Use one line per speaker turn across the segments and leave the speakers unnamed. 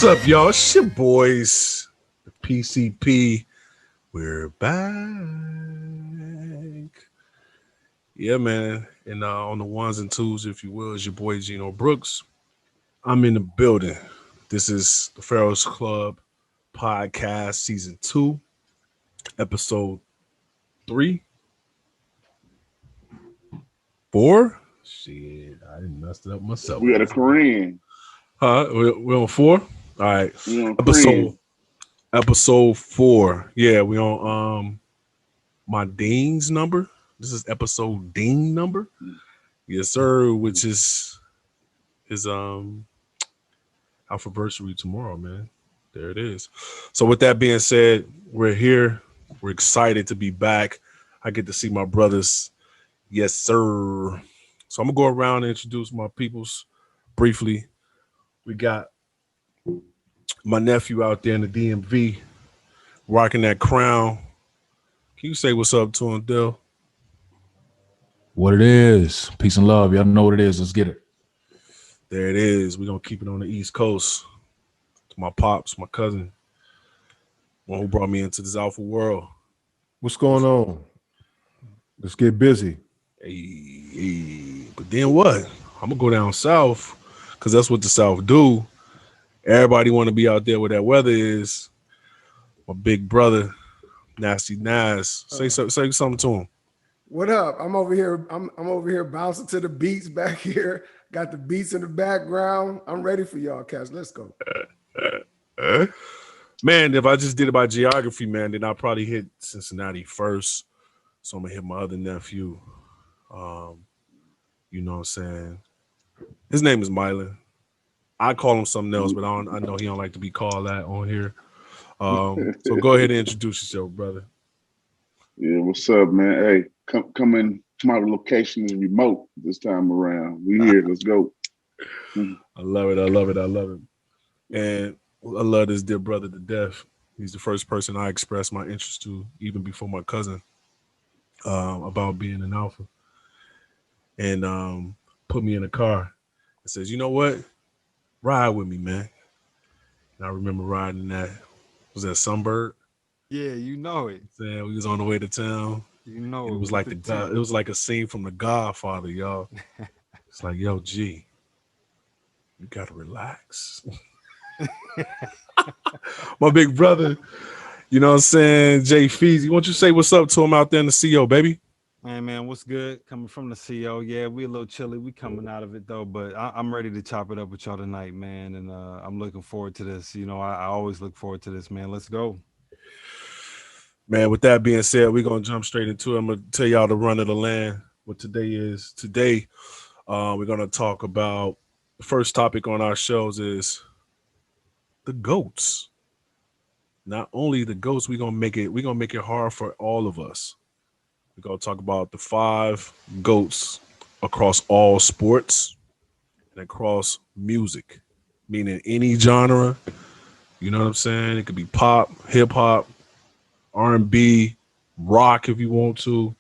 What's up, y'all? It's your boys, the PCP. We're back. Yeah, man. And on the ones and twos, if you will, is your boy Geno Brooks. I'm in the building. This is the PHARAOHS Club podcast, season 2, episode 3, 4. Shit, I didn't mess it up myself.
We got a Korean.
Huh? We're on 4? All right.
We on Korean.
Episode 4. Yeah, we on my Dean's number. This is episode Dean number. Yes, sir. Which is his anniversary tomorrow, man. There it is. So with that being said, we're here. We're excited to be back. I get to see my brothers. Yes, sir. So I'm gonna go around and introduce my peoples briefly. We got my nephew out there in the DMV rocking that crown. Can you say what's up to him, Dill?
What it is. Peace and love. Y'all know what it is. Let's get it.
There it is. We're going to keep it on the East Coast. To my pops, my cousin, one who brought me into this alpha world.
What's going on? Let's get busy.
Hey. But then what? I'm going to go down south because that's what the South do. Everybody want to be out there where that weather is. My big brother, Nasty Nas. Say something to him.
What up? I'm over here. I'm over here bouncing to the beats back here. Got the beats in the background. I'm ready for y'all, cats. Let's go.
Man, if I just did it by geography, man, then I'll probably hit Cincinnati first. So I'm gonna hit my other nephew. You know what I'm saying? His name is Mylo. I call him something else, but I know he don't like to be called that on here. So go ahead and introduce yourself, brother.
Yeah, what's up, man? Hey, come in to my location is remote this time around. We here. Let's go.
I love it. And I love this dear brother to death. He's the first person I expressed my interest to, even before my cousin, about being an alpha. And put me in a car and says, you know what? Ride with me, man. And I remember riding that. Was that Sunbird?
Yeah, you know it.
Yeah, we was on the way to town.
You know
it was like it was like a scene from The Godfather, y'all. It's like, yo, G, you gotta relax. My big brother, you know what I'm saying, Jay Feezy. Why don't you say what's up to him out there in the CO, baby?
Man, what's good? Coming from the CO. Yeah, we a little chilly. We coming out of it though, but I'm ready to chop it up with y'all tonight, man. And I'm looking forward to this. You know, I always look forward to this, man. Let's go.
Man, with that being said, we're going to jump straight into it. I'm going to tell y'all the run of the land, what today is. Today, we're going to talk about the first topic on our shows is the GOATs. Not only the GOATs, we're going to make it hard for all of us. We're going to talk about the 5 GOATs across all sports and across music, meaning any genre. You know what I'm saying? It could be pop, hip hop, R&B, rock if you want to.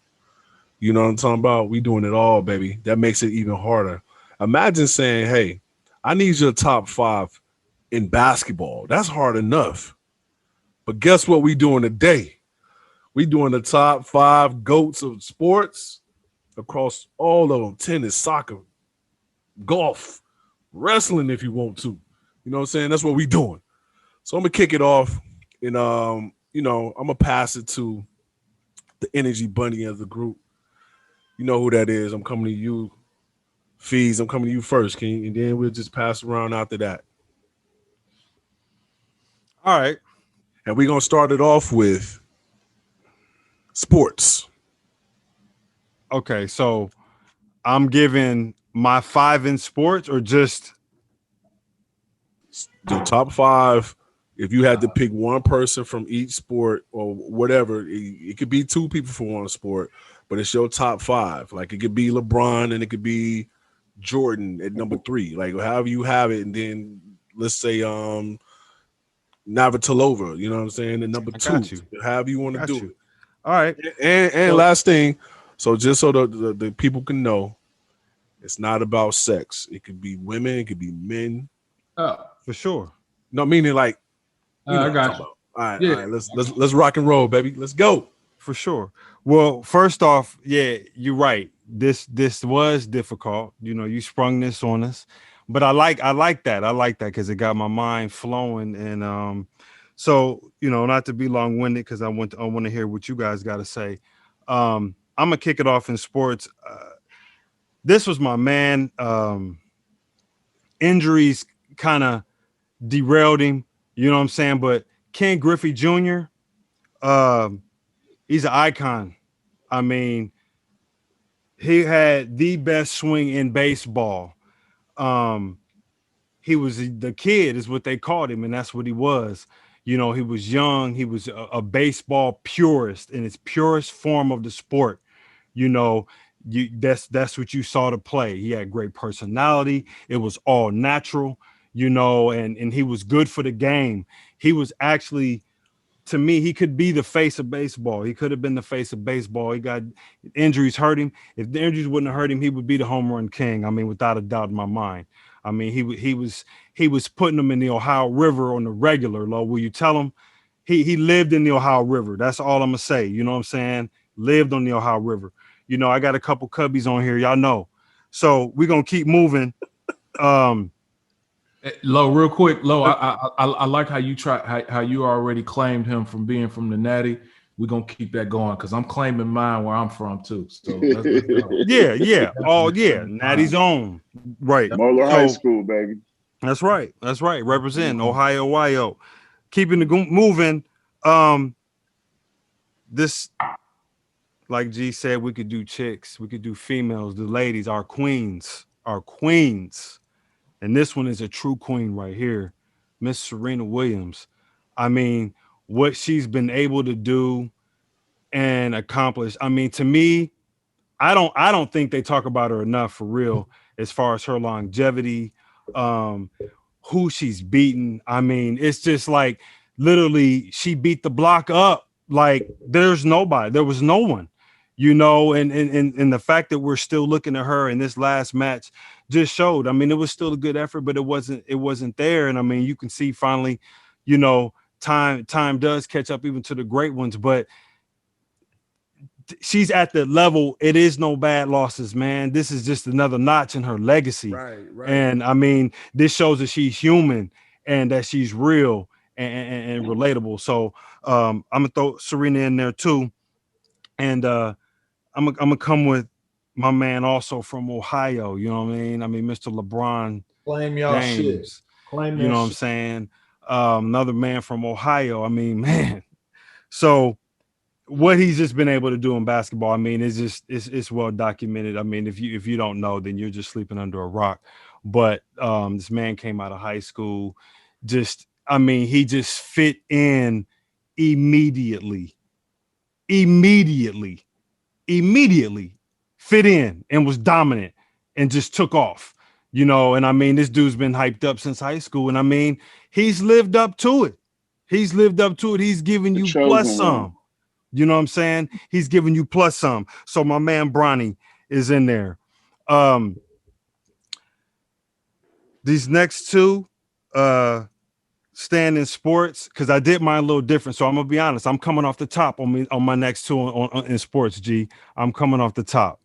You know what I'm talking about? We doing it all, baby. That makes it even harder. Imagine saying, hey, I need your top 5 in basketball. That's hard enough. But guess what we doing today? We doing the top 5 GOATs of sports across all of them. Tennis, soccer, golf, wrestling if you want to. You know what I'm saying? That's what we doing. So I'm going to kick it off and you know, I'm going to pass it to the energy bunny of the group. You know who that is. I'm coming to you. Fees, I'm coming to you first, King, and then we'll just pass around after that.
All right.
And we're going to start it off with sports.
Okay, so I'm giving my 5 in sports or just
the top 5. If you had to pick one person from each sport or whatever, it could be 2 people from one sport, but it's your top 5. Like it could be LeBron and it could be Jordan at number 3. Like however you have it, and then let's say Navratilova, you know what I'm saying, and number 2. However you want to do it.
All right.
And last thing, so just so the people can know, it's not about sex. It could be women, it could be men.
For sure.
No, meaning like, you know
I
what I'm
got
talking
you.
about. All right,
Yeah.
all right. Let's rock and roll, baby. Let's go.
For sure. Well, first off, yeah, you're right. This was difficult. You know, you sprung this on us, but I like that. I like that because it got my mind flowing. And so you know, not to be long winded because I want to hear what you guys got to say. I'm gonna kick it off in sports. This was my man. Injuries kind of derailed him. You know what I'm saying? But Ken Griffey Jr. Um, he's an icon. I mean, he had the best swing in baseball. Um, he was the kid, is what they called him, and that's what he was. You know, he was young. He was a baseball purist in its purest form of the sport. You know, that's what you saw to play. He had great personality. It was all natural. You know, and he was good for the game. He was actually, to me, he could be the face of baseball. He could have been the face of baseball. He got injuries hurt him. If the injuries wouldn't have hurt him, he would be the home run king. I mean, without a doubt in my mind. I mean, he was putting them in the Ohio River on the regular. Low, will you tell him? He lived in the Ohio River. That's all I'm gonna say. You know what I'm saying? Lived on the Ohio River. You know, I got a couple cubbies on here, y'all know. So we're gonna keep moving.
Lo, real quick, Lo, I like how you how you already claimed him from being from the Natty. We're gonna keep that going because I'm claiming mine where I'm from too. So let's go.
Yeah. Oh yeah, Natty's own. Right.
Moeller High School, baby.
That's right. That's right. Representing Ohio. Keeping the moving. This, like G said, we could do chicks, we could do females, the ladies, our queens. And this one is a true queen right here, Miss Serena Williams. I mean, what she's been able to do and accomplish. I mean, to me, I don't think they talk about her enough for real as far as her longevity, who she's beaten. I mean, it's just like literally she beat the block up. Like there was no one, you know, and the fact that we're still looking at her in this last match just showed. I mean, it was still a good effort, but it wasn't there. And I mean, you can see finally, you know, time does catch up even to the great ones, but she's at the level. It is no bad losses, man. This is just another notch in her legacy.
Right.
And I mean, this shows that she's human and that she's real and relatable. So I'm gonna throw Serena in there too. And I'm gonna come with my man also from Ohio. You know what I mean? I mean, Mr. LeBron
Claim y'all shit.
James.
Claim
You know what I'm
shit.
saying? Another man from Ohio. I mean, man. So what he's just been able to do in basketball, I mean, it's well documented. I mean, if you don't know, then you're just sleeping under a rock. But this man came out of high school, I mean, he just fit in immediately fit in and was dominant and just took off, you know. And I mean, this dude's been hyped up since high school, and I mean, he's lived up to it. He's giving you plus some. You know what I'm saying? He's giving you plus some. So my man Bronny is in there. These next two stand in sports because I did mine a little different. So I'm gonna be honest. I'm coming off the top on my next two in sports. G, I'm coming off the top.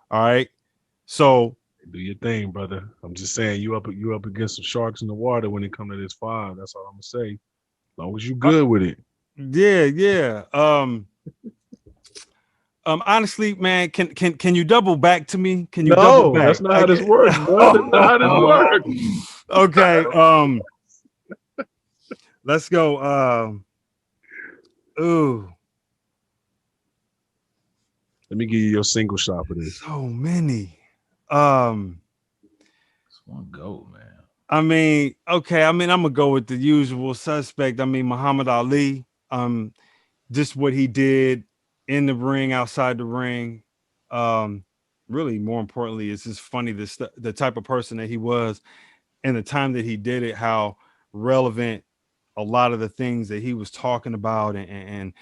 All right. So
Do your thing, brother. I'm just saying you up against some sharks in the water when it comes to this 5. That's all I'm gonna say. As long as you good with it.
Yeah. Honestly, man, can you double back to me? Can you double back?
That's not how this works, bro. That's not how this works.
Okay. Let's go. Ooh.
Let me give you your single shot for this.
So many.
It's one goat, man.
I mean, okay. I mean, I'm gonna go with the usual suspect. I mean, Muhammad Ali. Just what he did in the ring, outside the ring. Really, more importantly, it's just funny the type of person that he was, and the time that he did it. How relevant a lot of the things that he was talking about and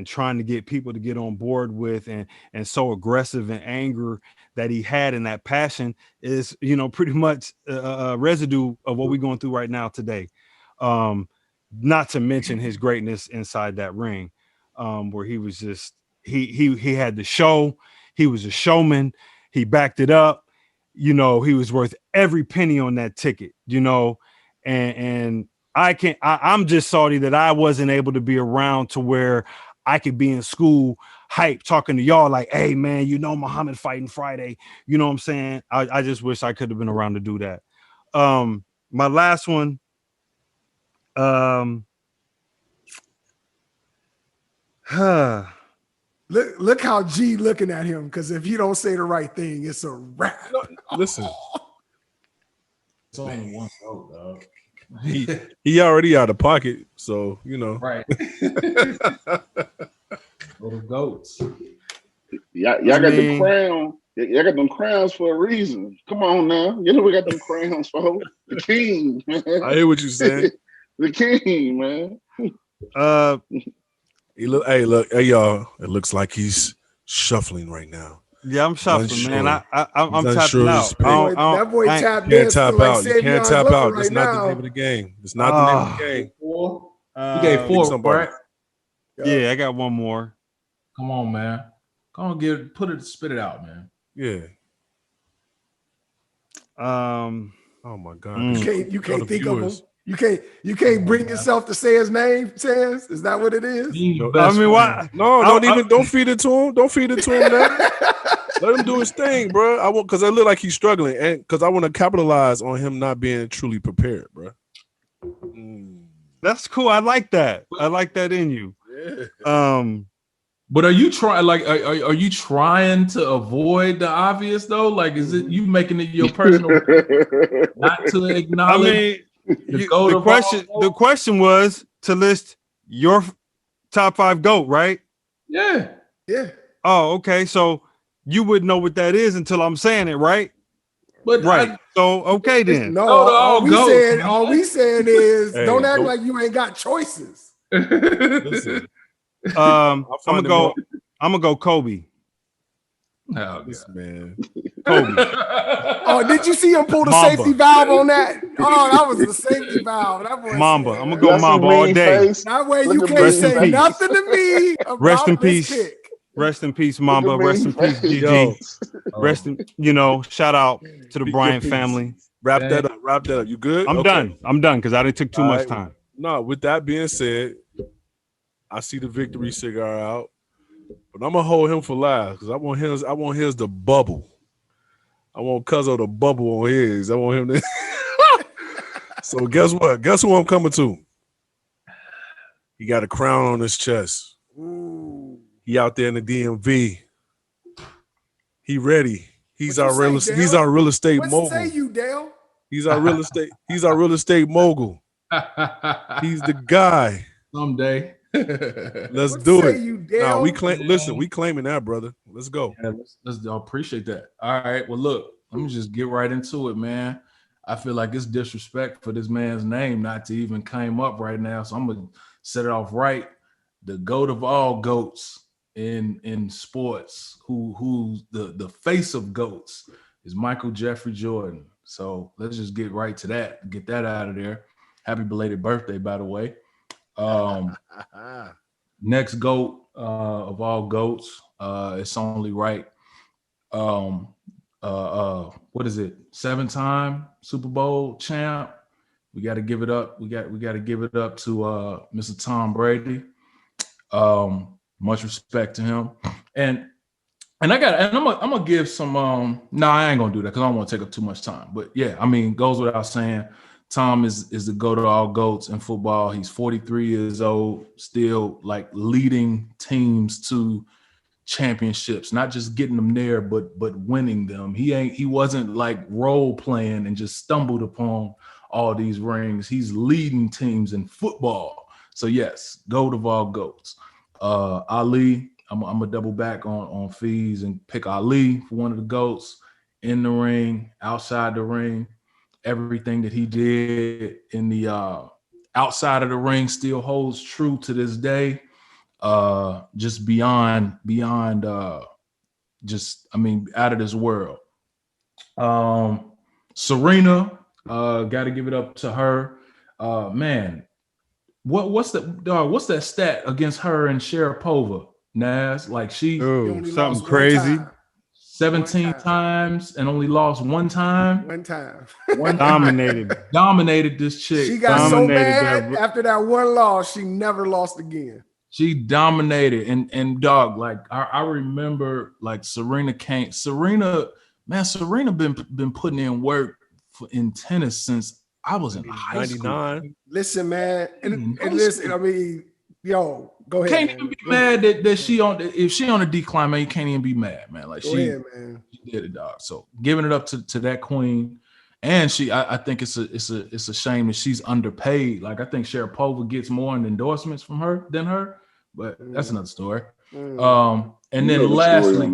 trying to get people to get on board with, and so aggressive and anger that he had, and that passion is, you know, pretty much a residue of what we're going through right now today. Not to mention his greatness inside that ring, where he was just he had the show. He was a showman. He backed it up. You know, he was worth every penny on that ticket. You know, and I'm just salty that I wasn't able to be around to where I could be in school hype talking to y'all like, hey man, you know Muhammad fighting Friday. You know what I'm saying? I just wish I could have been around to do that. My last one.
Look how G looking at him, because if you don't say the right thing, it's a wrap.
No, listen,
It's only one vote, dog.
he already out of pocket, so you know.
Right. Little goats.
Y'all got the crown. Y'all got them crowns for a reason. Come on now. You know we got them crowns for the king, man.
I hear what you saying.
The king, man.
Hey y'all. It looks like he's shuffling right now.
Yeah, I'm shuffling, man. I'm
He's
tapping out.
That boy tapped
You
in.
can't tap
Like
out. You can't
Savion
tap
Glover
out.
right
It's not the
now.
name of the game. It's not the name of the game.
You gave four,
somebody.
right?
Yeah, I got one more.
Come on, man. Come on, spit it out, man.
Yeah. Oh my God.
You can't think of him. You can't bring yourself to say his name, Chance? Is that what it is?
I mean, why?
No, don't feed it to him. Don't feed it to him now. Let him do his thing, bro. I want, because I look like he's struggling, and because I want to capitalize on him not being truly prepared, bro.
That's cool. I like that. I like that in you.
Yeah.
But are you trying? Like, are you trying to avoid the obvious though? Like, is it you making it your personal not to acknowledge?
I mean, the question was to list your top 5 GOAT, right?
Yeah.
Yeah.
Oh, okay. So you wouldn't know what that is until I'm saying it, right?
But
right. So okay then.
No, all we saying is don't act like you ain't got choices.
Listen.
I'm gonna go Kobe.
Oh,
this man.
Kobe.
Oh, did you see him pull the safety valve on that? Oh, that was the safety valve. That boy
Mamba.
said,
I'm gonna go Mamba all day.
That way you can't say nothing to me about
Rest in
this
peace.
pick.
Rest in peace, Mamba. Rest in peace, GG. Rest in, shout out to the Bryant family.
Wrap that up. You good?
I'm done because I didn't took too much time.
No, with that being said, I see the victory cigar out, but I'm gonna hold him for last because I want his to bubble. I want Cuzzo to bubble on his. I want him to. So guess what? Guess who I'm coming to? He got a crown on his chest.
Ooh.
He out there in the DMV. He ready. He's our real estate mogul.
What say you, Dale?
He's our real estate mogul. He's the guy.
Someday.
Let's do it. Now we claiming that, brother. Let's go.
Yeah, let's I appreciate that. All right. Well, look, let me just get right into it, man. I feel like it's disrespect for this man's name not to even come up right now. So I'm gonna set it off right. The GOAT of all GOATs in sports, who's the face of GOATs, is Michael Jeffrey Jordan. So let's just get right to that. Get that out of there. Happy belated birthday, by the way. Next GOAT of all GOATs, it's only right. What is it? 7-time Super Bowl champ. We got to give it up. We got to give it up to Mr. Tom Brady. Much respect to him. And I'm gonna give some. I ain't gonna do that because I don't want to take up too much time. But yeah, I mean, goes without saying. Tom is the GOAT of all GOATs in football. He's 43 years old, still like leading teams to championships, not just getting them there, but winning them. He wasn't like role playing and just stumbled upon all these rings. He's leading teams in football. So yes, GOAT of all GOATs. Ali, I'm gonna double back on fees and pick Ali for one of the GOATs in the ring, outside the ring. Everything that he did in the outside of the ring still holds true to this day. Just beyond just, I mean, out of this world. Serena, got to give it up to her. Man, what's that stat against her and Sharapova, Nas? Like she
Ooh, something crazy.
17 times and only lost one time. Dominated this chick.
She got so mad after that one loss, she never lost again.
She dominated and dog, like I remember like Serena been putting in work in tennis since I was in high school.
Listen, man, and listen, I mean, yo, go ahead.
Can't even be mad that if she on a decline, man, you can't even be mad, man. Like she did it, dog. So giving it up to that queen, and I think it's a shame that she's underpaid. Like I think Sharapova gets more in endorsements from her than her, but that's another story. And then lastly,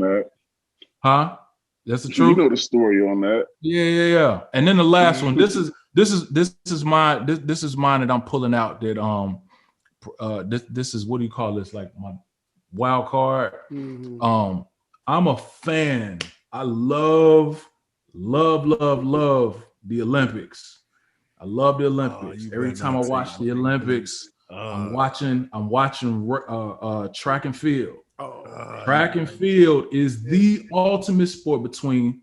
that's the truth.
You know the story on that.
Yeah. And then the last one. This is mine that I'm pulling out. That this is, what do you call this? Like my wild card. I'm a fan. I love the Olympics. I love the Olympics. Every time I watch the Olympics, I'm watching track and field. Track and field is the ultimate sport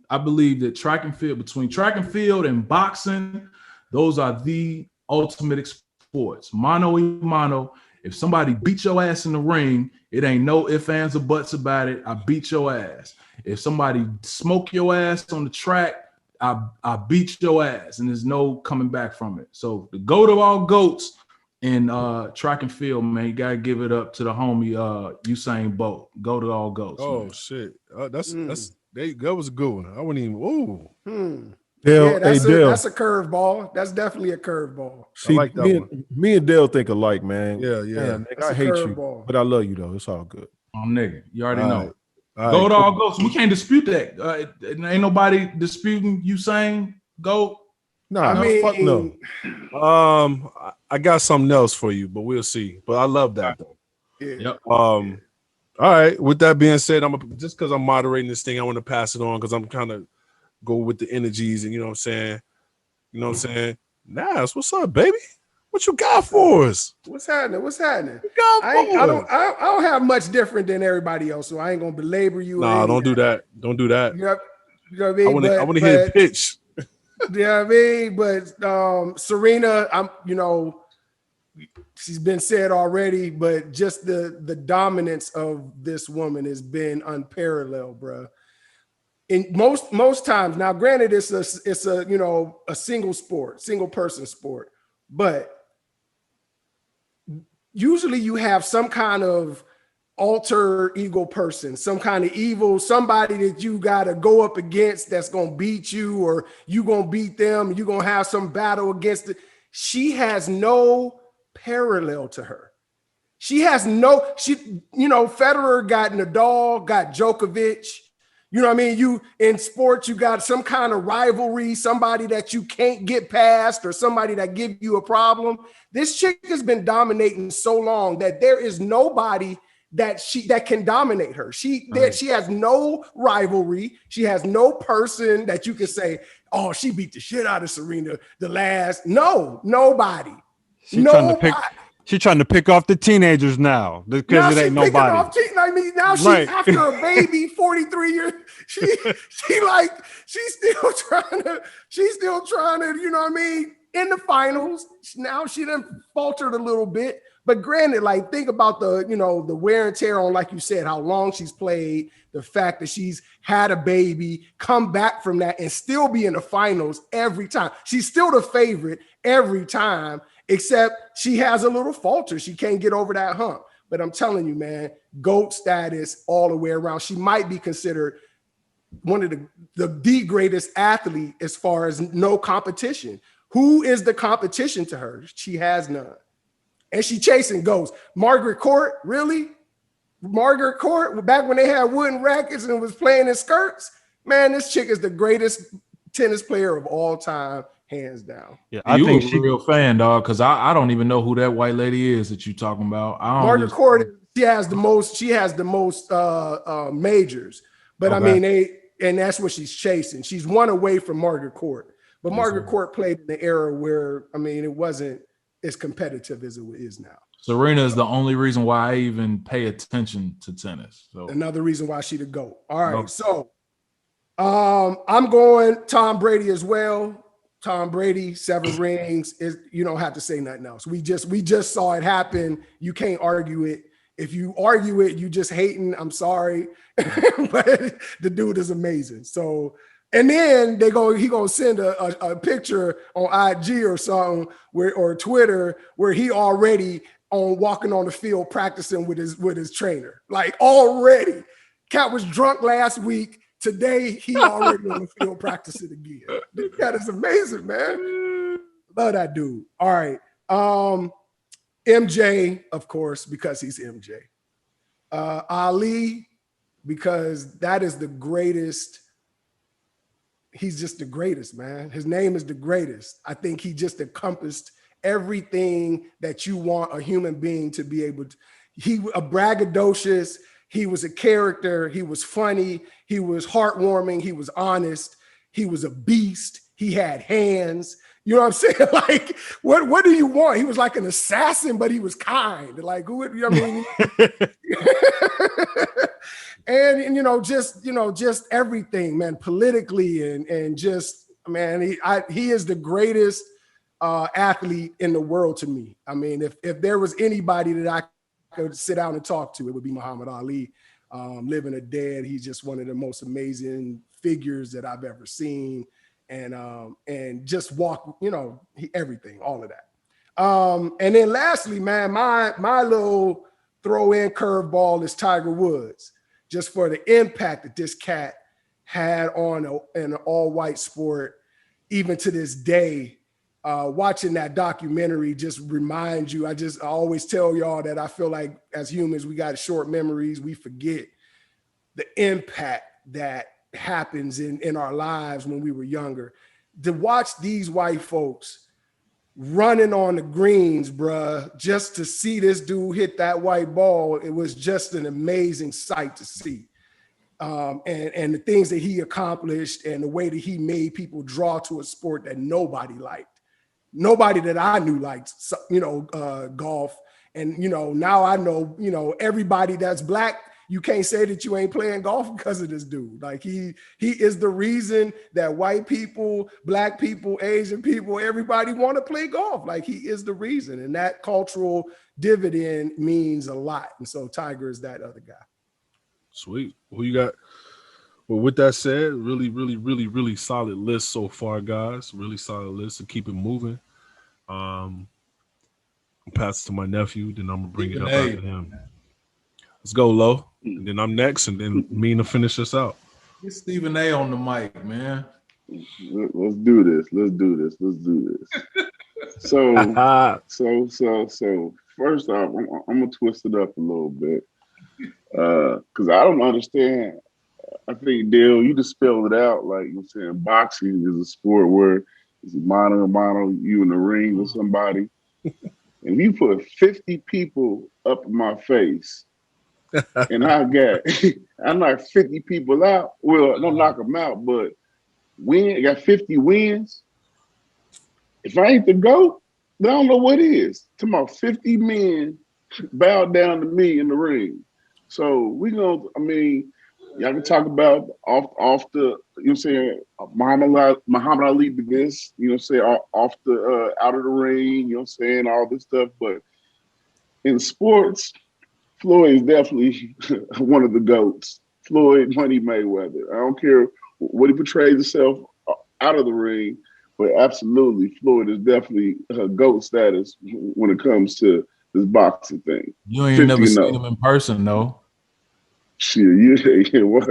I believe that track and field and boxing, those are the ultimate sports. Mano y mano. If somebody beat your ass in the ring, it ain't no ifs, ands, or buts about it. I beat your ass. If somebody smoke your ass on the track, I beat your ass, and there's no coming back from it. So the GOAT of all GOATs in track and field, man, you gotta give it up to the homie Usain Bolt. GOAT of all GOATs.
Oh man. Shit, that was a good one. I wouldn't even.
Dale, that's a curveball. That's definitely a curveball.
See, I like that one. Me and Dale think alike, man.
Yeah.
Man, nigga, I hate you, but I love you though. It's all good.
Nigga, you already know. GOAT all GOATs. We can't dispute that. Ain't nobody disputing Usain GOAT.
Fuck no.
I got something else for you, but we'll see. But I love that though.
Yeah.
Yep.
All right. With that being said, just because I'm moderating this thing, I want to pass it on because I'm kind of go with the energies, and you know what I'm saying. Nas, what's up, baby? What you got for us?
What's happening?
I
don't have much different than everybody else, so I ain't gonna belabor you.
Nah, don't do that. Don't do that.
You know what I mean?
I want to hear the pitch.
You know what I mean? But Serena, she's been said already, but just the dominance of this woman has been unparalleled, bro. In most times, now granted, it's a single person sport, but usually you have some kind of alter ego person, some kind of evil, somebody that you got to go up against that's going to beat you, or you going to beat them, you're going to have some battle against it. She has no parallel to her. Federer got Nadal, got Djokovic. You know what I mean? You in sports, you got some kind of rivalry, somebody that you can't get past, or somebody that give you a problem. This chick has been dominating so long that there is nobody that can dominate her. She has no rivalry. She has no person that you can say, oh, she beat the shit out of Serena nobody.
She's trying to pick off the teenagers now because it ain't nobody.
She's after a baby, 43 years. She's still trying to, you know what I mean? In the finals. Now she done faltered a little bit. But granted, like, think about the wear and tear on, like you said, how long she's played, the fact that she's had a baby, come back from that and still be in the finals every time. She's still the favorite every time, except she has a little falter. She can't get over that hump. But I'm telling you, man, GOAT status all the way around. She might be considered one of the greatest athlete as far as no competition. Who is the competition to her? She has none. And she chasing ghosts. Margaret Court, really? Margaret Court, back when they had wooden rackets and was playing in skirts? Man, this chick is the greatest tennis player of all time, hands down.
Yeah, I think she's a real fan, dog, because I don't even know who that white lady is that you're talking about.
Margaret Court, she has the most majors. But okay. I mean, and that's what she's chasing. She's one away from Margaret Court. But Margaret Court played in the era where, I mean, it wasn't as competitive as it is now.
Serena is the only reason why I even pay attention to tennis. So
another reason why she the GOAT. All right, so I'm going Tom Brady as well. Tom Brady, 7 rings. You don't have to say nothing else. We just saw it happen. You can't argue it. If you argue it, you just hating. I'm sorry, but the dude is amazing. So, and then he gonna send a picture on IG or something or Twitter where he already walking on the field practicing with his trainer. Like already, Cat was drunk last week. Today, he already on the field practicing again. That is amazing, man. Love that dude. All right. MJ, of course, because he's MJ. Ali, because that is the greatest. He's just the greatest, man. His name is the greatest. I think he just encompassed everything that you want a human being to be able to. He a braggadocious. He was a character. He was funny. He was heartwarming. He was honest. He was a beast. He had hands. You know what I'm saying? Like, what do you want? He was like an assassin, but he was kind. Like, who? I mean, and just everything, man. Politically and just, man, he is the greatest athlete in the world to me. I mean, if there was anybody that I could sit down and talk to, it would be Muhammad Ali. Living or dead, he's just one of the most amazing figures that I've ever seen, and just walk, everything, all of that. And then lastly, man, my little throw-in curveball is Tiger Woods, just for the impact that this cat had on an all-white sport, even to this day. Watching that documentary just reminds you. I always tell y'all that I feel like as humans, we got short memories. We forget the impact that happens in our lives when we were younger. To watch these white folks running on the greens, bruh, just to see this dude hit that white ball, it was just an amazing sight to see. And the things that he accomplished and the way that he made people draw to a sport that nobody liked. Nobody that I knew liked, golf. And, now I know, everybody that's black, you can't say that you ain't playing golf because of this dude. Like he is the reason that white people, black people, Asian people, everybody want to play golf. Like he is the reason. And that cultural dividend means a lot. And so Tiger is that other guy.
Sweet. Who you got? Well, with that said, really, really, really, really solid list so far, guys. Really solid list to keep it moving. I'll pass it to my nephew, then I'm gonna bring it up after him. Let's go, Lo. And then I'm next, and then Mean to finish us out.
Get Stephen A on the mic, man.
Let's do this. So first off, I'm gonna twist it up a little bit because I don't understand. I think, Dale, you just spelled it out. Like you're saying, boxing is a sport where it's mano a mano, you in the ring with somebody. And you put 50 people up in my face, and I knock 50 people out. Well, don't knock them out, but I got 50 wins. If I ain't the GOAT, then I don't know what is. Talking about 50 men bowed down to me in the ring. So y'all can talk about off the, Muhammad Ali did this, off the out of the ring, all this stuff. But in sports, Floyd is definitely one of the GOATs. Floyd Money Mayweather. I don't care what he portrays himself out of the ring, but absolutely, Floyd is definitely GOAT status when it comes to this boxing thing.
You ain't never seen him in person, though.
Shit, what?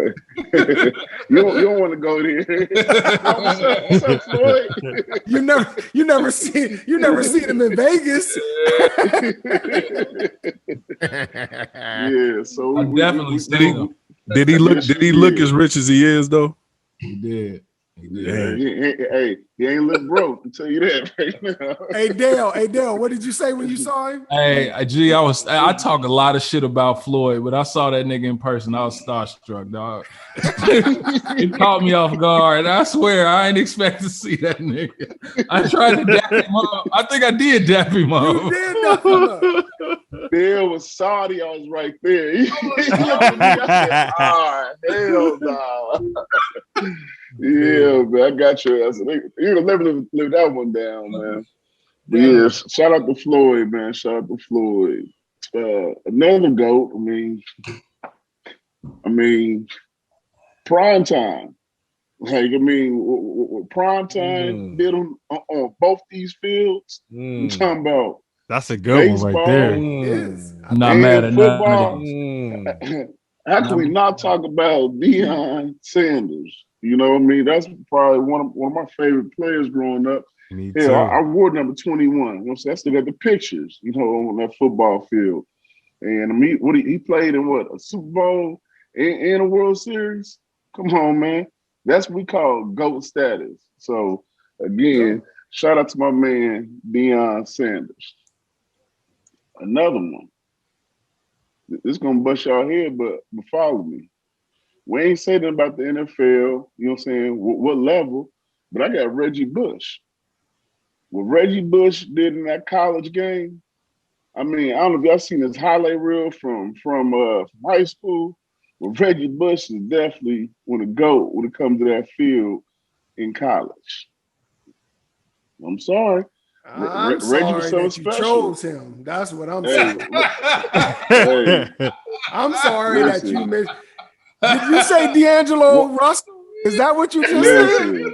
you don't want to go there. What's up, Floyd?
You never seen him in Vegas.
Yeah, so
I definitely seen him.
Did he look as rich as he is though?
He did.
Yeah, he ain't look broke. I'll tell you that right now.
Hey Dale, what did you say when you saw him?
Hey, G, I talk a lot of shit about Floyd, but I saw that nigga in person. I was starstruck, dog. It caught me off guard. I swear, I ain't expect to see that nigga. I tried to dap him up. I think I did dap him up.
You did dap him up.
Bill was Saudi. I was right there. He looked at me. I said, hell no. Yeah, man, I got your ass. You're gonna never live that one down, man. But yeah, shout out to Floyd, man. Shout out to Floyd. Another GOAT. I mean, prime time. Like, what prime time did on both these fields. I'm talking about.
That's a good
baseball,
one right there.
I'm not mad at
football.
nothing.
How can we not talk about Deion Sanders? You know what I mean? That's probably one of my favorite players growing up.
Me
Hell,
too.
I wore number 21. I still got the pictures, on that football field. And he played in a Super Bowl and a World Series? Come on, man. That's what we call GOAT status. So, again, shout out to my man, Deion Sanders. Another one. This is going to bust y'all head, but follow me. We ain't saying nothing about the NFL, you know what I'm saying, what level, but I got Reggie Bush. What Reggie Bush did in that college game, I don't know if y'all seen his highlight reel from high school, but Reggie Bush is definitely one of the GOAT when it comes to that field in college. I'm sorry.
I'm sorry that you chose him. That's what I'm saying. I'm sorry that you missed. Did you say D'Angelo Russell? Is that what you just said?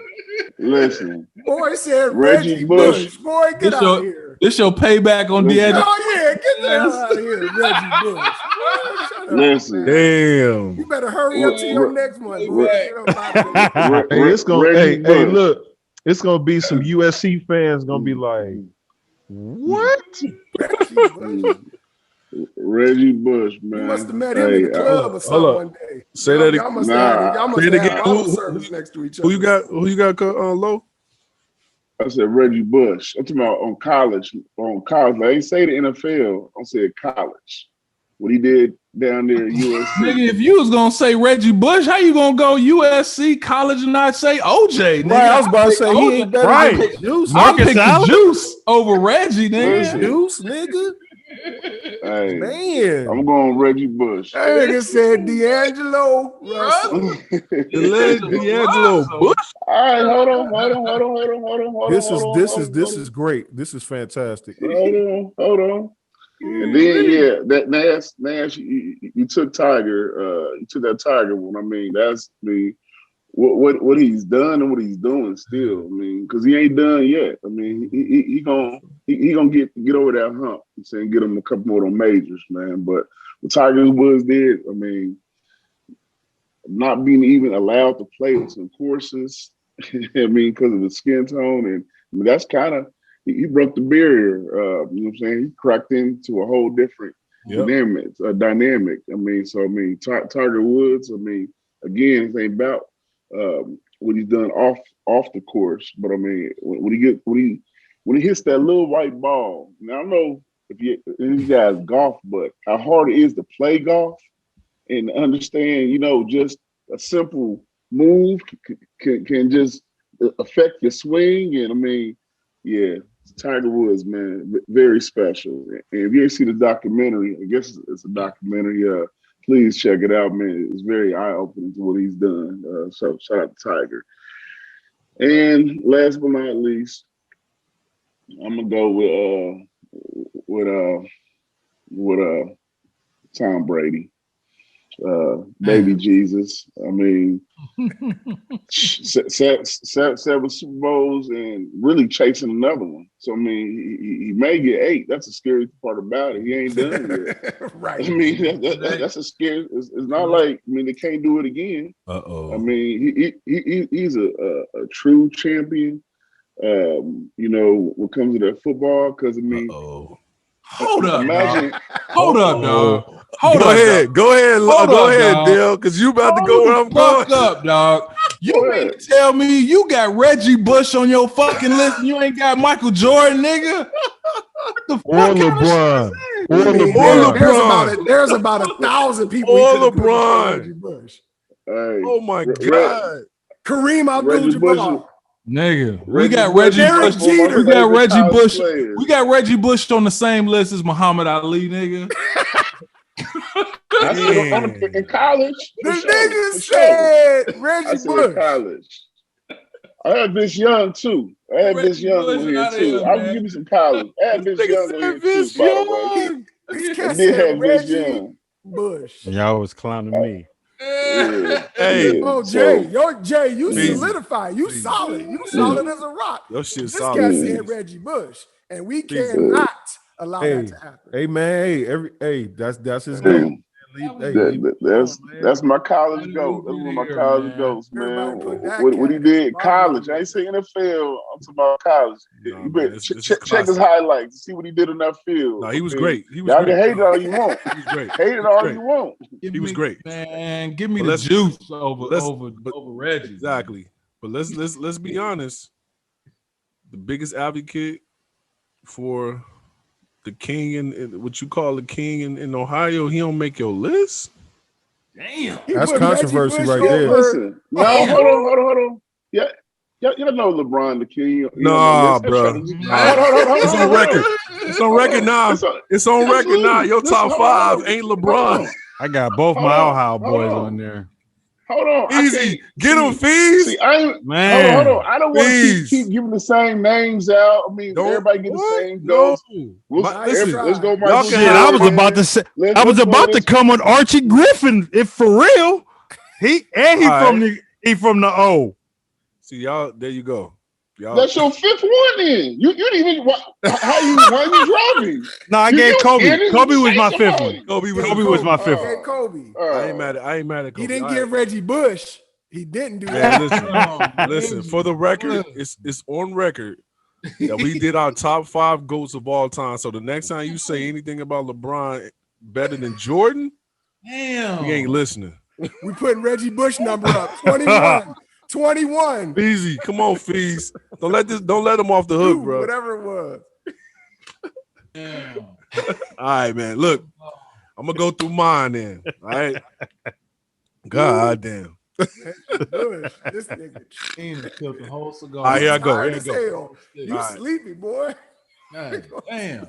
Listen.
Boy said Reggie Bush. Boy, get out of here.
This your payback on D'Angelo.
Oh, yeah. Get the hell out of here, Reggie Bush. Boy,
listen.
Damn.
You better hurry up to your next one. Boy.
Hey, look. It's going to be some USC fans going to be like, what?
Reggie Bush, man.
You must have met him in the club or something one day.
Say that again.
Y'all must have had bottle service next to each other.
Who you got low?
I said Reggie Bush. I'm talking about on college. I ain't say the NFL. I said college. What he did down there at USC.
Nigga, if you was gonna say Reggie Bush, how you gonna go USC college and not say OJ? Nigga?
Right, I was about to say he ain't better
right.
than Juice.
I picked the Juice over Reggie, nigga.
Juice, nigga.
Hey,
man,
I'm going Reggie Bush.
That nigga said D'Angelo Russell.
D'Angelo Bush.
All right, hold on.
This is great. This is fantastic.
Hold on. And then that Nash, you took Tiger. You took that Tiger one. That's what he's done and what he's doing still. Because he ain't done yet. He gonna get over that hump. I'm saying get him a couple more of them majors, man. But what Tiger Woods did, not being even allowed to play some courses, because of the skin tone, and that's kind of he broke the barrier. You know what I'm saying? He cracked into a whole different dynamic. Tiger Woods. Again, it ain't about what he's done off the course, but when he hits that little white ball. Now I don't know if you guys golf, but how hard it is to play golf and understand, just a simple move can just affect your swing. And Tiger Woods, man, very special. And if you ain't seen the documentary, I guess it's a documentary. Please check it out, man. It's very eye-opening to what he's done. So shout out to Tiger. And last but not least, I'm gonna go with Tom Brady, baby Jesus. Seven Super Bowls and really chasing another one. So he may get 8. That's the scary part about it. He ain't done yet.
Right.
That's a scary. It's not like they can't do it again. He's a true champion. When it comes to that football, because
Hold up,
imagine,
dog. Hold up, dog.
Go ahead, Dale, because you about to go where I'm going.
Up, dog. You mean to tell me you got Reggie Bush on your fucking list and you ain't got Michael Jordan, nigga? What the fuck?
Or LeBron. Or
LeBron.
There's about 1,000 people.
Or
he could have put before
LeBron.
Reggie Bush.
Hey,
Oh my God.
Kareem
Reggie Bush.
Abdul-Jabbar.
Nigga, we
Reggie
got
Bush
Reggie
is
Bush.
one of my
We got
favorite
Reggie
college
Bush.
players.
We got Reggie Bush on the same list as Muhammad Ali, nigga.
I said in college.
The
for
nigga
sure.
said
I
Reggie
said
Bush.
college. I had Vince Young too. I had Vince Young on here too. I can give you some college. I had Vince Young on here too, by the way.
This
I
cat
did
said
have Vince
Reggie
Young.
Bush.
Y'all was clowning me.
Yeah.
Hey.
Yeah.
Oh, Jay, Jay, you
Easy.
solidified. You
Easy.
solid. You solid as a rock.
Your shit
This
solid.
guy said Reggie Bush, and we cannot allow that to happen.
Hey man, that's his
Yeah.
goal.
That's my college goal. That's one of my college goals, man. What he did, college. I ain't saying NFL. I'm talking about college.
Nah,
You better
man,
check his highlights. See what he did in that field.
No, he was great. He was
Y'all
great.
can hate it all you want.
He was great.
Hate it all you want.
He was great.
Man, give me
But
the
let's-
juice over
but-
Reggie.
Exactly. But let's be honest. The biggest advocate for the king in what you call the king in Ohio, he don't make your list.
Damn.
That's
put
controversy
Reggie Bush
right there.
Listen, no, hold on. Yeah, you know LeBron the king.
Nah, bro.
Hold on.
It's on record. It's on record now. It's on record now. Your top five ain't LeBron.
I got both my Ohio boys on there.
Hold on.
Easy. Get him, Fees.
See, I ain't,
Man.
hold on. I don't want to
Please.
keep giving the same names out. I mean, everybody get the same goals. Let's go.
Y'all
Shit, I was about to say, I was about to come on Archie Griffin, if for real. He
All
from the O.
See y'all. There you go. Y'all.
That's your fifth one. Then you didn't even. Why you driving?
No, I gave Kobe. Kobe was my fifth one.
Kobe
was my fifth
Hey,
one.
Kobe.
I ain't mad at Kobe.
He didn't
All
give
right.
Reggie Bush. He didn't do
Man,
that.
listen. For the record, it's on record that we did our top 5 GOATs of all time. So the next time you say anything about LeBron better than Jordan,
Damn.
we ain't listening.
We putting Reggie Bush number up. 21. 21.
Easy. Come on, Fees. Don't let him off the hook, bro.
Whatever it was.
Damn.
All right, man. Look, I'm gonna go through mine then. All right. God damn.
Bush. This nigga.
He done killed the whole cigar.
All right, here I go.
Tired
Here I
as
go.
hell. You
All right.
sleepy, boy.
God damn.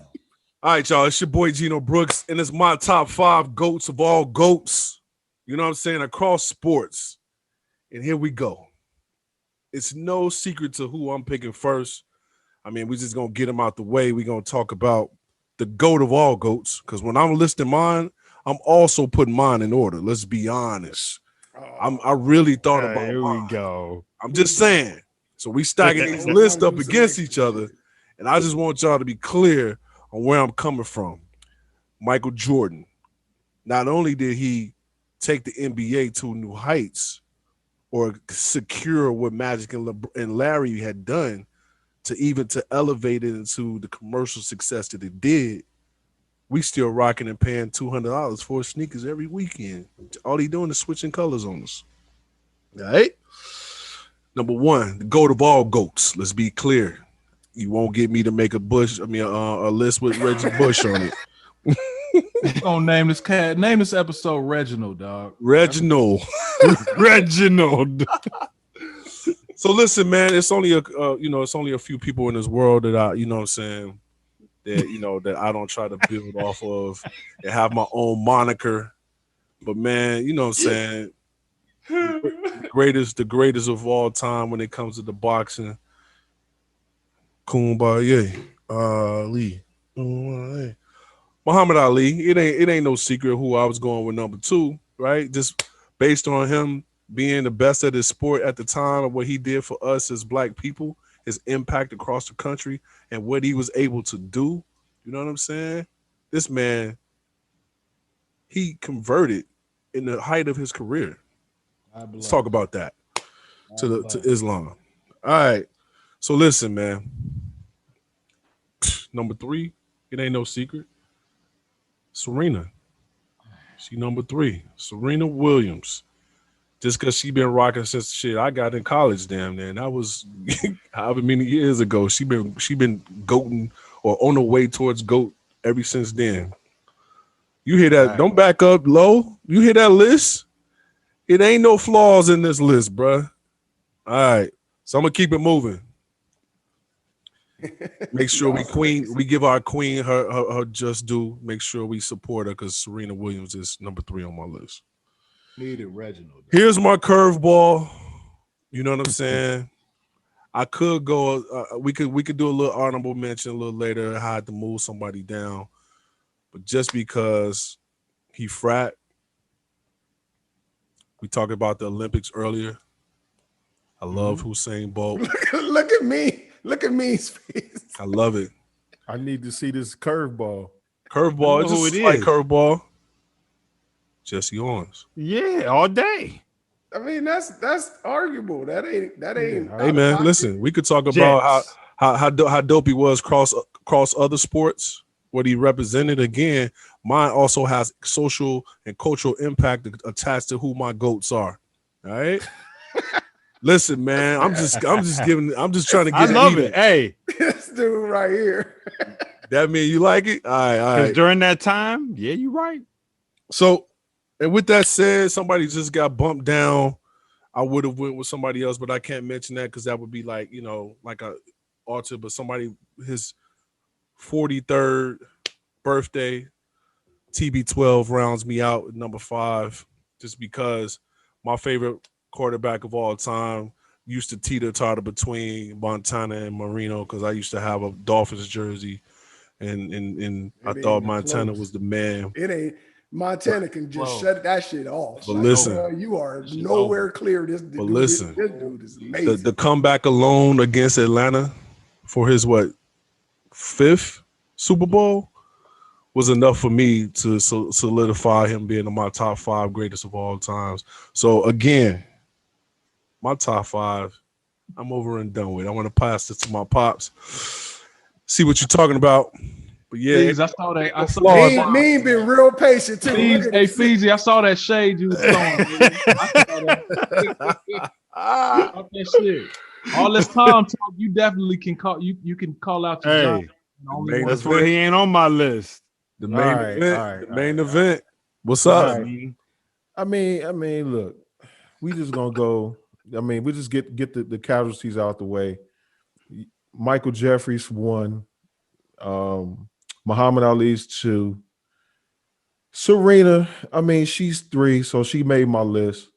All right, y'all. It's your boy Geno Brooks, and it's my top 5 GOATs of all GOATs. You know what I'm saying? Across sports. And here we go. It's no secret to who I'm picking first. I mean, we're just gonna get them out the way. We're gonna talk about the GOAT of all GOATs. Because when I'm listing mine, I'm also putting mine in order. Let's be honest. I really thought about
Here
mine.
we go.
I'm just saying. So we stacking these lists up against each other, and I just want y'all to be clear on where I'm coming from. Michael Jordan. Not only did he take the NBA to new heights or secure what Magic and Larry had done to elevate it into the commercial success that it did, we still rocking and paying $200 for sneakers every weekend. All he doing is switching colors on us. All right? Number 1, the GOAT of all GOATs. Let's be clear. You won't get me to make a list with Reggie Bush on it.
Gonna name this cat. Name this episode Reginald, dog.
Reginald.
Reginald.
So listen, man, it's only a few people in this world that I, you know what I'm saying, that I don't try to build off of and have my own moniker. But man, you know what I'm saying, the greatest of all time when it comes to the boxing. Kumbaya, Ali. Muhammad Ali. It ain't no secret who I was going with number 2, right? Just based on him being the best at his sport at the time of what he did for us as Black people, his impact across the country, and what he was able to do. You know what I'm saying? This man, he converted in the height of his career. Let's talk about that to Islam. All right. So listen, man. Number 3, it ain't no secret. Serena. She number 3. Serena Williams. just because she been rocking since shit I got in college. Damn, man, that was however many years ago. She been goating or on the way towards goat ever since then. You hear that?
Right.
Don't back up low. You hear that list? It ain't no flaws in this list, bruh. All right, so I'm gonna keep it moving. Make sure we give our queen her just due. Make sure we support her because Serena Williams is number 3 on my list.
Needed Reginald.
Here's my curveball. You know what I'm saying? I could go. We could do a little honorable mention a little later. I had to move somebody down, but just because he frat, we talked about the Olympics earlier. I love Usain Bolt.
Look at me. Look at me's face.
I love it.
I need to see this curveball.
Curveball. It's
who
just
it
like
is.
curveball. Jesse Owens.
Yeah, all day.
I mean, that's arguable. That ain't.
Hey man, listen. We could talk about
Jets.
how dope he was cross other sports. What he represented. Again, mine also has social and cultural impact attached to who my goats are. All right. Listen, man. I'm just trying to get.
I love
heated.
it. Hey,
This dude right here.
That mean you like it? All right.
because during that time, yeah, you're right.
So, and with that said, somebody just got bumped down. I would have went with somebody else, but I can't mention that because that would be like, like a altar. But somebody, his 43rd birthday, TB12 rounds me out at number 5, just because my favorite quarterback of all time used to teeter-totter between Montana and Marino because I used to have a Dolphins jersey, and I thought Montana was the man.
It ain't. Montana can just shut that shit off.
But listen,
you are nowhere clear. This dude is amazing.
The comeback alone against Atlanta for his 5th Super Bowl was enough for me to solidify him being in my top 5 greatest of all times. So again, my top 5, I'm over and done with. I want to pass this to my pops. See what you're talking about. But yeah,
Feezy, I saw that.
Mean been real patient too.
Hey, Feezy, I saw that shade you was throwing. I saw that shit. All this time talk, you definitely can call. You can call out your
Hey,
job.
that's why he ain't on my list.
The main event. What's up?
I mean, look, we just gonna go. I mean, we just get the casualties out the way. Michael Jeffries 1, Muhammad Ali's 2, Serena. I mean, she's 3, so she made my list.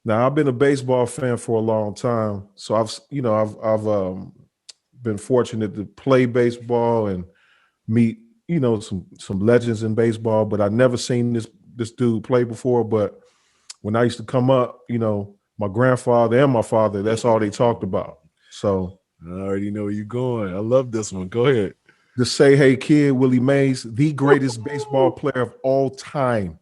Now, I've been a baseball fan for a long time, so I've been fortunate to play baseball and meet some legends in baseball. But I've never seen this dude play before. But when I used to come up, my grandfather and my father, that's all they talked about. So
I already know where you're going. I love this one. Go ahead.
The Say Hey Kid, Willie Mays, the greatest baseball player of all time,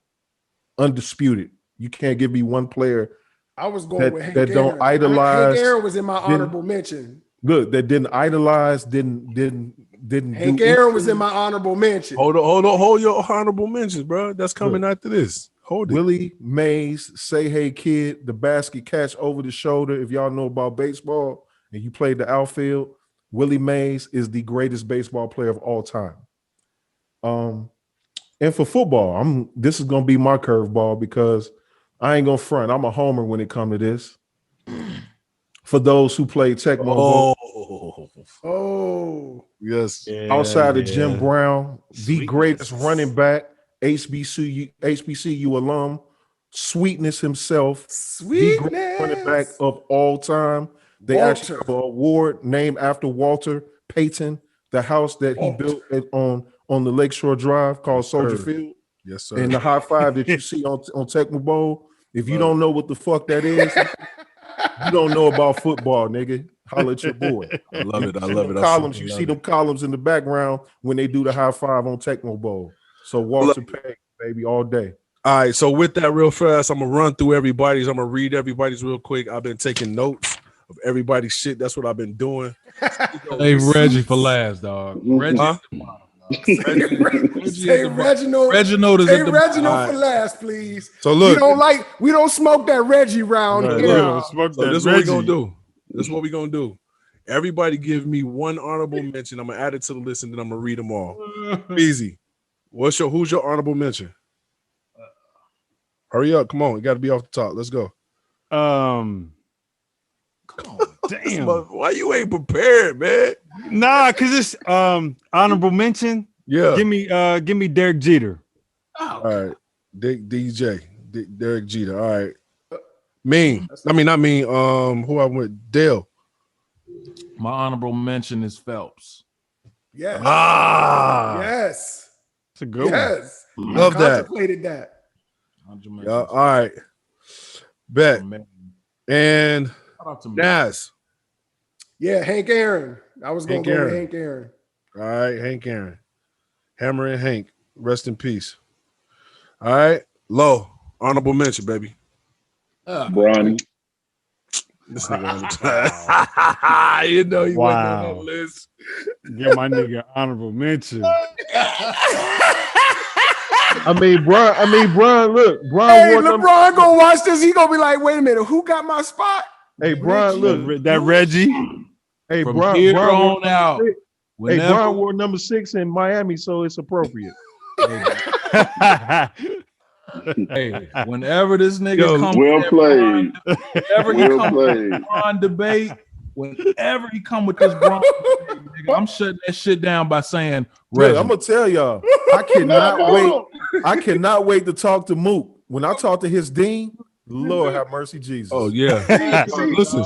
undisputed. You can't give me one player.
I was going with Hank Aaron.
Don't idolize.
Hank Aaron was in my honorable mention.
Good. That didn't idolize. Didn't.
Hank Aaron was in my honorable mention.
Hold your honorable mentions, bro. That's coming after this. Hold it.
Willie Mays, Say Hey Kid, the basket catch over the shoulder. If y'all know about baseball and you played the outfield, Willie Mays is the greatest baseball player of all time. And for football, this is gonna be my curveball because I ain't gonna front. I'm a homer when it comes to this. For those who played Tecmo,
yes,
outside of Jim Brown, the greatest running back, HBCU alum, Sweetness himself, the greatest running back of all time. They actually have an award named after Walter Payton, the house that he built on the Lakeshore Drive called Soldier Field.
Yes, sir.
And the high five that you see on Tecmo Bowl. If you don't know what the fuck that is, you don't know about football, nigga. Holla at your boy.
I love it. I love it.
Columns. You see them columns in the background when they do the high five on Tecmo Bowl. So Walter Payton, baby, all day.
All right. So with that, real fast, I'm gonna run through everybody's. I'm gonna read everybody's real quick. I've been taking notes of everybody's shit. That's what I've been doing.
Hey, Reggie for last, dog. Reggie.
Huh?
Say Reginald.
Reginald is
Say
at the
Reginald for last, please.
So look,
we don't smoke that Reggie round
Right,
here.
look,
Smoke
so
that
this is what we're
Reggie.
gonna do. This is what we're gonna do. Everybody give me one honorable mention. I'm gonna add it to the list and then I'm gonna read them all. Easy. Who's your honorable mention? Hurry up, come on. You gotta be off the top. Let's go.
Come on, damn.
Why you ain't prepared, man?
Nah, cause it's honorable mention.
Yeah.
Give me Derek Jeter.
All right. Derek Jeter. All right. Not me. Who I went? Dale.
My honorable mention is Phelps.
Yes. Yes.
It's a good one.
Yes.
Love that.
Contemplated that.
Yeah, all right. Bet. And
Shout out to me.
Nas.
Yeah, Hank Aaron. I was going to
Hank
go with
Aaron.
Hank Aaron.
All right, Hank Aaron. Hammer and Hank. Rest in peace. All right. Low. Honorable mention, baby.
Bronny.
This nigga on the time. You know he wasn't on that list.
Give my nigga honorable mention.
Brian, look.
Hey, LeBron gonna watch this. He gonna be like, wait a minute, who got my spot?
Hey, Brian, look.
That Reggie.
Hey,
From
Brian,
here
Brian
on out.
Hey, Brian wore number 6 in Miami, so it's appropriate.
Hey, whenever this nigga comes,
Well played.
whenever he
Well
comes
played.
with Bron debate, whenever he come with this Bron debate, nigga, I'm shutting that shit down by saying,
Look,
Reggie.
I'm gonna tell y'all, I cannot wait to talk to Mook. When I talk to his dean, Lord have mercy, Jesus.
Oh, yeah.
Listen.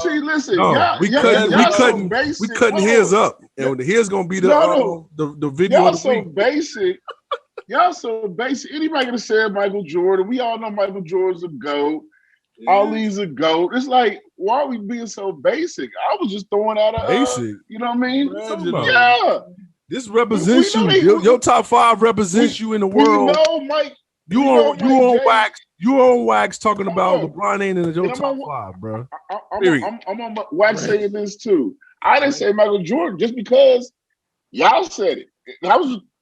No, we cutting his up. And his gonna be the video
Y'all
of the
so
week.
basic. Y'all so basic. Anybody gonna say Michael Jordan? We all know Michael Jordan's a GOAT. Ali's a GOAT. It's like, why are we being so basic? I was just throwing out a
Basic.
you know what I mean?
Reginald.
Yeah.
This represents
We
you.
know
Your top 5 represents you in the world.
We know Mike.
You
we know
on
Mike
wax. You on wax talking about
on.
LeBron ain't in your
And
top 5, bro.
I'm on wax saying this too. I didn't say Michael Jordan just because y'all said it.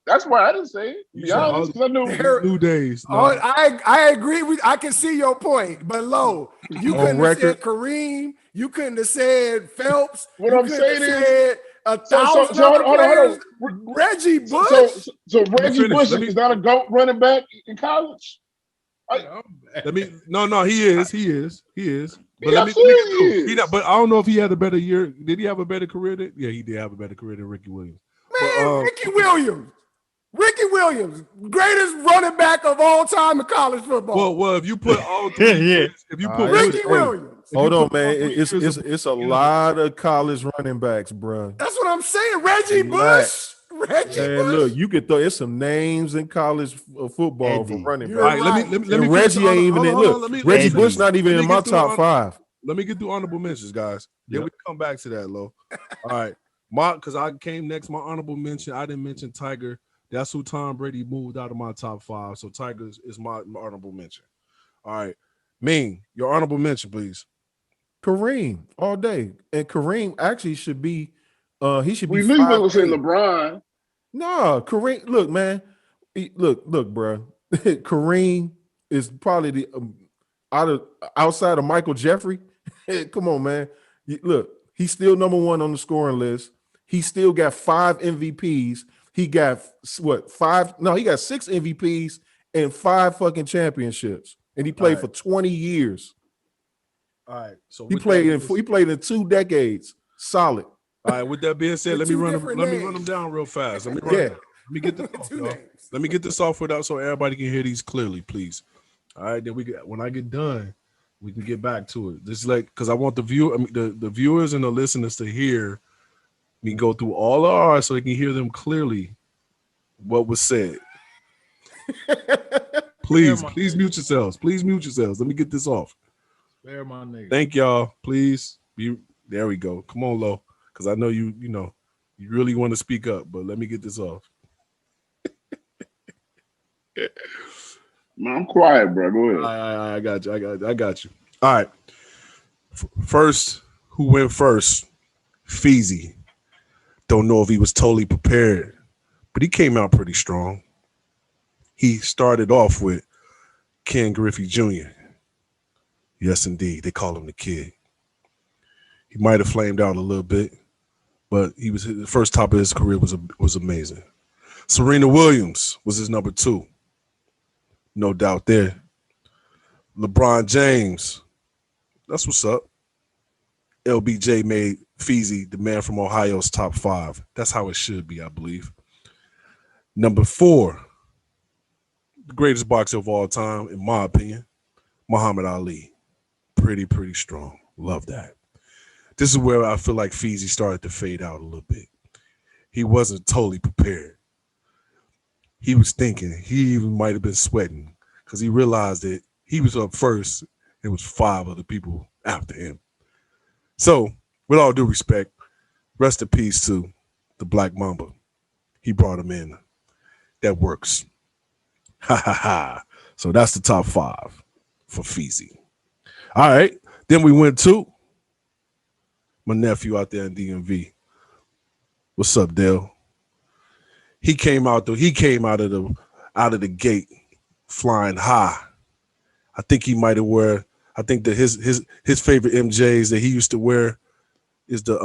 That's why I didn't say it. To be honest, because I knew
New days. No.
I agree with. I can see your point, but Low, you couldn't have said Kareem. You couldn't have said Phelps.
What
you
I'm saying
have
is,
said 1,000 other players. Reggie Bush.
So Reggie Bush is not a GOAT running back in college.
He is. But but I don't know if he had a better year. Did he have a better career? Yeah, he did have a better career than Ricky Williams.
Man, Ricky Williams, greatest running back of all time in college football.
Well, if you put all three, if you put
Ricky Williams.
Hold on, man. It's a lot of college running backs, bro.
That's what I'm saying. Reggie Bush.
Look, you could throw. It's some names in college football for running backs.
All right, let me
Reggie ain't even in. Look, Reggie Bush not even in my top 5.
Let me get through honorable mentions, guys. Then we come back to that, Lo. All right, because I came next. My honorable mention. I didn't mention Tiger. That's who Tom Brady moved out of my top 5. So Tiger is my honorable mention. All right, Ming, your honorable mention, please.
Kareem all day, and Kareem actually should be. He should be.
We knew you were going to say LeBron.
No, Kareem. Look, man. Look, bro. Kareem is probably the outside of Michael Jeffrey. Come on, man. Look, he's still number 1 on the scoring list. He still got 5 MVPs. He got 5? No, he got 6 MVPs and 5 fucking championships. And he played for 20 years.
All right. So
he played in 2 decades. Solid.
All right. With that being said, let me run them down real fast. Let me get this off without so everybody can hear these clearly, please. All right. Then when I get done, we can get back to it. Just because I want the viewers and the listeners to hear me go through all of ours so they can hear them clearly what was said. Please mute yourselves. Please mute yourselves. Let me get this off.
Spare my nigga.
Thank y'all. Please. There we go. Come on, Lo. Because I know you really want to speak up, but let me get this off.
Man, I'm quiet, bro. Go ahead.
I got you. All right. First, who went first? Feezy. Don't know if he was totally prepared, but he came out pretty strong. He started off with Ken Griffey Jr. Yes, indeed. They call him the Kid. He might have flamed out a little bit, but he was the first top of his career was amazing. Serena Williams was his number 2. No doubt there. LeBron James. That's what's up. LBJ made Feezy, the man from Ohio's top 5. That's how it should be, I believe. Number 4, the greatest boxer of all time, in my opinion, Muhammad Ali. Pretty strong. Love that. This is where I feel like Feezy started to fade out a little bit. He wasn't totally prepared. He was thinking. He even might have been sweating because he realized that he was up first. There was 5 other people after him. So, with all due respect, rest in peace to the Black Mamba. He brought him in. That works. Ha ha ha. So that's the top 5 for Feezy. All right. Then we went to my nephew out there in DMV. What's up, Dale? He came out of the gate flying high. I think he might have wear. I think that his favorite MJs that he used to wear is the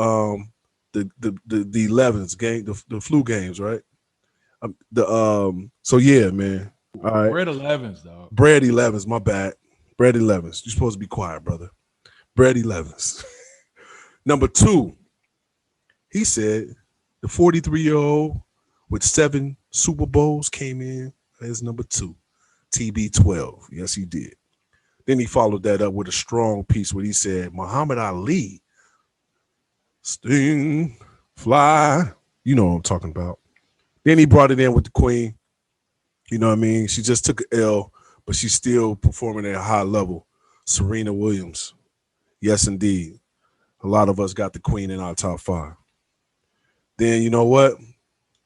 11s game, the flu games, right? So yeah, man. All right.
Bread 11s, though.
Bread 11s, my bad. Bread 11s. You're supposed to be quiet, brother. Bread 11s. Number 2, he said the 43-year-old with 7 Super Bowls came in as number 2, TB12. Yes, he did. Then he followed that up with a strong piece where he said, Muhammad Ali, sting, fly. You know what I'm talking about. Then he brought it in with the Queen. You know what I mean? She just took an L, but she's still performing at a high level. Serena Williams. Yes, indeed. A lot of us got the Queen in our top 5. Then you know what?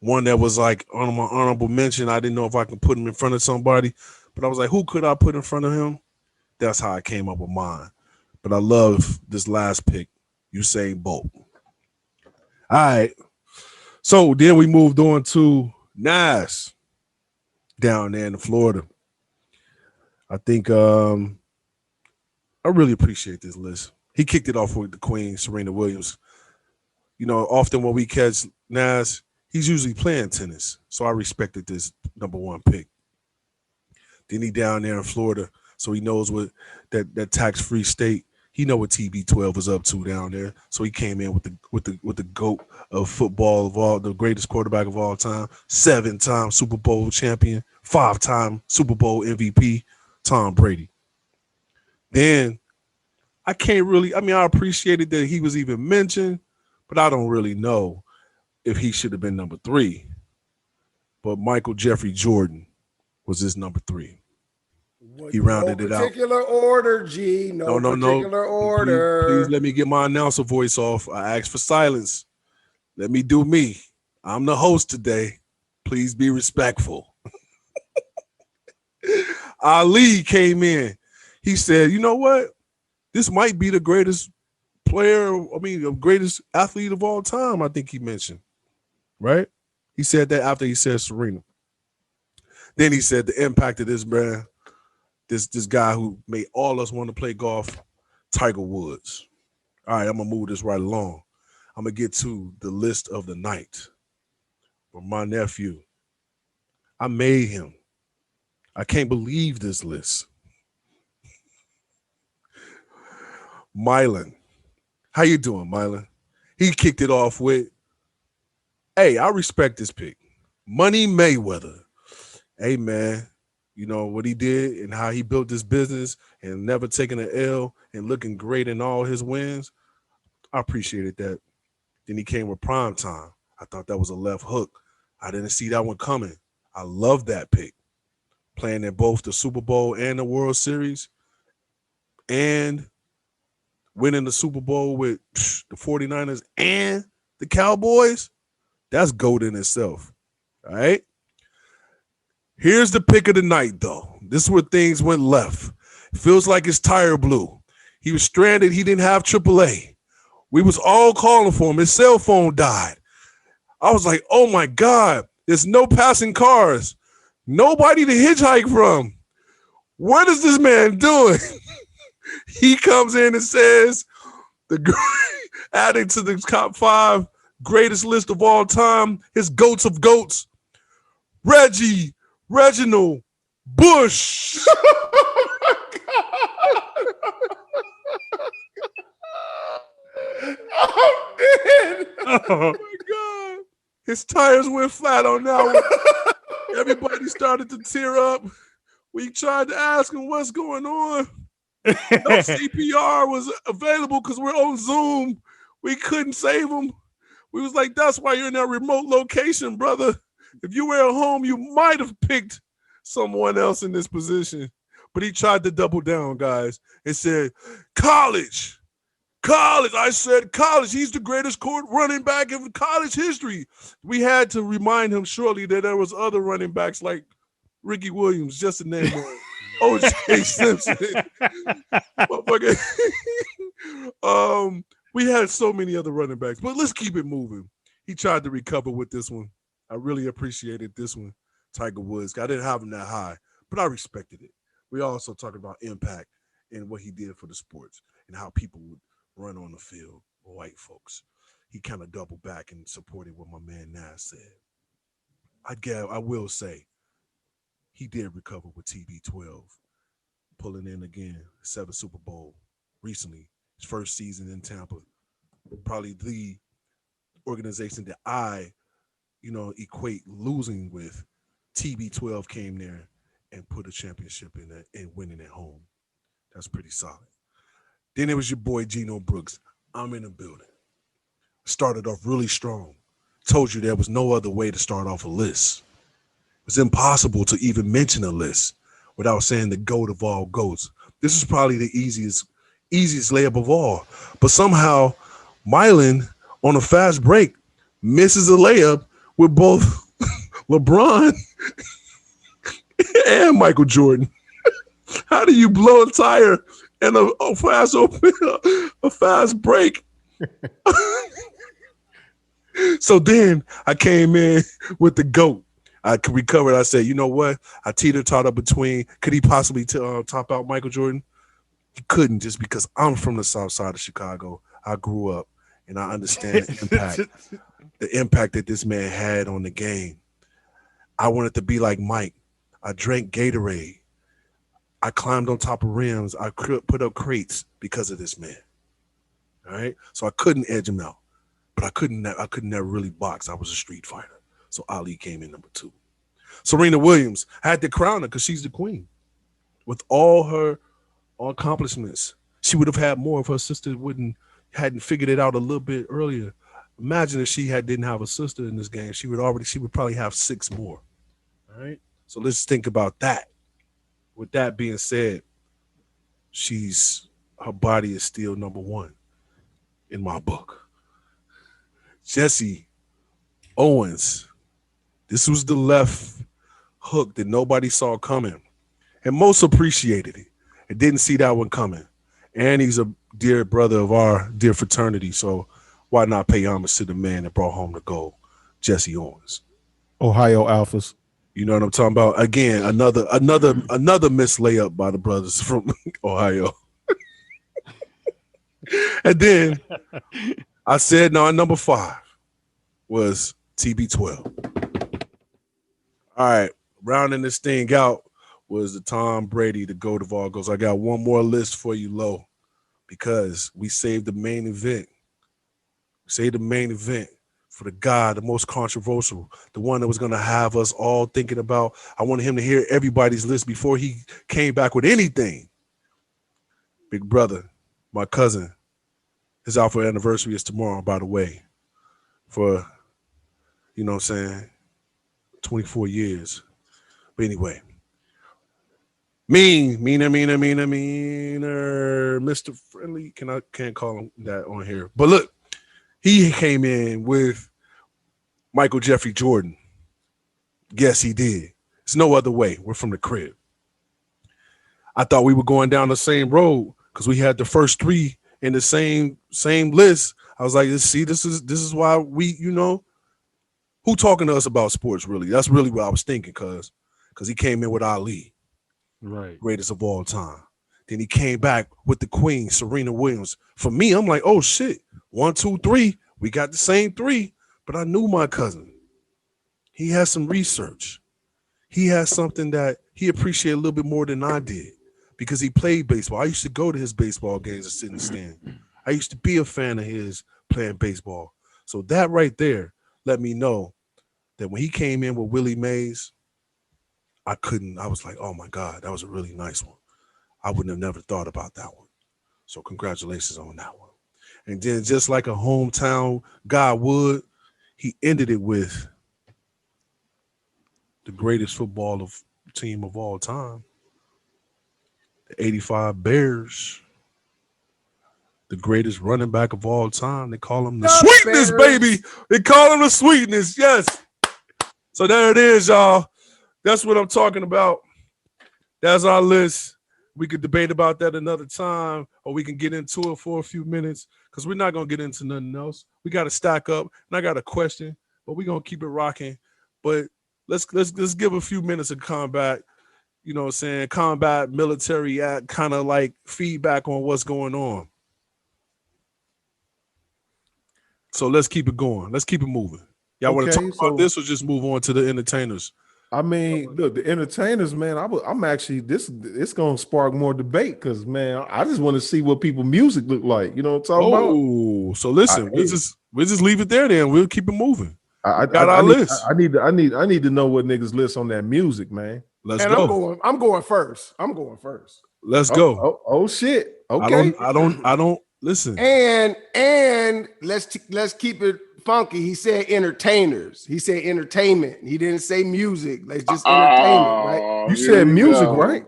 One that was like on my honorable mention. I didn't know if I could put him in front of somebody, but I was like, who could I put in front of him? That's how I came up with mine. But I love this last pick, Usain Bolt. All right. So then we moved on to Nas down there in Florida. I think I really appreciate this list. He kicked it off with the Queen, Serena Williams. You know, often when we catch Nas, he's usually playing tennis. So I respected this number 1 pick. Then he down there in Florida, so he knows what that tax-free state. He know what TB12 is up to down there. So he came in with the GOAT of football of all, the greatest quarterback of all time, 7-time Super Bowl champion, 5-time Super Bowl MVP, Tom Brady. Then I appreciated that he was even mentioned, but I don't really know if he should have been number 3. But Michael Jeffrey Jordan was his number 3. He rounded it out.
No particular order, G. No particular order.
Please let me get my announcer voice off. I asked for silence. Let me do me. I'm the host today. Please be respectful. Ali came in. He said, you know what? This might be the greatest the greatest athlete of all time, I think he mentioned. Right? He said that after he said Serena. Then he said the impact of this man, this guy who made all us want to play golf, Tiger Woods. All right, I'm going to move this right along. I'm going to get to the list of the night for my nephew. I made him. I can't believe this list. Mylan. How you doing, Mylan? He kicked it off with, hey, I respect this pick. Money Mayweather. Hey, man, you know what he did and how he built this business and never taking an L and looking great in all his wins. I appreciated that. Then he came with Prime Time. I thought that was a left hook. I didn't see that one coming. I love that pick. Playing in both the Super Bowl and the World Series and winning the Super Bowl with the 49ers and the Cowboys, that's gold in itself. All right? Here's the pick of the night, though. This is where things went left. Feels like his tire blew. He was stranded. He didn't have AAA. We was all calling for him. His cell phone died. I was like, oh, my God. There's no passing cars. Nobody to hitchhike from. What is this man doing? He comes in and says, adding to the top 5 greatest list of all time, his goats of goats, Reginald Bush.
I'm dead.
Oh my God. His tires went flat on that one. Everybody started to tear up. We tried to ask him what's going on. No CPR was available because we're on Zoom. We couldn't save him. We was like, that's why you're in that remote location, brother. If you were at home, you might have picked someone else in this position. But he tried to double down, guys, and said, college. I said college. He's the greatest court running back in college history. We had to remind him shortly that there was other running backs like Ricky Williams, just to name one. O.J. Simpson. We had so many other running backs, but let's keep it moving. He tried to recover with this one. I really appreciated this one, Tiger Woods. I didn't have him that high, but I respected it. We also talked about impact and what he did for the sports and how people would run on the field, white folks. He kind of doubled back and supported what my man Nas said. I will say he did recover with TB12, pulling in again 7 Super Bowl recently. His first season in Tampa, probably the organization that I, equate losing with. TB12 came there and put a championship in it and winning at home. That's pretty solid. Then it was your boy Geno Brooks. I'm in the building. Started off really strong. Told you there was no other way to start off a list. It was impossible to even mention a list without saying the GOAT of all GOATs. This is probably the easiest layup of all. But somehow, Mylan on a fast break misses a layup with both LeBron and Michael Jordan. How do you blow a tire and a fast break? So then I came in with the GOAT. I recovered. I said, you know what? I teeter-totted between, could he possibly top out Michael Jordan? He couldn't, just because I'm from the south side of Chicago. I grew up, and I understand the impact that this man had on the game. I wanted to be like Mike. I drank Gatorade. I climbed on top of rims. I put up crates because of this man. All right? So I couldn't edge him out. But I couldn't never really box. I was a street fighter. So Ali came in number 2. Serena Williams, I had to crown her because she's the queen. With all her accomplishments, she would have had more if her sister hadn't figured it out a little bit earlier. Imagine if she didn't have a sister in this game. She would probably have 6 more. All right. So let's think about that. With that being said, her body is still number 1 in my book. Jesse Owens. This was the left hook that nobody saw coming, and most appreciated it. And didn't see that one coming. And he's a dear brother of our dear fraternity, so why not pay homage to the man that brought home the gold, Jesse Owens.
Ohio Alphas.
You know what I'm talking about? Again, another missed layup by the brothers from Ohio. And then I said, no, number 5 was TB12. All right, rounding this thing out was the Tom Brady, the GOAT of all GOATs. I got one more list for you, Lo, because we saved the main event. For the guy, the most controversial, the one that was going to have us all thinking about. I wanted him to hear everybody's list before he came back with anything. Big brother, my cousin, his Alpha anniversary is tomorrow, by the way, for, 24 years. But anyway, meaner, Mr. Friendly. Can't call him that on here. But look, he came in with Michael Jeffrey Jordan. Yes, he did. There's no other way. We're from the crib. I thought we were going down the same road because we had the first 3 in the same list. I was like, see, this is why we, who talking to us about sports really? That's really what I was thinking, because he came in with Ali,
Right.
greatest of all time. Then he came back with the Queen, Serena Williams. For me, I'm like, oh shit, 1, 2, 3. We got the same 3, but I knew my cousin. He has some research. He has something that he appreciated a little bit more than I did because he played baseball. I used to go to his baseball games and sit in the stand. I used to be a fan of his playing baseball. So that right there let me know that when he came in with Willie Mays, I was like, oh my God, that was a really nice one. I wouldn't have never thought about that one. So congratulations on that one. And then just like a hometown guy would, he ended it with the greatest football team of all time, the 85 Bears, the greatest running back of all time. They call him the Sweetness, baby. They call him the Sweetness, yes. So there it is, y'all. That's what I'm talking about. That's our list. We could debate about that another time, or we can get into it for a few minutes, because we're not going to get into nothing else. We got to stack up, and I got a question, but we're going to keep it rocking. But let's give a few minutes of combat, you know what I'm saying, combat, military act, kind of like feedback on what's going on. So let's keep it going. Let's keep it moving. Y'all want to talk about this, or just move on to the entertainers?
I mean, look, the entertainers, man. I'm actually it's gonna spark more debate because, man, I just want to see what people music look like. You know what I'm talking about?
Oh, so listen, we'll just leave it there. Then we'll keep it moving.
I got our list. I need to know what niggas list on that music, man.
Let's go.
I'm going first.
Let's go.
Oh shit. Okay.
I don't listen.
And let's keep it funky. He said entertainers. He said entertainment. He didn't say music. Let's just entertainment, right?
You said music, right?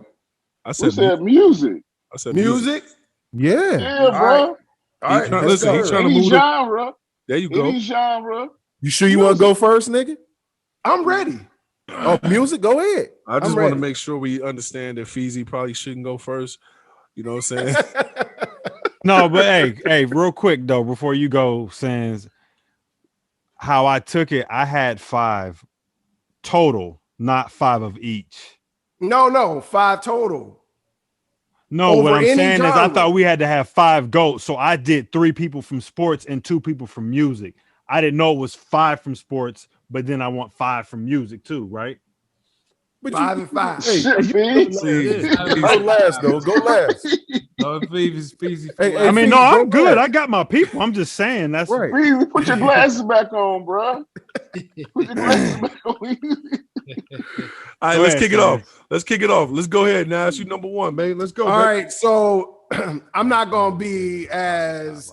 I said music.
I said
music.
Yeah.
Yeah, bro.
All right.
Listen, he's trying to move
genre.
There you go.
Any genre.
You sure you want to go first, nigga?
I'm ready.
Oh, music, go ahead.
I just want to make sure we understand that Feezy probably shouldn't go first. You know what I'm saying?
No, but hey, real quick though, before you go, Sans, how I took it, I had 5 total, not 5 of each.
No, 5 total.
No, what I'm saying is I thought we had to have 5 GOATs. So I did 3 people from sports and 2 people from music. I didn't know it was 5 from sports, but then I want 5 from music too, right?
But 5 and 5.
Hey, go last though. Go last.
I mean, no, I'm good. I got my people. I'm just saying that's
right.
Feezy, put your glasses back on, bro. Put your glasses back on.
All right, let's kick it off. Let's go ahead, Nash. You number 1, man. Let's go.
All right, so I'm not gonna be as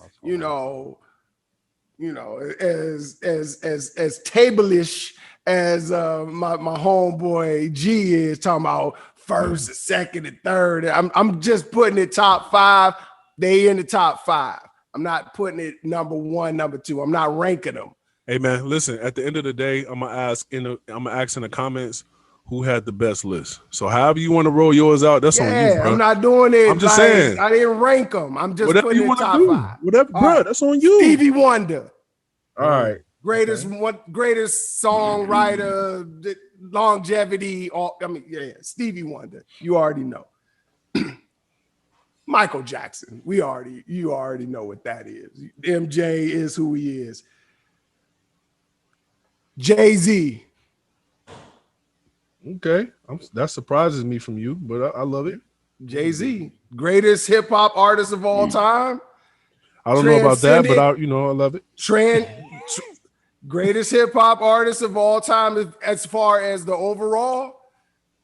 as table-ish as my homeboy G is talking about first, second, and third. I'm just putting it top 5. They in the top 5. I'm not putting it number 1, number 2. I'm not ranking them.
Hey man, listen. At the end of the day, I'm gonna ask in the comments who had the best list. So however you want to roll yours out, that's on you, bro.
I'm not doing it.
I'm just saying.
I didn't rank them. I'm just
whatever
putting
you
it top
do.
5.
Whatever, bro. That's on you.
Stevie Wonder.
All right.
Greatest songwriter, longevity. Stevie Wonder. You already know. Michael Jackson. You already know what that is. MJ is who he is. Jay-Z.
Okay, that surprises me from you, but I love it.
Jay-Z, greatest hip hop artist of all time.
I don't know about that, but I love it.
Greatest hip hop artist of all time as far as the overall.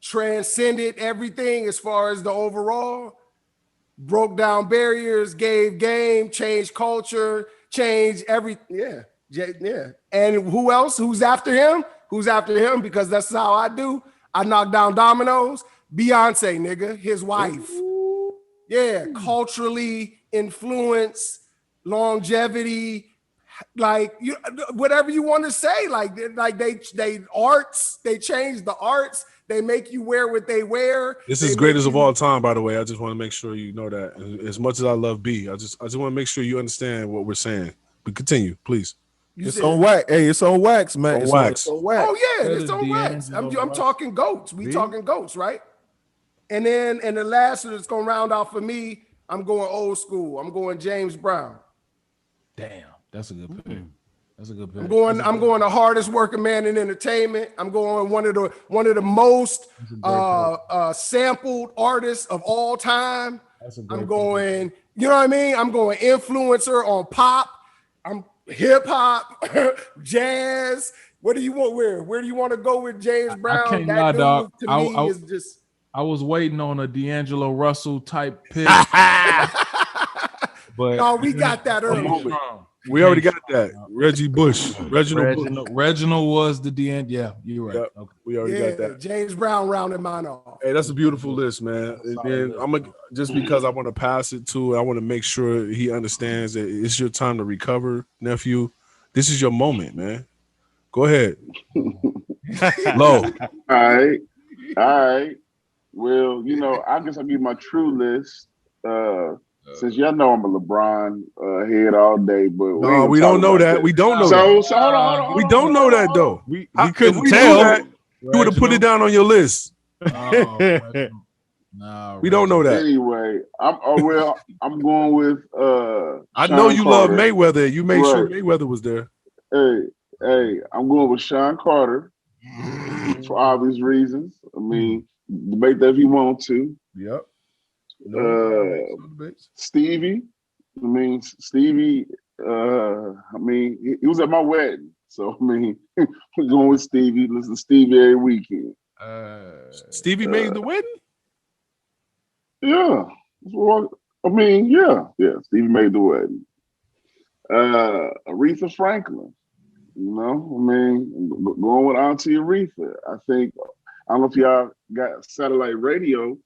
Transcended everything as far as the overall. Broke down barriers, gave game, changed culture, changed everything. Yeah. And who else? Who's after him? Because that's how I do. I knock down dominoes. Beyonce, nigga, his wife. Yeah, culturally influenced, longevity, like whatever you want to say. Like they arts, they change the arts. They make you wear what they wear.
This is greatest of all time, by the way. I just want to make sure you know that. As much as I love B, I just want to make sure you understand what we're saying. But continue, please.
It's on wax. Hey, it's on wax, man.
On wax.
It's on wax.
Oh yeah,
That
it's
is
on wax.
D'Angelo
I'm
Russell.
talking goats. We talking goats, right? And then the last that's gonna round out for me, I'm going old school. I'm going James Brown.
Damn, that's a good pick. That's a good pick.
I'm going the hardest working man in entertainment. I'm going one of the most sampled artists of all time. I'm going, you know what I mean? I'm going influencer on pop. I'm hip hop, jazz. What do you want? Where do you want to go with James Brown?
I can't
That
lie,
dude
dog.
to me is just.
I was waiting on a D'Angelo Russell type pick, but
No, we got that early.
We already got that. Reggie Bush.
Reginald was the D'Angelo. Yeah, you're right.
Yep.
Okay.
We already got that.
James Brown rounded mine off.
Hey, that's a beautiful list, man. And then just because I want to pass it to, I want to make sure he understands that it's your time to recover, nephew. This is your moment, man. Go ahead. Low.
All right. Well, I guess I'll give my true list. Since y'all know I'm a LeBron head all day, but
no, we don't know that. We don't know that.
So hold on.
We don't know that though.
We
couldn't
tell.
You would have put it down on your list.
No,
we don't know that.
Anyway, I'm going with
I
Sean
know you
Carter.
love Mayweather. You made sure
Right.
Mayweather was there.
Hey, I'm going with Sean Carter for obvious reasons. I mean, debate that if you want to.
Yep.
Stevie. Stevie. He was at my wedding, so we're going with Stevie. Listen to Stevie every weekend.
Stevie made the wedding?
Yeah. Yeah. Stevie made the wedding. Aretha Franklin. Going with Auntie Aretha. I don't know if y'all got satellite radio,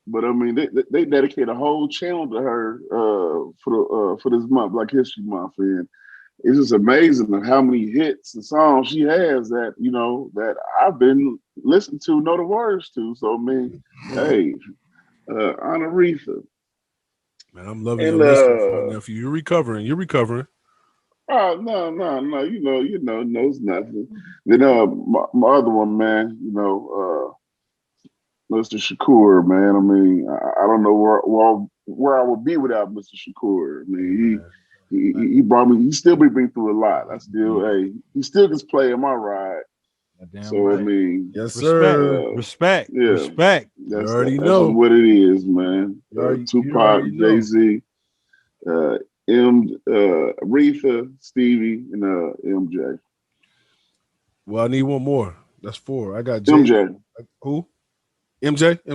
but they dedicate a whole channel to her for this month, Black History Month, and it's just amazing how many hits and songs she has that that I've been listening to, know the words to. So hey, Aunt Aretha.
Man, I'm loving your list, nephew. You're recovering.
Oh no! Knows nothing. Then my other one, man. Mr. Shakur, man. I don't know where I would be without Mr. Shakur. He brought me. He still bring me through a lot. He still gets play in my ride. So right.
Yes, sir.
Respect.
Yeah.
Respect.
That's
know
what it is, man. Tupac, Jay-Z, Aretha, Stevie, and MJ.
Well, I need one more. That's 4. I got
MJ.
Who? MJ?
Yeah,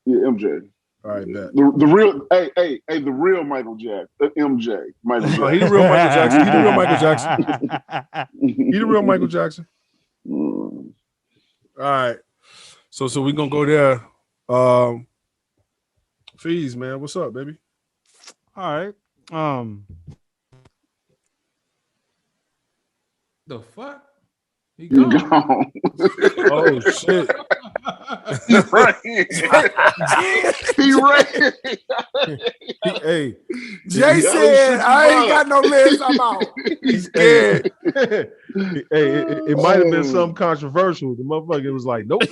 MJ.
All right, bet.
The real, the real Michael Jackson. MJ. Michael Jackson.
He the real Michael Jackson. He the real Michael Jackson. He the real Michael Jackson. All right. So we're gonna go there. Fees, man. What's up, baby?
All right.
The fuck? He
You
gone.
gone.
Oh shit.
He ran. He ran.
Hey,
Jay said, I ain't got no legs, I'm out.
He's scared.
hey, it might have been something controversial. The motherfucker was like, nope.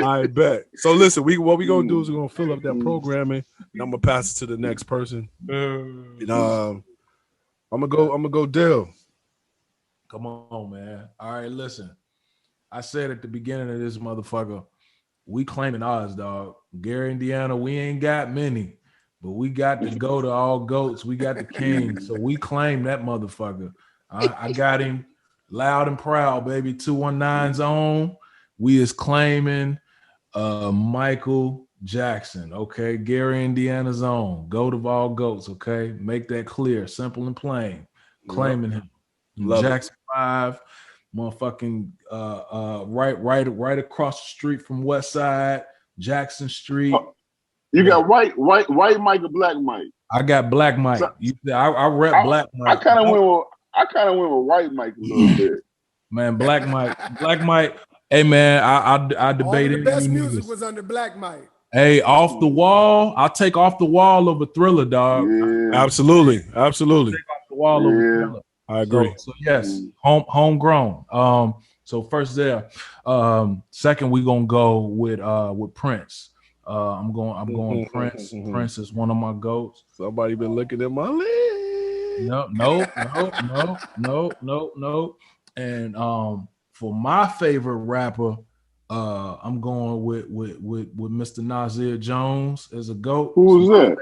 I bet. So listen, what we gonna do is we're gonna fill up that programming, and I'm gonna pass it to the next person. And I'm gonna go Dale.
Come on, man. All right, listen. I said at the beginning of this motherfucker, we claiming ours, dog. Gary, Indiana, we ain't got many, but we got to go to all goats. We got the king, so we claim that motherfucker. I got him loud and proud, baby. 219's on. We is claiming Michael Jackson, okay? Gary, Indiana's on. Goat of all goats, okay? Make that clear, simple and plain. Claiming him.
Love
Jackson 5, motherfucking right across the street from West Side, Jackson Street.
You got white Mike or black Mike?
I got Black Mike. I rep Black Mike.
I kind of went with white Mike a little bit.
Man, Black Mike. Hey man, I
All
debated
the best music was under Black Mike.
Hey, Off the Wall. I'll take Off the Wall over Thriller, dog.
Yeah.
Absolutely.
Off the Wall over Thriller.
I agree.
So yes, homegrown. So first there. Second, we're gonna go with Prince. I'm going Prince. Prince is one of my goats.
Somebody been looking at my list.
No. And for my favorite rapper, I'm going with Mr. Nasir Jones as a GOAT.
Who was that?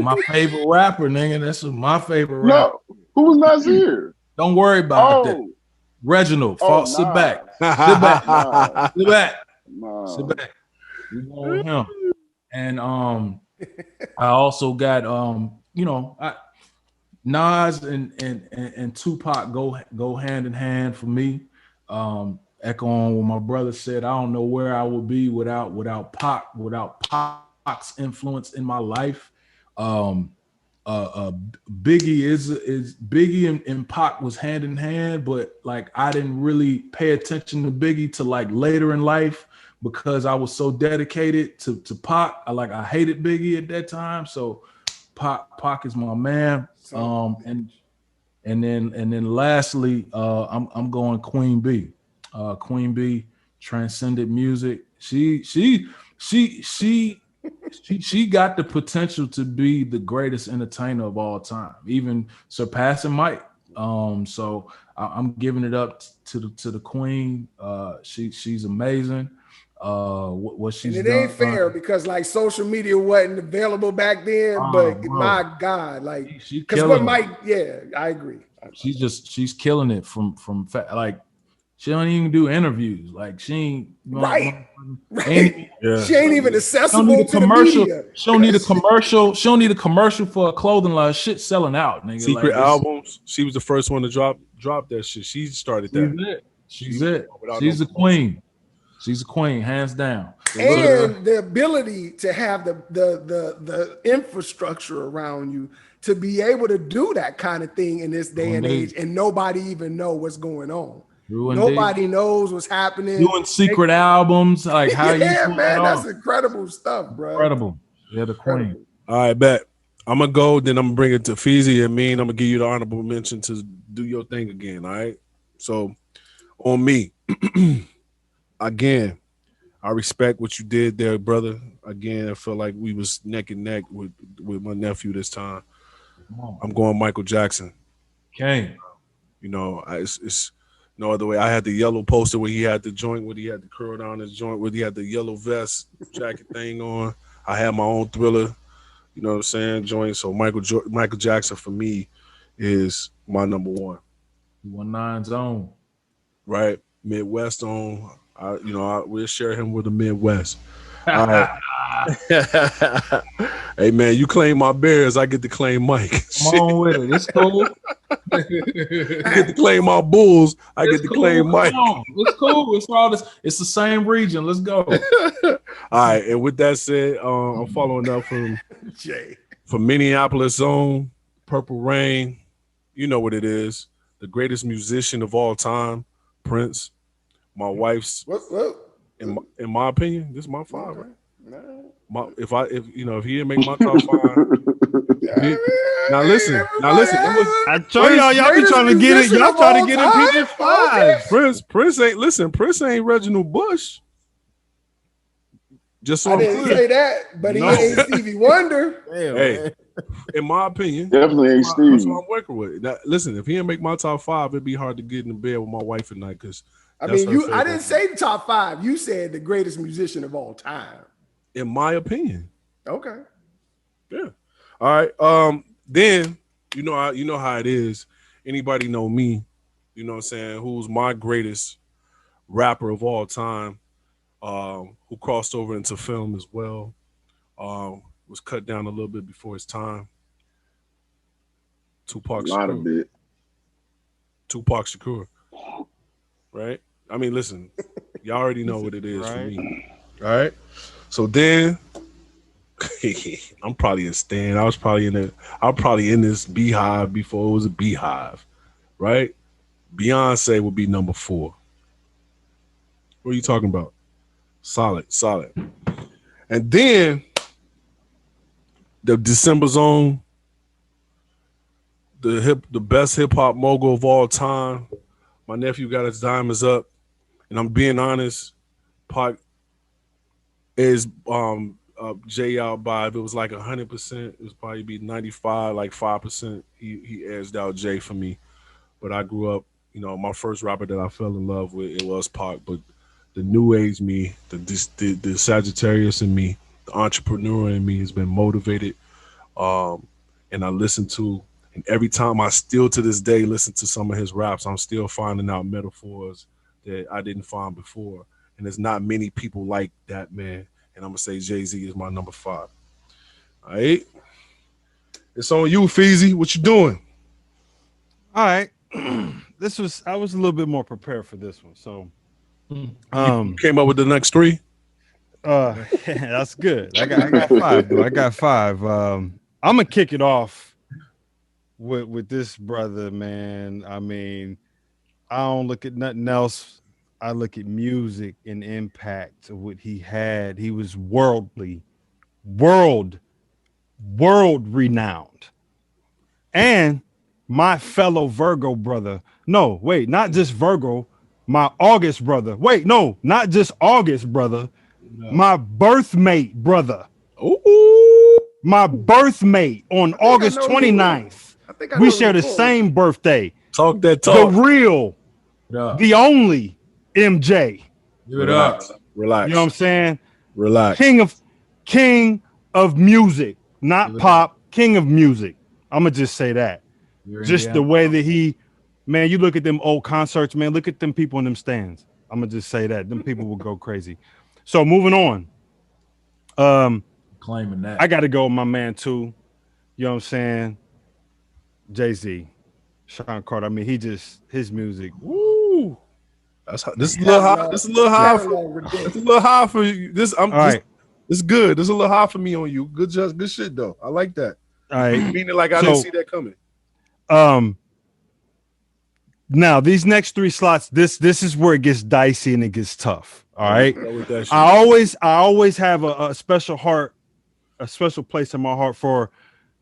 My favorite rapper, nigga. That's my favorite rapper.
No, who was Nasir?
Don't worry about that. Reginald, sit back. Sit back. Sit back. Sit back. We going with him. And I also got Nas and Tupac go hand in hand for me. Echoing what my brother said, I don't know where I would be without Pac's influence in my life. Biggie is Biggie and Pac was hand in hand, but like I didn't really pay attention to Biggie till like later in life because I was so dedicated to Pac. I hated Biggie at that time, so Pac is my man. And then lastly, I'm going Queen B. Queen B transcended music. She got the potential to be the greatest entertainer of all time, even surpassing Mike. So I'm giving it up to the Queen. She's amazing. What she's
and it ain't fair because like social media wasn't available back then. But
bro.
My God, like
because
what Mike, I agree.
She's killing it from like. She don't even do interviews. Like she ain't
right.
Ain't,
She ain't even accessible to the media.
She don't need a commercial. She don't need a commercial for a clothing line. Shit selling out, nigga.
Secret albums. She was the first one to drop that shit. She started that.
She's it. She's the queen. She's a queen, hands down.
And the ability to have the infrastructure around you to be able to do that kind of thing in this day and age, and nobody even know what's going on. Nobody knows what's happening.
Doing secret albums, like how you
man, that's incredible stuff, bro.
Incredible. Yeah, the queen.
All right, bet. I'm gonna go, then I'm gonna bring it to Feezy and Mean. I'm gonna give you the honorable mention to do your thing again. All right. So on me, again, I respect what you did there, brother. Again, I feel like we was neck and neck with my nephew this time. I'm going Michael Jackson.
Okay.
You know, it's no other way. I had the yellow poster where he had the joint, where he had the curl down his joint, where he had the yellow vest jacket thing on. I had my own Thriller, you know what I'm saying, joint. So Michael Jackson for me is my number one.
19 zone.
Right, Midwest zone. We'll share him with the Midwest. All right. Hey man, you claim my Bears, I get to claim Mike.
Come on with it. It's cool.
You get to claim my Bulls, I get to claim Mike.
It's cool. It's all this. It's the same region. Let's go.
All right, and with that said, I'm following up from Minneapolis zone, Purple Rain. You know what it is. The greatest musician of all time, Prince. My wife's. In my opinion, this is my five, right? If he didn't make my top five. Now listen.
I told y'all be trying to get it. Y'all trying to get it PHARAOHS.
Prince ain't Reginald Bush. Just so
I didn't say that, but he ain't Stevie Wonder.
Hey, in my opinion,
definitely ain't Stevie.
That's what I'm working with. Now, listen, if he didn't make my top five, it'd be hard to get in bed with my wife at night because.
I didn't say the top five. You said the greatest musician of all time.
In my opinion.
Okay.
Yeah. All right. Then you know how it is. Anybody know me? You know what I'm saying? Who's my greatest rapper of all time? Who crossed over into film as well? Was cut down a little bit before his time. Tupac Shakur. Tupac Shakur. Right? I mean, listen, y'all already know what it is for me. All right. So then I'm probably a Stan. I was probably in this beehive before it was a beehive. Right? Beyonce would be number 4. What are you talking about? Solid. And then the December Zone, the best hip hop mogul of all time. My nephew got his diamonds up, and I'm being honest. Pac is Jay out by, if it was like 100%, it was probably be 95, like 5%. He edged out Jay for me. But I grew up, my first rapper that I fell in love with, it was Pac. But the new age me, the Sagittarius in me, the entrepreneur in me has been motivated. And I listen to, and every time I still to this day listen to some of his raps, I'm still finding out metaphors that I didn't find before. And there's not many people like that, man. And I'm going to say Jay-Z is my number 5. All right? It's on you, Feezy. What you doing?
All right. I was a little bit more prepared for this one. So
you came up with the next 3?
That's good. I got 5, though. I got 5. I'm gonna kick it off with this brother, man. I mean, I don't look at nothing else. I look at music and impact of what he had. He was world renowned. And my fellow Virgo brother. No, wait, not just Virgo, my August brother. Wait, no, not just August brother. No. My birthmate brother.
Ooh.
My birthmate on August 29th. We share the same birthday.
Talk that talk.
The real, the only MJ.
Give it up.
Relax.
You know what I'm saying?
Relax.
King of music, not pop, king of music. I'm going to just say that. Just the way that he, man, you look at them old concerts, man, look at them people in them stands. I'm going to just say that. Them people will go crazy. So moving on.
Claiming that.
I got to go with my man too. You know what I'm saying? Jay-Z, Sean Carter. I mean, his music.
Woo. This is a little high. This is a little high. It's a little high for you. This is good. This is a little high for me on you. Good shit though. I like that.
All right.
Meaning like I didn't see that coming.
Now these next 3 slots, this is where it gets dicey and it gets tough. All right. I always have a special place in my heart for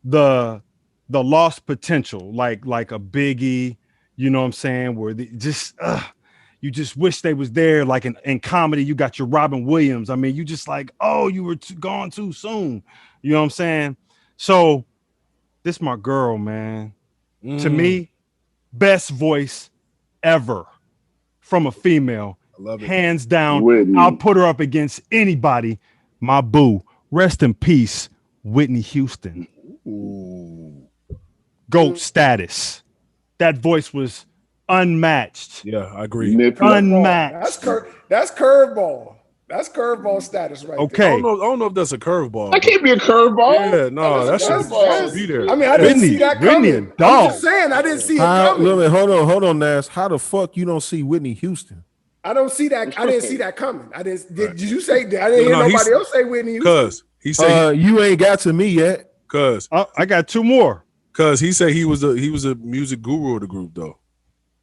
the lost potential, like a Biggie, you know what I'm saying, where you just wish they was there. Like in comedy, you got your Robin Williams. I mean, you just like, oh, you were gone too soon. You know what I'm saying? So this my girl, man. To me, best voice ever from a female. I love it. Hands down. Whitney. I'll put her up against anybody. My boo. Rest in peace, Whitney Houston.
Ooh.
GOAT status. That voice was unmatched.
Yeah, I agree.
Unmatched.
That's curveball. That's curveball status right
there.
I don't know if that's a curveball.
That can't be a curveball.
Yeah, no, that should be there.
I mean, I didn't see that coming. I'm just saying, I didn't see it coming.
Hold on, Nas. How the fuck you don't see Whitney Houston?
I don't see that. I didn't see that coming. Did you say that? I didn't hear nobody else say Whitney Houston.
Cause he said
you ain't got to me yet.
Cause
I got 2 more.
Cause he said he was a music guru of the group though.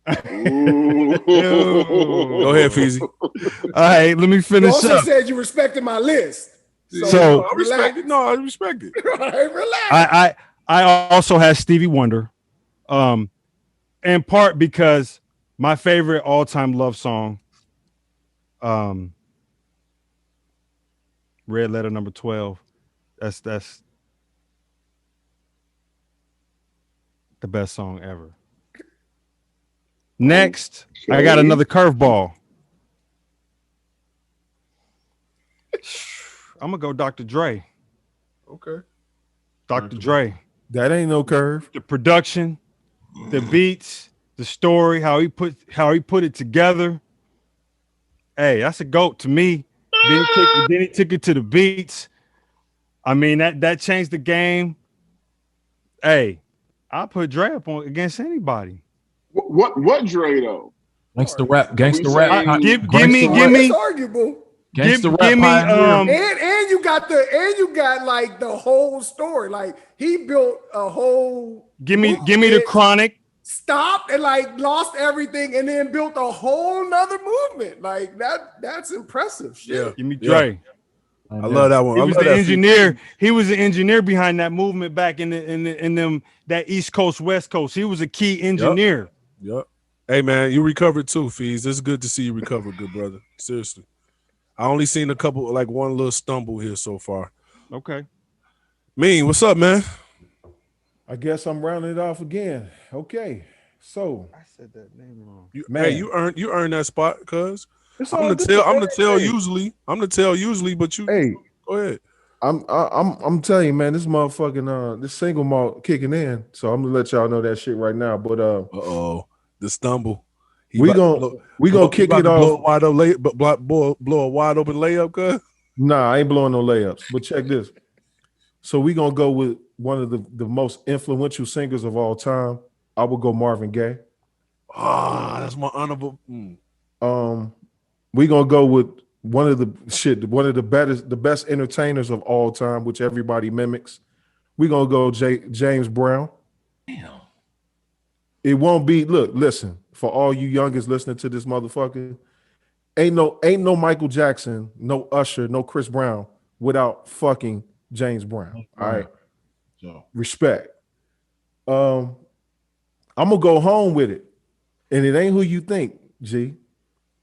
Go ahead, Feezy.
All right, let me finish up.
You also said you respected my list.
So I respect it. No, I respect it.
Relax.
I also had Stevie Wonder, in part because my favorite all-time love song, Red Letter Number 12. That's the best song ever. Next, I got another curveball. I'm gonna go Dr. Dre.
Okay.
Dr. Dre.
That ain't no curve.
The production, the beats, the story, how he put it together. Hey, that's a GOAT to me. Then he took it to the beats. I mean, that changed the game. Hey, I'll put Dre up against anybody.
What Dre though?
Gangsta rap. Give
me. It's arguable.
Gangsta rap.
And you got like the whole story. Like he built a whole.
Give me the Chronic.
Stopped and like lost everything, and then built a whole nother movement. Like that's impressive. Shit.
Yeah. Give me Dre.
I love that one.
He
I
was
love
the
that
engineer. He was the engineer behind that movement back in them that East Coast, West Coast. He was a key engineer.
Yep. Hey man, you recovered too, Fees. It's good to see you recover, good brother. Seriously. I only seen a couple, like one little stumble here so far.
Okay.
Mean, what's up, man?
I guess I'm rounding it off again. Okay. So
I said that name wrong.
Hey, you earned that spot, cuz.
it's
I'm
all
gonna
good.
tell
Hey,
usually, but you
Hey,
go ahead.
I'm telling you, man, this motherfucking this single malt kicking in. So I'm gonna let y'all know that shit right now. But
The stumble.
we gonna kick it off.
Blow a wide open layup, cuz.
Nah, I ain't blowing no layups. But check this. So we gonna go with one of the most influential singers of all time. I would go Marvin Gaye.
That's my honorable.
We gonna go with one of the best entertainers of all time, which everybody mimics. We gonna go James Brown.
Damn.
It won't be. Look, listen. For all you youngest listening to this motherfucker, ain't no Michael Jackson, no Usher, no Chris Brown without fucking James Brown. All right.
So
Respect. I'm gonna go home with it, and it ain't who you think, G.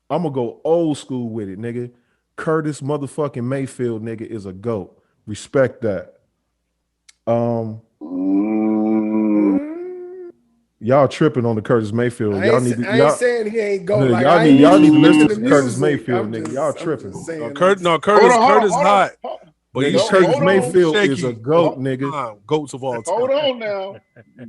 I'm gonna go old school with it, nigga. Curtis motherfucking Mayfield, nigga, is a GOAT. Respect that. Y'all tripping on the Curtis Mayfield.
I
Y'all
ain't,
need to,
I ain't saying he ain't go. Like,
y'all need to listen to
the
Curtis
music.
Mayfield,
I'm
nigga.
just-
Y'all
I'm
tripping.
just saying,
Curtis
Hold
hot.
on.
But
Nigga,
he's
Curtis
hold on.
Mayfield is
shaky.
a GOAT, nigga.
Goats of all time.
Hold on now.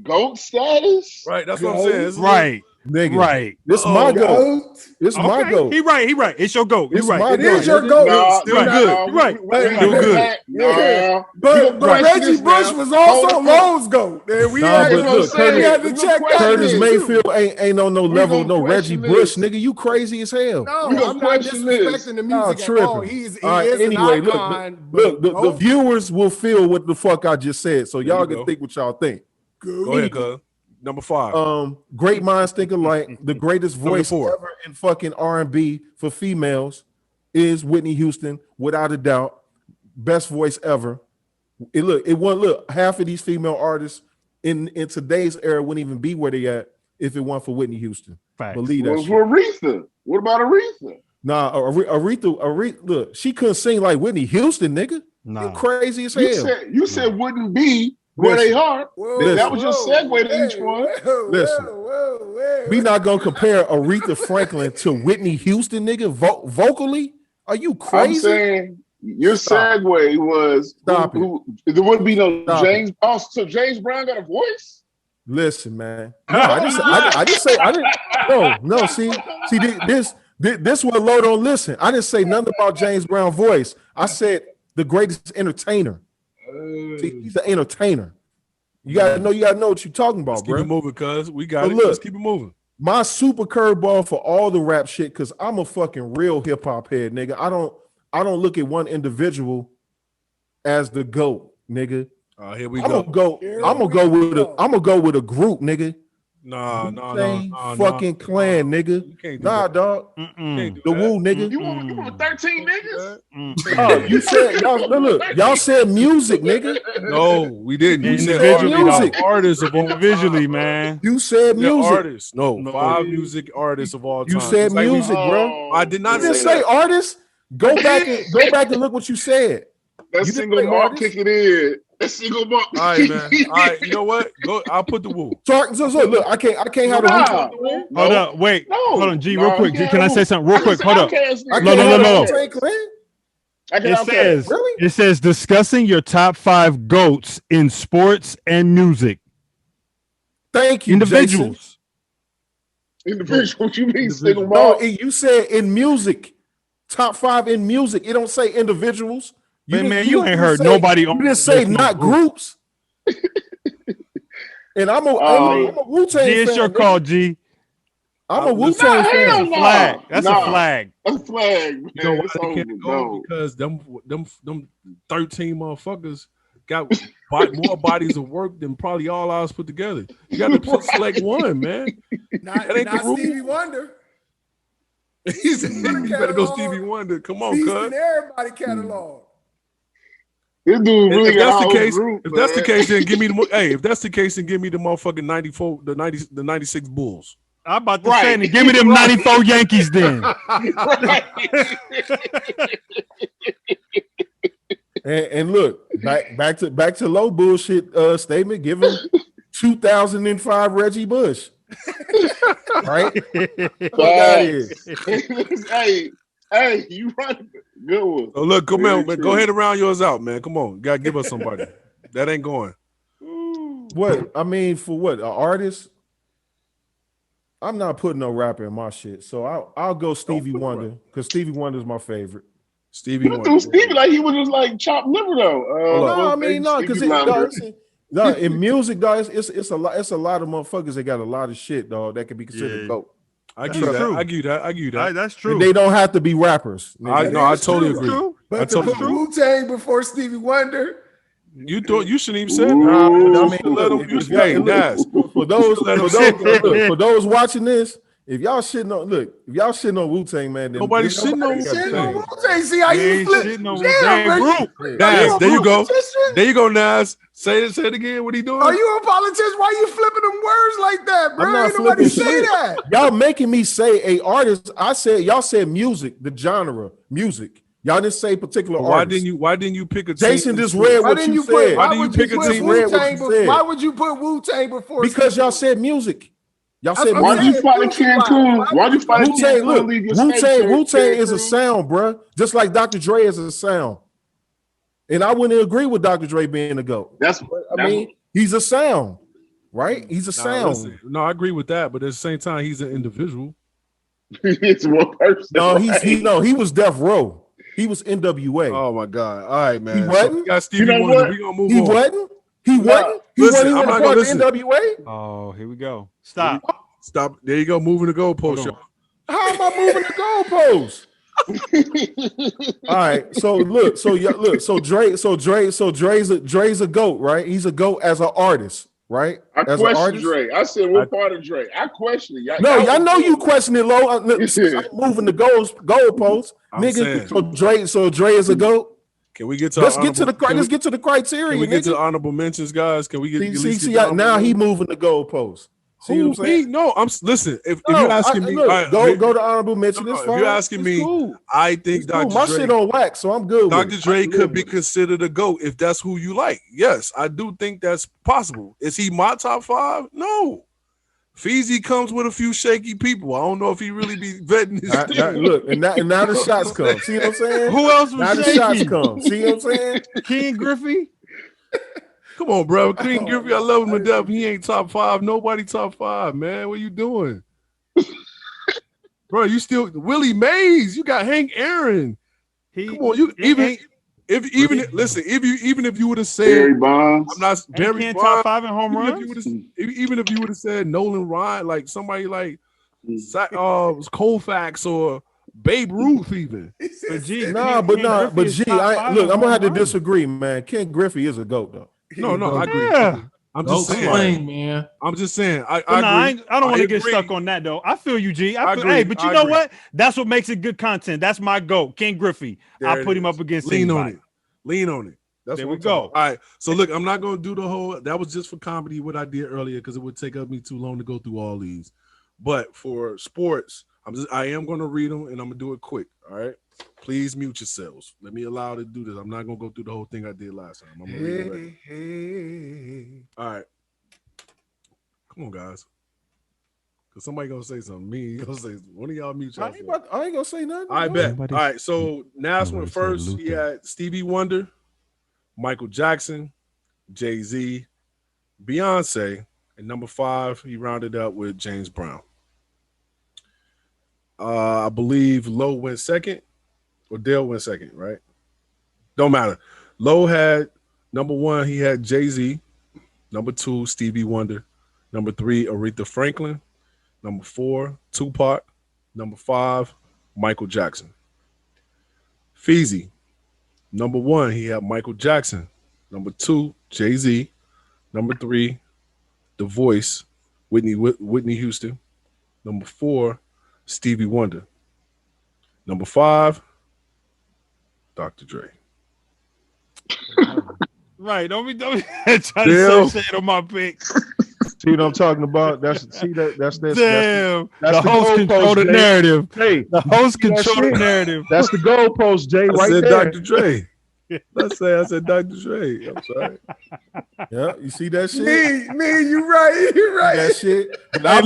GOAT status?
Right, that's what I'm saying. It's a
Right.
Nigga.
Right.
This my GOAT.
goat.
This my
Okay.
GOAT.
He right. It's your goat.
It's
You right.
my
It is
GOAT,
your
nigga.
goat.
Nah,
Still good. Right.
Still
good.
Nah.
But
question
Reggie
this
Bush
now.
was also
Hold on.
Lowe's goat. And we
Nah,
had,
but look,
we had to
Curtis-
check that.
Curtis
too.
Mayfield ain't on no level,
gonna
no Reggie
question
Bush,
this.
nigga. You crazy as hell.
No,
We gonna
I'm not
question this.
disrespecting the
Nah,
music at all.
tripping.
He is
All right,
an
anyway,
icon.
look, the
GOAT,
viewers will feel what the fuck I just said, so
There
y'all
you
can
go.
think what y'all think.
Go ahead, cuz. Number 5.
Great minds think alike. The greatest voice
4.
ever in fucking R&B for females is Whitney Houston, without a doubt. Best voice ever. Half of these female artists in today's era wouldn't even be where they at if it weren't for Whitney Houston.
Facts.
Believe that
Well,
shit.
for Aretha. What about Aretha?
Nah, Aretha, look, she couldn't sing like Whitney Houston, nigga.
Nah.
You crazy as
You
hell.
said wouldn't be where they are.
Whoa,
That was your segue to each one.
Listen. We not gonna compare Aretha Franklin to Whitney Houston, nigga. Vocally, are you
I'm
crazy?
saying your
Stop.
segue was
Stop
there wouldn't be no
Stop
James. Oh, so James Brown got a voice?
Listen, man. No, I didn't. No. See, this what Lo don't listen. I didn't say nothing about James Brown voice. I said the greatest entertainer. See, he's an entertainer. You gotta know what you're talking about,
Let's keep
bro.
it moving, cuz. We got
But
it.
look,
Let's keep it moving.
My super curveball for all the rap shit, because I'm a fucking real hip hop head, nigga. I don't look at one individual as the GOAT, nigga.
Here we
I'm
go.
gonna go with a group, nigga.
No.
Fucking clan, nigga.
You can't do
Nah,
that.
dog.
You can't do
The
that.
Woo, nigga.
You want 13 niggas?
Oh, you said y'all said music, nigga.
No, we didn't. We said
Individually,
artists,
though.
artists of all
Individually,
time, bro.
man.
You said
Yeah,
music.
artists. No,
No.
5 music artists of all time.
You said
Just like we-
music, bro.
I did not
You didn't
say
say
that.
artists. Go back and look what you said.
That
You didn't
single
say
mark
artist?
kicking in. That single mark.
All right, man. All right, you know what? Go. I'll put the Woo.
So look, I can't have the
Nah.
Wu-Tang Clan.
Hold up, wait.
No.
Hold on, G,
No,
real quick.
you
G,
can't
can I
have
say
Wu-
something real
I
quick?
can
Hold up.
say Outkast
I
then.
No,
can't have the
no.
Wu-Tang Clan.
I can
It
Outkast.
says
Really?
it says discussing your top 5 GOATs in sports and music.
Thank you,
Individuals.
Individual. What you mean single
Jason. No,
mark?
you said in music, top 5 in music. It don't say individuals.
Man,
didn't-
you ain't
didn't
heard
say-
nobody
You
on
didn't say
this
not
group.
groups. And I'm a Wu-Tang
G, it's
fan.
your
nigga.
call, G.
I'm a
Nah,
Wu-Tang
hell
fan.
no.
Flag. That's
Nah.
a flag.
That's a flag, man.
You know why
It's
they
over,
can't go?
no.
Because them 13 motherfuckers got more bodies of work than probably all ours put together. You got to select one, man.
Not
That ain't the rule.
Stevie Wonder.
He said, you better go Stevie Wonder. Come on,
Beast
cuz.
in everybody catalog.
This dude really
If
got
that's
a
the
whole
case,
group,
if that's the
man.
case, then give me the hey. If that's the case, then give me the motherfucking 94, the 96 Bulls.
I'm about to
Right.
say, give me them 94 Yankees then.
Right.
And look, back to low bullshit statement. Give him 2005 Reggie Bush. Right?
Hey, you right. Good one.
So look, come on, man.
true.
Go ahead and round yours out, man. Come on, gotta give us somebody. That ain't going.
What? I mean, for what? An artist? I'm not putting no rapper in my shit. So I'll go Stevie Wonder because Stevie Wonder is my favorite.
Stevie
You
Wonder.
threw Stevie like he was just like chopped liver though.
No, I mean no, because in music, dog, it's a lot of motherfuckers that got a lot of shit, dog, that can be considered dope.
I give you that. I give you that.
That's true.
And they don't have to be rappers.
I totally agree.
True.
But to put Wu-Tang before Stevie Wonder.
You thought you shouldn't even say that.
I mean,
Let them.
look,
Hey, Nas.
for those watching this, if y'all shitting on Wu-Tang, man, then
Nobody's shitting on
Shitting on
Wu-Tang.
Wu-Tang. See how you flip?
Shitting on
Damn,
Wu-Tang
Rick.
Nas, there you go.
Politician?
There you go, Nas. Say it again. What he doing?
Are you a politician? Why you flipping them words like that, bro?
I'm not
Ain't nobody
flipping
say
shit.
that.
Y'all making me say a artist. Y'all said music, the genre, music. Y'all didn't say particular artist.
Why didn't you pick a
Jason
team?
just read
Why
what
didn't
you
you put?
said.
Why
Why didn't
would
you
you
pick a
put
team?
Wu-Tang?
What you said.
Why would you put Wu-Tang before?
Because y'all
Stevie
said music. Y'all
I-
said
I-
Why'd
music.
you fight in Cancun? Why'd you fight in
Wu-Tang,
Cancun?
look,
Leave your state,
Wu-Tang is a
Cancun?
sound, bruh. Just like Dr. Dre is a sound. And I wouldn't agree with Dr. Dre being a GOAT. I mean, he's a sound, right? He's a sound.
Listen, no, I agree with that, but at the same time, he's an individual.
It's one person.
No,
right?
he was Death Row. He was NWA.
Oh my God! All right, man.
He wasn't?
So we got Stevie
You know
Wonder.
what?
We gonna move
He
on.
wasn't. He wasn't. He
listen,
wasn't
I'm
even
not
a
gonna
part of
listen.
NWA.
Oh, here we go. Stop.
Stop. There you go. Moving the goalpost.
Hold on.
y'all.
How am I moving the goalposts? All right. So look. So Dre's a GOAT, right? He's a GOAT as an artist, right?
I
As an
question
artist.
Dre. I said, what part of Dre? I question it.
No, y'all know you question it, low. I'm moving the goalposts,
I'm
nigga.
saying.
So Dre is a GOAT.
Can we get to?
Let's get to the criteria.
Can we get to
nigga.
the honorable mentions, guys? Can we get? at least
See,
get the
now he
honorable
moving the goalposts. See
Who,
what I'm
me?
saying?
No, listen. If
No,
you're asking me,
look,
all right,
go to honorable mention.
No,
It's
if
fine.
you're asking
It's
me,
cool.
I think
It's cool.
Dr.
My
Dre,
shit on wax, so I'm good.
Dr.
with it.
Dre
I can
could
live
be
with it.
considered a GOAT if that's who you like. Yes, I do think that's possible. Is he my top 5? No. Feezy comes with a few shaky people. I don't know if he really be vetting his team.
Look, and now the shots come. See what I'm saying?
Who else
Now
was
the shots
shaky?
come. See what I'm saying?
King Griffey?
Come on, bro. King Griffey, I love him to death. He ain't top 5. Nobody top 5, man. What you doing? Bro, you still Willie Mays. You got Hank Aaron. Come on, you even if you would have said
Barry Bonds.
I'm not Barry
Can't
Bonds,
top 5 in home runs?
even if you would have said Nolan Ryan, like somebody like Colfax or Babe Ruth, even.
But G,
But
Griffey is
G,
top 5
I'm
in
gonna have to
home runs.
disagree, man. Ken Griffey is a GOAT, though.
No, I agree.
Yeah.
I'm just saying,
man.
I'm just saying. I
I don't want to get
agree.
stuck on that though. I feel you, G.
I agree.
Hey, but you
I
know
agree.
what? That's what makes it good content. That's my GOAT, King Griffey.
There
I'll
it
put him
is.
up against
Lean
anybody.
on it. Lean on it. That's
There
what
we
I'm talking
go.
about. All right. So look, I'm not gonna do the whole. That was just for comedy. What I did earlier because it would take up me too long to go through all these. But for sports, I am gonna read them and I'm gonna do it quick. All right. Please mute yourselves. Let me allow to do this. I'm not gonna go through the whole thing I did last time. I'm gonna read it right. All right. Come on, guys. Cause somebody gonna say something. Me gonna say one of y'all mute
I
yourself.
ain't gonna say nothing.
I bet.
Nobody-
All right. So Nas went
Nobody said
first. He
Luther.
had Stevie Wonder, Michael Jackson, Jay-Z, Beyonce, and number 5, he rounded up with James Brown. I believe Lowe went second, or Dale went second, right? Don't matter. Lowe had number 1, he had Jay-Z, number 2, Stevie Wonder, number 3, Aretha Franklin, number 4, Tupac, number 5, Michael Jackson. Feezy, number 1, he had Michael Jackson, number 2, Jay-Z, number 3, The Voice, Whitney Houston, number 4, Stevie Wonder, number 5, Dr. Dre.
Right. Don't be trying to
Damn.
say shit on my pick.
See what I'm talking about? That's
Damn.
that's
The
the
host control
goalpost,
the
Jay.
narrative.
Hey,
The host
see that
control the
shit?
narrative.
That's the goalpost, Jay,
I
right
said
there.
Dr. Dre. I said Dr. Dre. I'm sorry.
Yeah, you see that shit?
Me, you right, you right.
That shit. But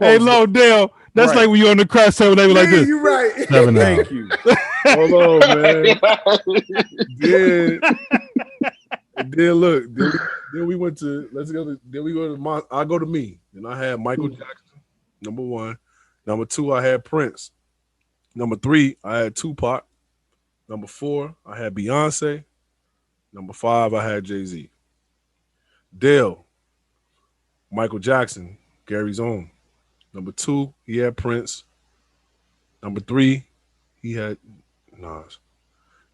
Hey, Lo, Dale. That's
Right.
like when you're on the cross table, they be like
Me,
this.
you right.
7 now.
Thank you.
Hold on, man. Then look, then we went to I go to me. And I had Michael Jackson, number 1. Number 2, I had Prince. Number 3, I had Tupac. Number 4, I had Beyonce. Number 5, I had Jay-Z. Dale, Michael Jackson, Gary's own. Number 2, he had Prince. Number 3, he had Nas.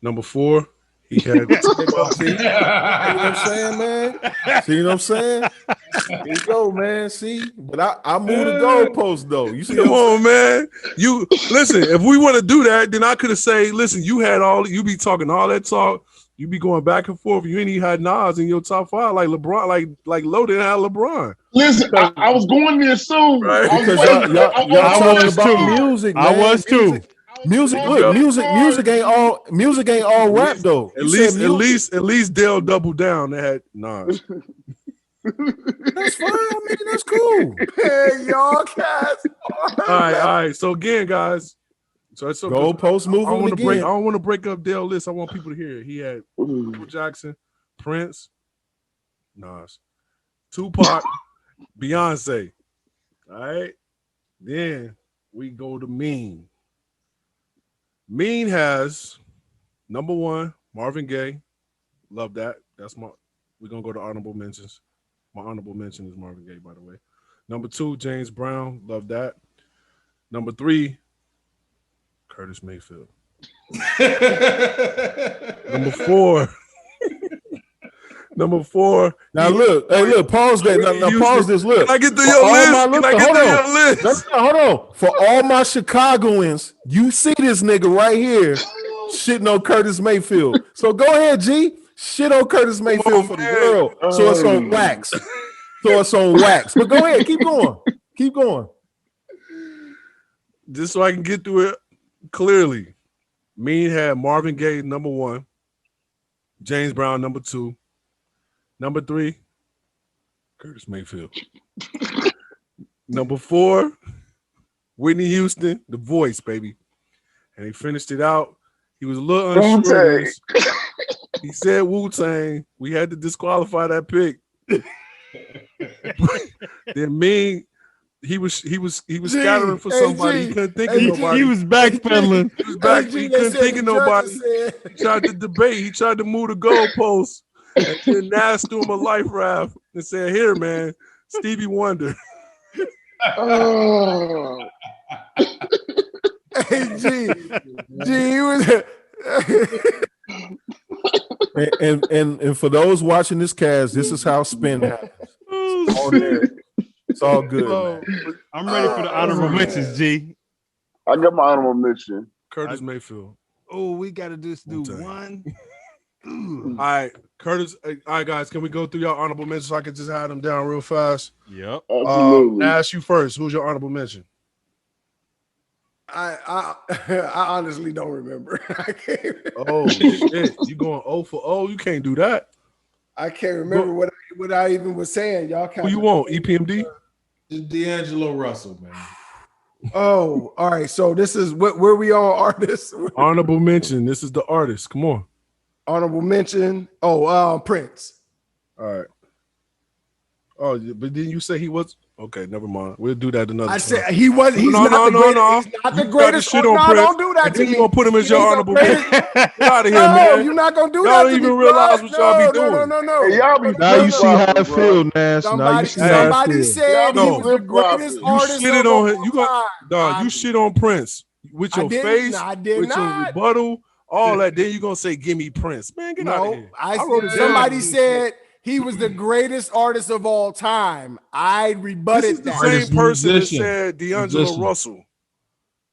Number 4, he had.
See what I'm saying, man? See what I'm saying? There you go, man. See, but I moved the goalpost though. You see,
Come on, man. You listen. If we want to do that, then I could have said, "Listen, you be talking all that talk. You be going back and forth. You ain't even had Nas in your top 5 like LeBron, like Lo didn't have LeBron."
Listen, I was going there soon.
Right.
because y'all talking about music, man.
I was too.
Music, look, music ain't all rap though.
At least Dale doubled down. They had Nas.
That's fine. I mean, that's cool.
Hey, y'all cats.
All right. So again, guys. So it's okay.
Goalpost moving again.
I don't want to break up Dale's list. I want people to hear it. He had Michael Jackson, Prince, Nas, Tupac, Beyonce. All right. Then we go to Mean. Mean has number 1, Marvin Gaye. Love that. We're gonna go to honorable mentions. My honorable mention is Marvin Gaye, by the way. Number 2, James Brown. Love that. Number 3, Curtis Mayfield. Number 4.
Now look, pause that. Now pause this. Look,
Can I get to your list?
Hold on. For all my Chicagoans, you see this nigga right here shitting on Curtis Mayfield. So go ahead, G. Shit on Curtis Mayfield for the world. So it's on wax. But go ahead, keep going.
Just so I can get through it clearly. Mean had Marvin Gaye number 1, James Brown number 2, number 3, Curtis Mayfield. Number 4, Whitney Houston, The Voice, baby. And he finished it out. He was a little unsure. of this. He said Wu-Tang. We had to disqualify that pick. Then Mean, he was scattering for somebody. He couldn't think of nobody.
He was backpedaling.
He couldn't think of nobody. He tried to debate. He tried to move the goalposts. And then Nas threw him a life raft and said, "Here, man, Stevie Wonder."
Oh.
Hey, G was.
And for those watching this cast, this is how spin happens. It's all there. It's all good. Man.
I'm ready for the honorable mentions, G.
I got my honorable mention.
Curtis Mayfield.
Oh, we got to just do
Wu-Tang.
one.
All right, Curtis. All right, guys, can we go through your honorable mentions so I can just have them down real fast?
Yep.
Absolutely.
Ask you first. Who's your honorable mention?
I honestly don't remember. I can't remember.
Oh shit! You going 0 for 0? You can't do that.
I can't remember what I even was saying. Y'all
Who you want? EPMD?
Just D'Angelo Russell, man.
Oh, all right. So this is where we on artists.
Honorable mention. This is the artist. Come on.
Honorable mention. Oh, Prince.
All right. Oh, but didn't you say he was? Okay, never mind. We'll do that another time.
I said he was. He's
No.
He's not the greatest.
Shit
Oh,
on
no,
Prince.
don't do that
And
to
then
me.
you gonna put him as your
He's
honorable
the
mention?
greatest-
Get out of here,
No,
man.
you're not gonna do
Y'all
that.
don't even realize what y'all be doing.
No.
Hey, y'all be
Now you see how I
bro.
feel, Nash. Now you see how I
Somebody
feel.
said
No.
he was the greatest
You
artist
shitted
of
on
all
him. You got
time.
you shit on Prince with your face,
I did
with your
not.
rebuttal, all that. Then you gonna say, "Give me Prince, man." Get out of here.
I
wrote it down.
somebody said he was the greatest artist of all time. I
This
rebutted
is the
that.
same
Artist,
person
musician.
that said D'Angelo
Musician.
Russell.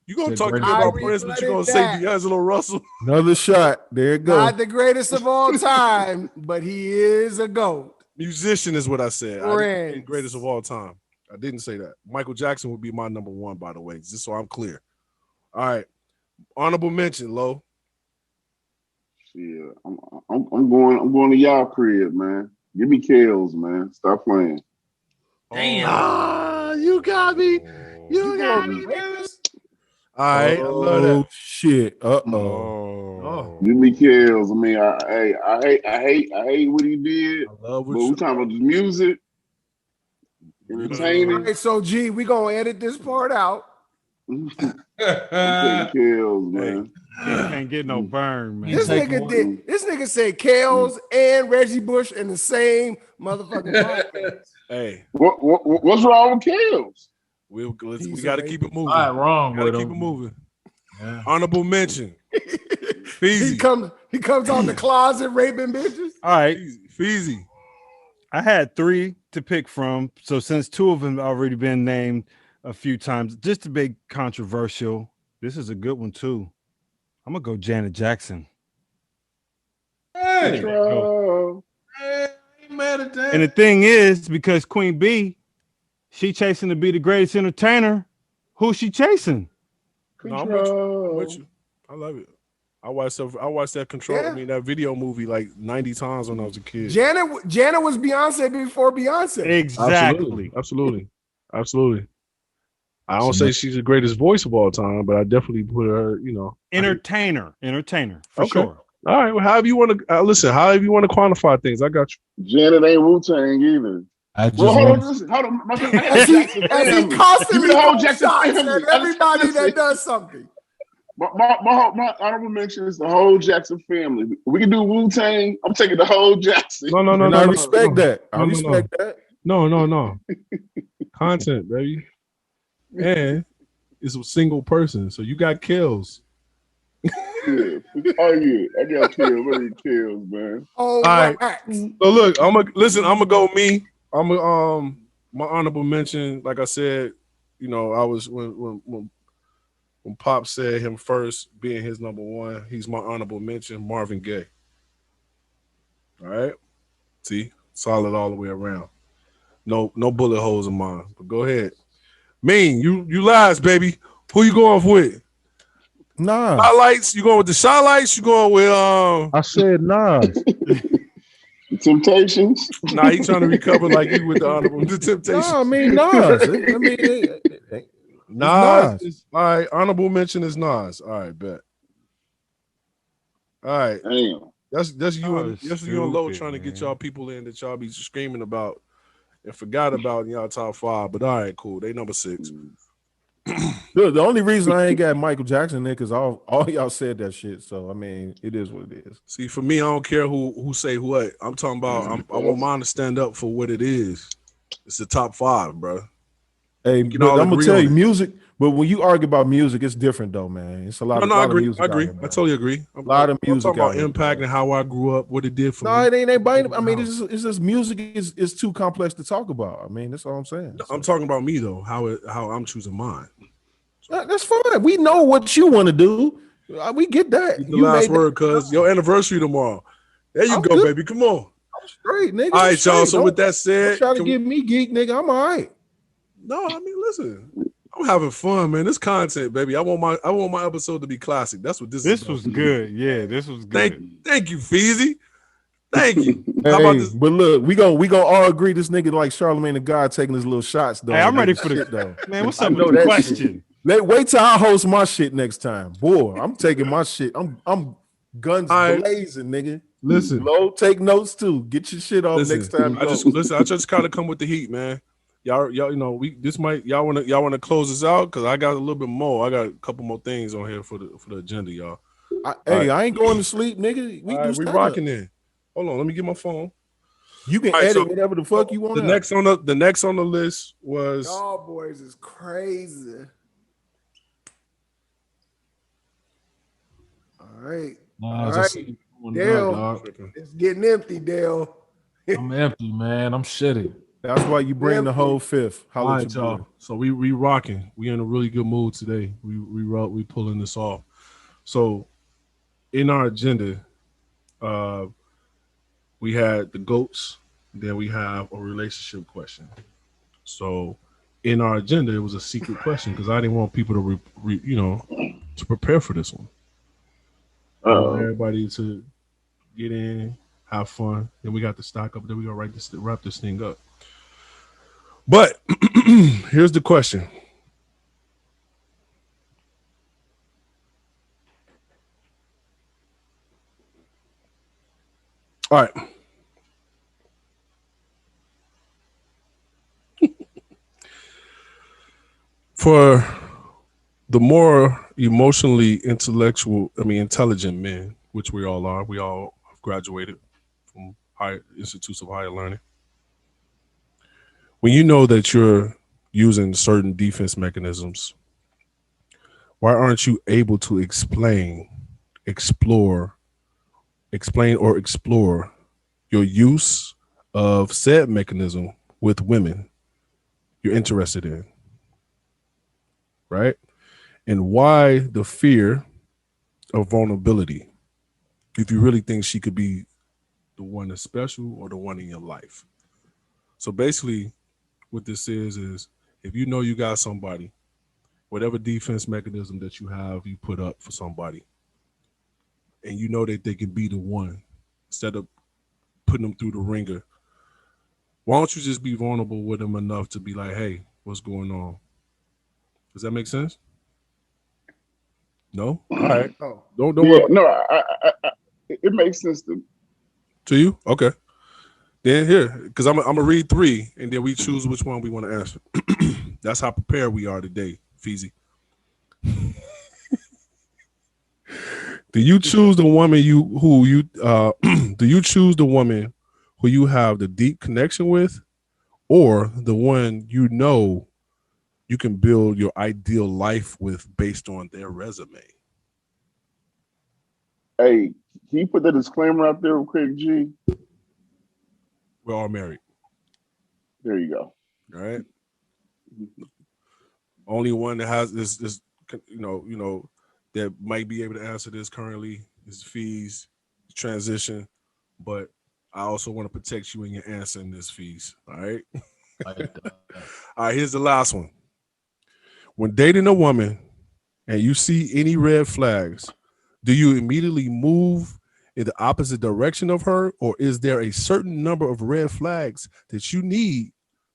You gonna
Said
talk
greatest.
about
I
Prince, but you
regretted
gonna say
that.
D'Angelo Russell?
Another shot. There it goes.
Not the greatest of all time, but he is a GOAT.
Musician is what I said. I didn't say
Prince.
greatest of all time. I didn't say that. Michael Jackson would be my number one, by the way, just so I'm clear. All right. Honorable mention, Lo.
Yeah, I'm going to y'all crib, man. Give me Kales, man. Stop playing.
Damn.
Ah, you got me. You got me, baby. All right, I love that.
Shit. Uh-oh.
Oh.
Give me Kales. I mean, I hate what he did.
I love what
But we talking about the music,
All
entertaining.
right, so G, we gonna edit this part out.
I'm taking Kales, man.
Can't get no burn, man.
This nigga said Kales and Reggie Bush in the same motherfucking podcast.
Hey,
What's wrong with Kales?
we got to keep it moving.
Not wrong
Got to
with
keep
him.
it moving.
Yeah.
Honorable mention.
He comes out the closet raping bitches.
All right.
Feezy.
I had 3 to pick from. So since 2 of them have already been named a few times, just a big controversial. This is a good one too. I'm gonna go Janet Jackson.
Hey,
Control.
I ain't mad at that.
And the thing is, because Queen B, she chasing to be the greatest entertainer. Who's she chasing?
No, I'm with you. I love it. I watched that Control.
Yeah.
I mean, that video movie like 90 times when I was a kid.
Janet was Beyonce before Beyonce.
Exactly.
Absolutely. I don't say she's the greatest voice of all time, but I definitely put her,
Entertainer for
Okay.
sure.
All right. Well, however you want to listen, however you want to quantify things, I got you.
Janet ain't Wu-Tang either.
I just
Well, hold on,
want
listen. Hold on.
As he constantly
Give me the whole
calls
Jackson
shots
family.
at everybody that does something.
My honorable mention is the whole Jackson family. We can do Wu-Tang. I'm taking the whole Jackson.
No.
And I respect that. I respect that.
No. Content, baby. And it's a single person, so you got kills.
Yeah. Oh yeah, I got kills. I need kills, man.
Oh,
right.
wax.
So look, I'm gonna go me. I'm gonna my honorable mention. Like I said, I was when Pop said him first being his number one. He's my honorable mention. Marvin Gaye. All right, see, solid all the way around. No bullet holes in mine. But go ahead. Mean, you last, baby. Who you going with?
Nah.
Highlights? You going with the Shotlights? You going with
I said nah.
Temptations.
Nah, he trying to recover like you with the honorable the Temptations.
No, I mean Nas.
Nas. All right, honorable mention is Nas. All right, bet. All right.
Damn.
That's you
Oh,
and you and Lo
stupid,
trying to get
man.
y'all people in that y'all be screaming about and forgot about in y'all top 5. But all right, cool. They number 6.
Look, the only reason I ain't got Michael Jackson there because all y'all said that shit. So I mean, it is what it is.
See, for me, I don't care who say what. I'm talking about. I want mine to stand up for what it is. It's the top 5, bro.
Hey,
can
but
all
I'm gonna
agree
tell
on
you,
it.
music. But when you argue about music, it's different though, man. It's a lot.
No, I
of
agree.
music
I agree.
out here,
I totally agree.
A lot of music
I'm talking about
out here,
impact
man.
and how I grew up, what it did for
No,
me.
it ain't biting. I mean, it's just music is too complex to talk about. I mean, that's all I'm saying.
I'm talking about me though, how I'm choosing mine.
That's fine. We know what you want to do. We get that.
The last word, cuz your anniversary tomorrow. There you go, baby. Come on.
I'm straight, nigga.
All
I'm
right, y'all.
straight.
So with that said,
don't try to get me geek, nigga. I'm all right.
No, I mean, listen. I'm having fun, man. This content, baby. I want my episode to be classic. That's what this is.
This was good. Yeah, this was good.
Thank you, Feezy. Thank you.
Hey,
How about this?
but look, we gonna all agree this nigga like Charlamagne the God taking his little shots though.
Hey, I'm ready for the
shit, though.
man. What's
I
up
know
with the
that
question?
Wait till I host my shit next time. Boy, I'm taking my shit. I'm guns blazing, nigga.
Listen.
Low, take notes too. Get your shit off next time.
I just kind of come with the heat, man. Y'all, y'all want to close this out because I got a little bit more. I got a couple more things on here for the agenda, y'all.
I ain't going to sleep, nigga. We
rocking in. Hold on, let me get my phone.
You can edit whatever the fuck you want.
The next on the list was
Y'all boys is crazy. All right. All right. Dale, it's getting empty, Dale.
I'm empty, man. I'm shitty.
That's why you bring the whole fifth.
All right, y'all. So we rocking. We in a really good mood today. We pulling this off. So in our agenda, we had the GOATs. Then we have a relationship question. So in our agenda, it was a secret question because I didn't want people to to prepare for this one. I want everybody to get in, have fun. Then we got the stock up. Then we gonna wrap this thing up. But here's the question. All right. For the more emotionally intelligent men, which we all are, we all have graduated from higher institutes of higher learning. When you know that you're using certain defense mechanisms, why aren't you able to explain or explore your use of said mechanism with women you're interested in? Right? And why the fear of vulnerability if you really think she could be the one that's special or the one in your life? So basically what this is if you know you got somebody, whatever defense mechanism that you have, you put up for somebody, and you know that they can be the one, instead of putting them through the ringer, why don't you just be vulnerable with them enough to be like, hey, what's going on? Does that make sense? No? All right.
Oh.
Don't worry.
No, it makes sense
to you? Okay. Then here, because I'm gonna read 3, and then we choose which one we want to answer. That's how prepared we are today, Feezy. Do you choose the woman do you choose the woman who you have the deep connection with, or the one you know you can build your ideal life with based on their resume?
Hey, can you put the disclaimer out there, Craig G?
We're all married.
There you go.
All right. Only one that has this that might be able to answer this currently is Fees transition, but I also want to protect you in your answer in this, Fees. All right. All right. Here's the last one. When dating a woman and you see any red flags, do you immediately move in the opposite direction of her, or is there a certain number of red flags that you need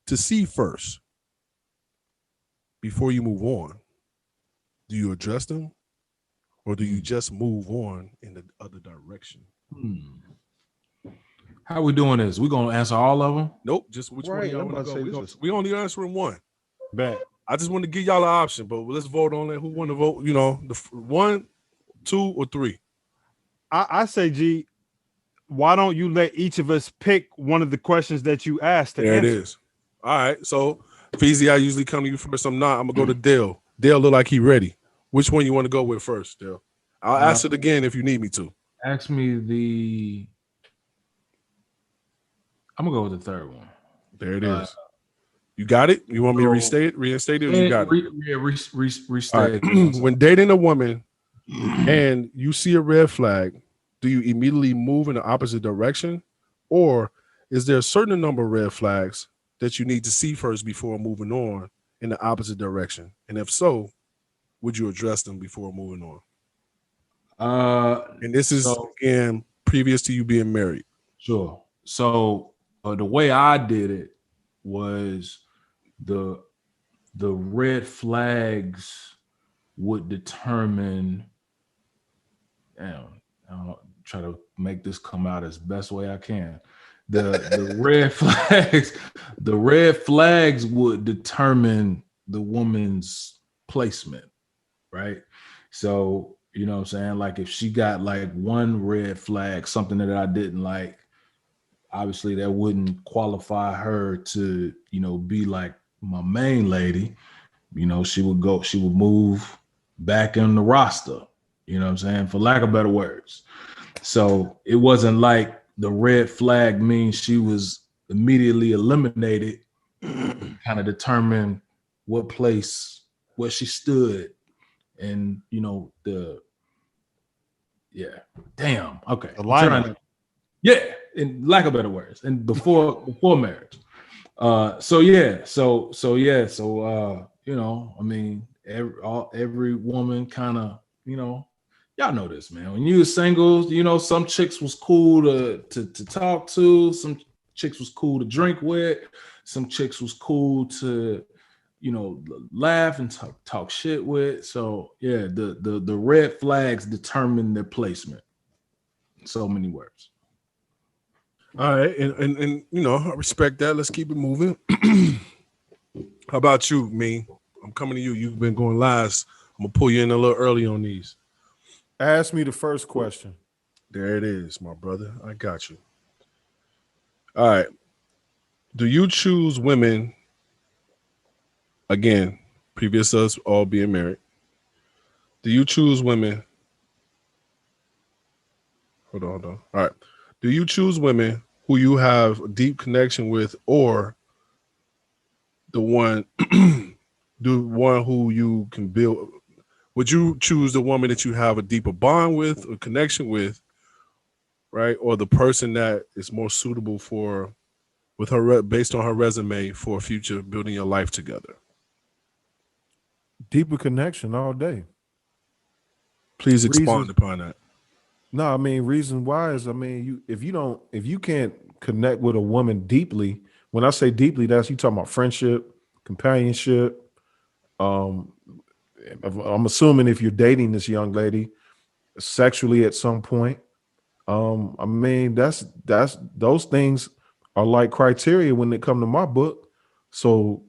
to see first before you move on? Do you address them, or do you just move on in the other direction?
How are we doing this? We gonna answer all of them?
Nope. Just which one y'all want to go? We only answering one. Bet. I just want to give y'all an option, but let's vote on it. Who want to vote? The 1, 2, or 3.
I say, G, why don't you let each of us pick one of the questions that you asked to
there
answer?
It is. All right. So, Feezy, I usually come to you first. I'm not. I'm going to go to Dale. Dale look like he ready. Which one you want to go with first, Dale? I'll ask it again if you need me to.
Ask me I'm going to go with the third one.
There it is. You got it? You want me to reinstate it? Or you got it?
Yeah, restate
right.
it.
When dating a woman and you see a red flag, do you immediately move in the opposite direction? Or is there a certain number of red flags that you need to see first before moving on in the opposite direction? And if so, would you address them before moving on? And this is, again, previous to you being married.
Sure. So the way I did it was the red flags would determine, I'll try to make this come out as best way I can. The red flags would determine the woman's placement, right? So, you know what I'm saying? Like if she got like one red flag, something that I didn't like, obviously that wouldn't qualify her to, be like my main lady. She would move back in the roster, you know what I'm saying? For lack of better words. So it wasn't like the red flag means she was immediately eliminated, kind of determine what place where she stood, and okay,
The lineup.
in lack of better words, and before marriage. I mean, every woman kind of, y'all know this, man. When you were single, some chicks was cool to talk to, some chicks was cool to drink with, some chicks was cool to, laugh and talk shit with. So yeah, the red flags determine their placement. So many words.
All right, and I respect that. Let's keep it moving. How about you, me? I'm coming to you. You've been going last. I'm gonna pull you in a little early on these.
Ask me the first question.
There it is, my brother. I got you. All right. Do you choose women? Again, previous to us all being married. Do you choose women? Hold on. All right. Do you choose women who you have a deep connection with, or the one who you can build? Would you choose the woman that you have a deeper bond with or connection with, right? Or the person that is more suitable with her based on her resume for future building your life together?
Deeper connection all day.
Please expand upon that.
No, I mean, reason why is, if you can't connect with a woman deeply, when I say deeply, that's you talking about friendship, companionship. I'm assuming if you're dating this young lady sexually at some point, that's those things are like criteria when they come to my book. So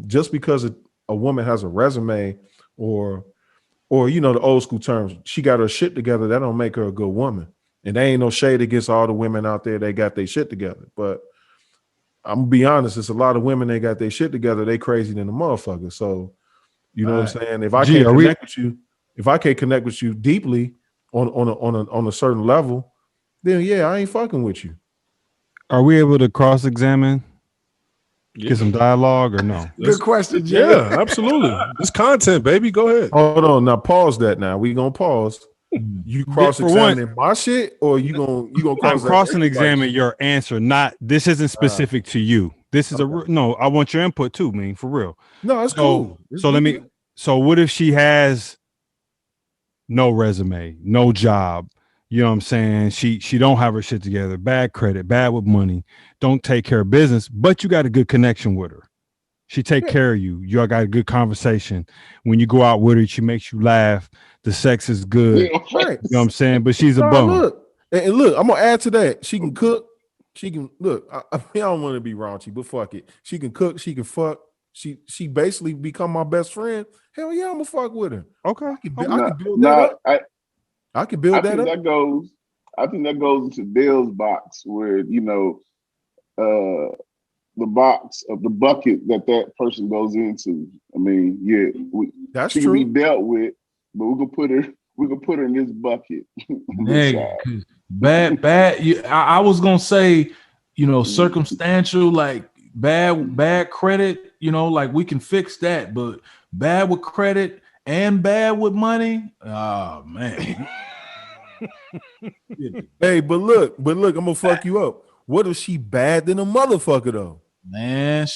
just because a woman has a resume or the old school terms, she got her shit together, that don't make her a good woman. And there ain't no shade against all the women out there that got their shit together. But I'm gonna be honest, it's a lot of women that got their shit together, they crazy than a motherfucker. So you know what I'm saying? If I can't connect with you deeply on a certain level, then yeah, I ain't fucking with you.
Are we able to cross-examine? Get some dialogue or no?
Good question, Jay.
Yeah, absolutely. It's content, baby. Go ahead.
Hold on. Now pause that now. We gonna pause. You cross-examining my shit, or you gonna
I'm cross-examining your answer. Not this isn't specific to you. This is no. I want your input too, man. For real.
No, it's cool.
So what if she has no resume, no job? You know what I'm saying? She don't have her shit together, bad credit, bad with money, don't take care of business, but you got a good connection with her. She take care of you. You all got a good conversation. When you go out with her, she makes you laugh. The sex is good.
Yeah, right.
You know what I'm saying? But she's a bum.
Look, I'm gonna add to that. She can cook. She can look. I don't want to be raunchy, but fuck it. She can cook. She can fuck. She basically become my best friend. Hell yeah, I'm gonna fuck with her.
Okay.
I can build that up. I can build that up.
I think that goes into Dale's box where, the box of the bucket that person goes into. I mean, yeah,
that's
she
true.
can be dealt with, but we can put her in this bucket.
Bad. I was gonna say, circumstantial, like bad credit, like we can fix that, but bad with credit and bad with money. Oh man.
Hey, but look, I'm gonna fuck you up. What if she bad than a motherfucker though?
Man,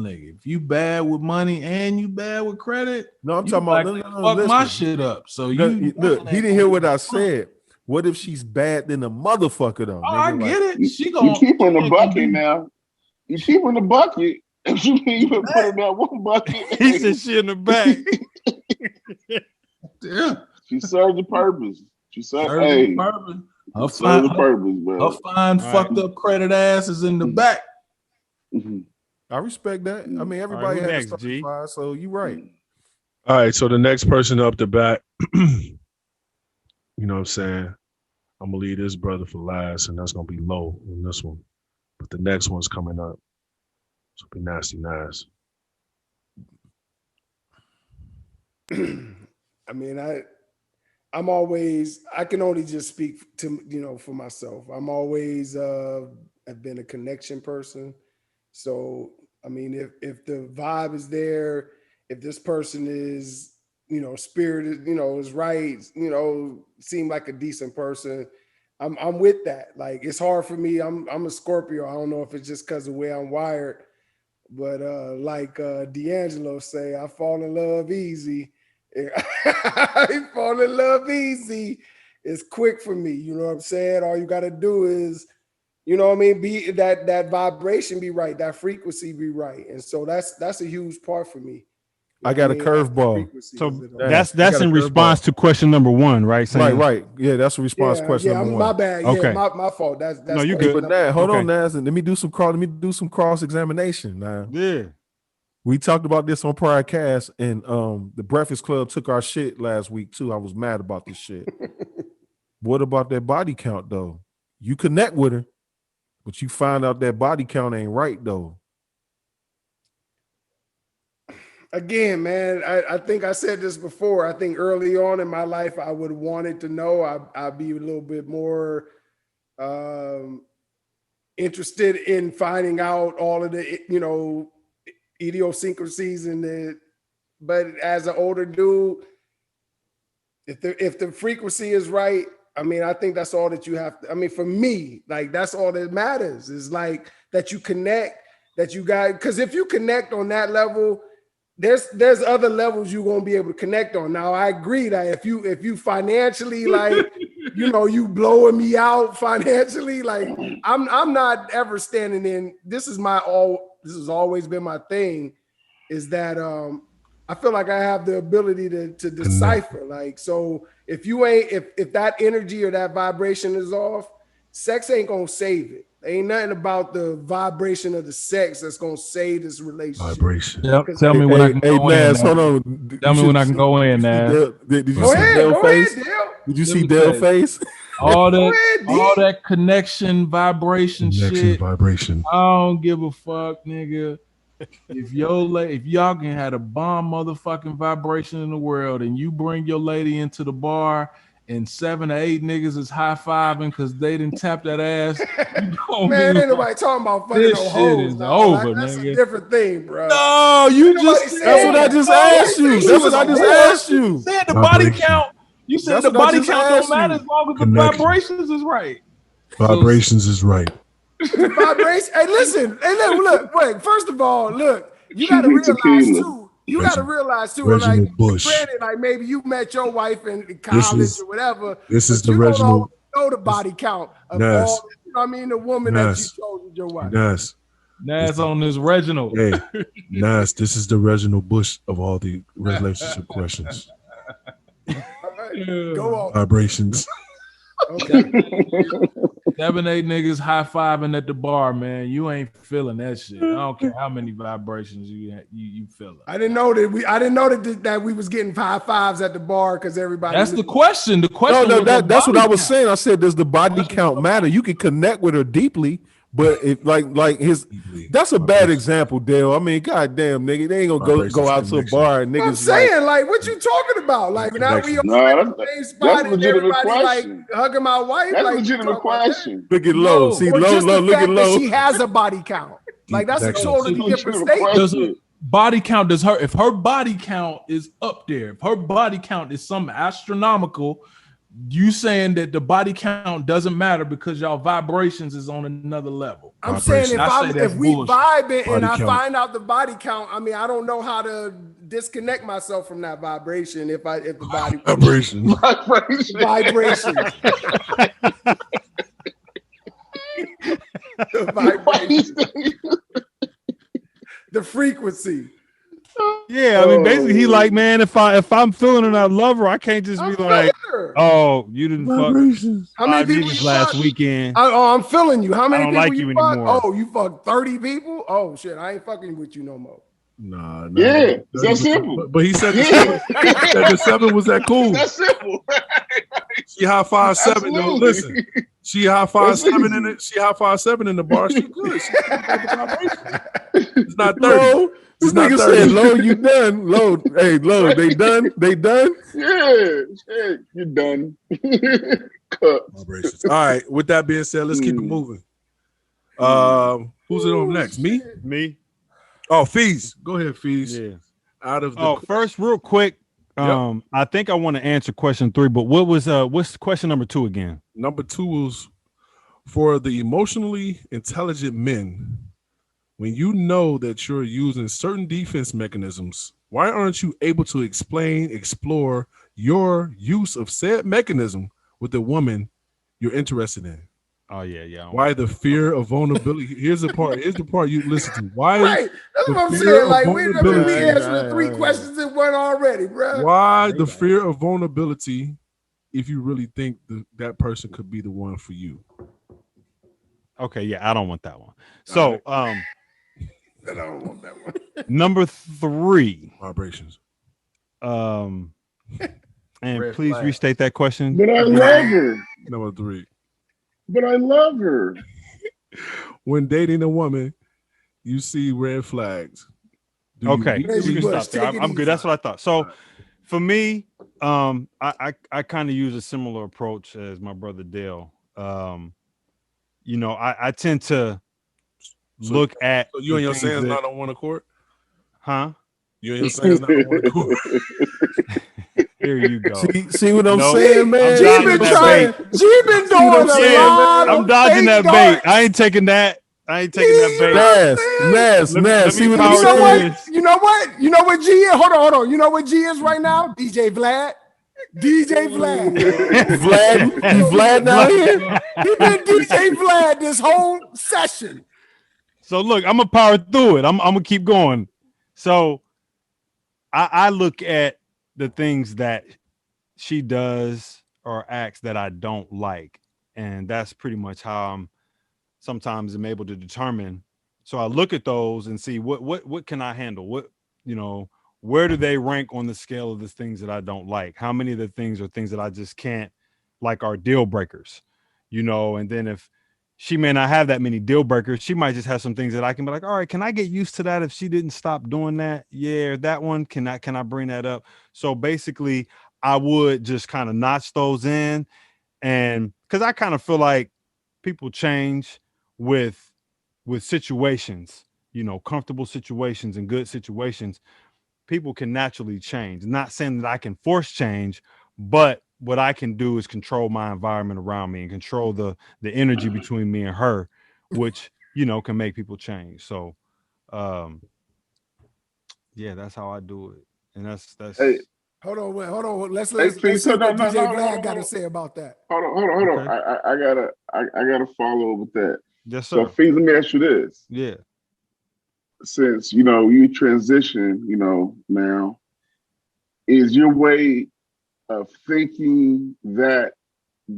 like if you bad with money and you bad with credit,
no, I'm talking about
fuck my shit up. So
look, he didn't hear what I said. What if she's bad than a motherfucker though?
Oh, I get it.
She gonna keep her in the bucket now. You keep her in the bucket. If you even put her in that one bucket,
he said she in the back.
Yeah,
she served the purpose. She served the purpose.
Her fine fucked up credit ass is in the back.
Mm-hmm.
I respect that. I mean, everybody has to justify, so you're right.
All right, so the next person up the bat, you know what I'm saying? I'm gonna leave this brother for last, and that's gonna be low in this one. But the next one's coming up. So be nasty nice.
I mean, I can only just speak to, for myself. I'm always have been a connection person. So, I mean, if the vibe is there, if this person is, spirited, is right, seem like a decent person, I'm with that. Like, it's hard for me. I'm a Scorpio. I don't know if it's just because of the way I'm wired, but like D'Angelo say, I fall in love easy. I fall in love easy. It's quick for me. You know what I'm saying? All you got to do is, be that vibration be right, that frequency be right, and so that's a huge part for me.
I got a curveball.
So that's in response to question number 1, right? Sam?
Right. Yeah, that's a response to question number 1.
My bad.
Okay.
Yeah, my fault. That's
no, you good.
But Naz, hold on, Naz, and let me do some cross examination now.
Yeah.
We talked about this on prior cast, and the Breakfast Club took our shit last week too. I was mad about this shit. What about that body count though? You connect with her, but you find out that body count ain't right though.
Again, man, I think I said this before. I think early on in my life, I would have wanted to know. I'd be a little bit more interested in finding out all of the, idiosyncrasies but as an older dude, if the frequency is right, I mean, I think that's all that you have to, I mean, for me, like, that's all that matters is like that you connect, that you got, because if you connect on that level, there's other levels you're gonna be able to connect on. Now, I agree that if you financially, like, you blowing me out financially, like, I'm not ever standing in. This has always been my thing, is that I feel like I have the ability to decipher. Like, so if that energy or that vibration is off, sex ain't gonna save it. Ain't nothing about the vibration of the sex that's gonna save this relationship.
Vibration.
Yep. Tell me when I can go in.
Naz, hold on.
Tell me when I can go in, Naz.
Did you see Dale's face? Did you see Dale's face?
All that connection, vibration shit.
Vibration.
I don't give a fuck, nigga. If y'all can have a bomb motherfucking vibration in the world, and you bring your lady into the bar, and 7 to 8 niggas is high-fiving because they didn't tap that ass.
Man, ain't nobody talking about fucking
this
no
shit
hoes.
is over,
like, that's
nigga.
a different thing, bro.
No,
that's what I just asked you. That's what I just asked you.
You said the body count. You said the body count don't matter as long as the vibrations is right.
Vibrations is right.
The vibration. Hey, listen. Hey, look. Wait. First of all, look. You got to realize too. You got to realize too. Like, granted, like maybe you met your wife in college or whatever.
This is the Reginald.
Know the body count of all. The woman that you chose as your wife.
Nas on this Reginald.
Hey, Nas, this is the Reginald Bush of all the relationship questions.
Go on.
Vibrations.
Okay.
7, 8 niggas high-fiving at the bar, man. You ain't feeling that shit. I don't care how many vibrations you feeling.
I didn't know that we was getting high fives at the bar because everybody.
That's the question. The question.
No, that's what I was saying. I said, does the body count matter? You can connect with her deeply, but if that's a bad example, Dale. I mean, goddamn, nigga, they ain't gonna go out to a bar and niggas.
I'm saying, like, what you talking about? Like, now we on the same spot and everybody like hugging my wife.
That's
like,
a legitimate question.
Look at low. See, low. Look at low.
She has a body count. Like, that's a totally different statement.
Body count if her body count is up there, if her body count is some astronomical, you saying that the body count doesn't matter because y'all vibrations is on another level.
I'm saying if we vibe and I find out the body count, I mean, I don't know how to disconnect myself from that vibration if the body
vibration.
The vibration. The frequency.
Yeah, I mean, basically, he like, man, if I'm feeling and I love her, I can't just be like, oh, you didn't fuck
how many people
last weekend.
I'm feeling you. How many people
like you
fuck?
anymore.
Oh, you fucked 30 people? Oh shit, I ain't fucking with you no more.
Nah.
Yeah, it's that simple.
But he said the 7 was that cool.
That's simple.
She high 5'7". No, listen. She high 5'7" in it. She high 5'7" in the bar. She good. It's not 30.
This nigga said, "Low, you done? Low, hey, low, they done? They done?
Yeah, you're done."
All right. With that being said, let's keep it moving. Who's it on next? Me?
Me?
Oh, Fees. Go ahead, Fees.
Yeah.
Out of the
First, real quick. I think I want to answer question 3, but what's question number 2 again?
Number 2 was for the emotionally intelligent men. When you know that you're using certain defense mechanisms, why aren't you able to explore your use of said mechanism with the woman you're interested in?
Oh yeah.
Why the fear of vulnerability? Here's the part you listen to. Why?
Right. That's what I'm saying. Like we answered the 3 questions in one already, bro.
Why the fear of vulnerability if you really think that person could be the one for you?
Okay, yeah, I don't want that one. So,
I don't want that one.
Number 3.
Vibrations.
And
Red
please
flag.
restate that question.
But I love her.
Number 3.
But I love her.
When dating a woman, you see red flags.
Okay,
you
you can stop there. I'm good. That's what I thought. So, for me, I kind of use a similar approach as my brother Dale. You know, I tend to look at.
So you and your
things
sayings
that-
not on one accord?
Huh?
You and your sayings not on one accord?
Here you go.
See what I'm
Nope.
saying, man?
I'm dodging that bait.
She been doing a lot.
I'm dodging that bait. I ain't taking that. I ain't taking that bait.
Nas.
Let me
See what
power
I'm
You know
through
what?
this.
You know what? You know what G is? Hold on. You know what G is right now? DJ Vlad. DJ Vlad.
Vlad now here?
He been DJ Vlad this whole session.
So look, I'm gonna power through it. I'm gonna keep going. So I look at the things that she does or acts that I don't like, and that's pretty much how I'm sometimes am able to determine. So I look at those and see what can I handle? What, you know, where do they rank on the scale of the things that I don't like? How many of the things are things that I just can't like are deal breakers, you know? And then if she may not have that many deal breakers, she might just have some things that I can be like, all right, can I get used to that if she didn't stop doing that? Yeah, that one, can I bring that up? So basically I would just kind of notch those in, and because I kind of feel like people change with situations, you know, comfortable situations and good situations. People can naturally change. Not saying that I can force change, but what I can do is control my environment around me and control the energy between me and her, which, you know, can make people change. So yeah, that's how I do it. And that's
Hey,
Hold on. Let's
Hey,
see
please,
what
no,
DJ
hold
Vlad
on.
got to say about that.
Hold on.
Okay.
I gotta follow up with that.
yes,
So,
sir.
Fees, let me ask you this.
Yeah.
Since, you know, you transition, you know, now, is your way of thinking that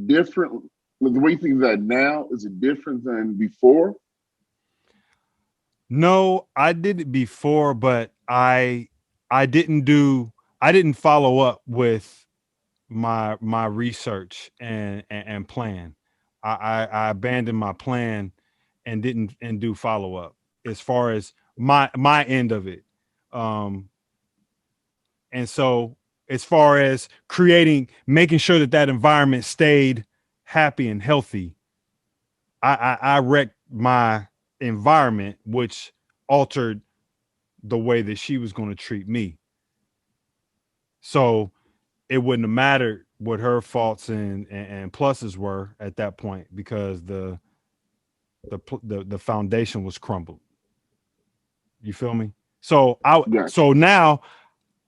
different? The way you think that now, is it different than before?
No, I did it before, but I didn't follow up with my research and plan. I abandoned my plan and didn't do follow up as far as my end of it. And so as far as making sure that environment stayed happy and healthy, I wrecked my environment, which altered the way that she was going to treat me. So it wouldn't have mattered what her faults and pluses were at that point, because the foundation was crumbled. You feel me? So
Gotcha.
so now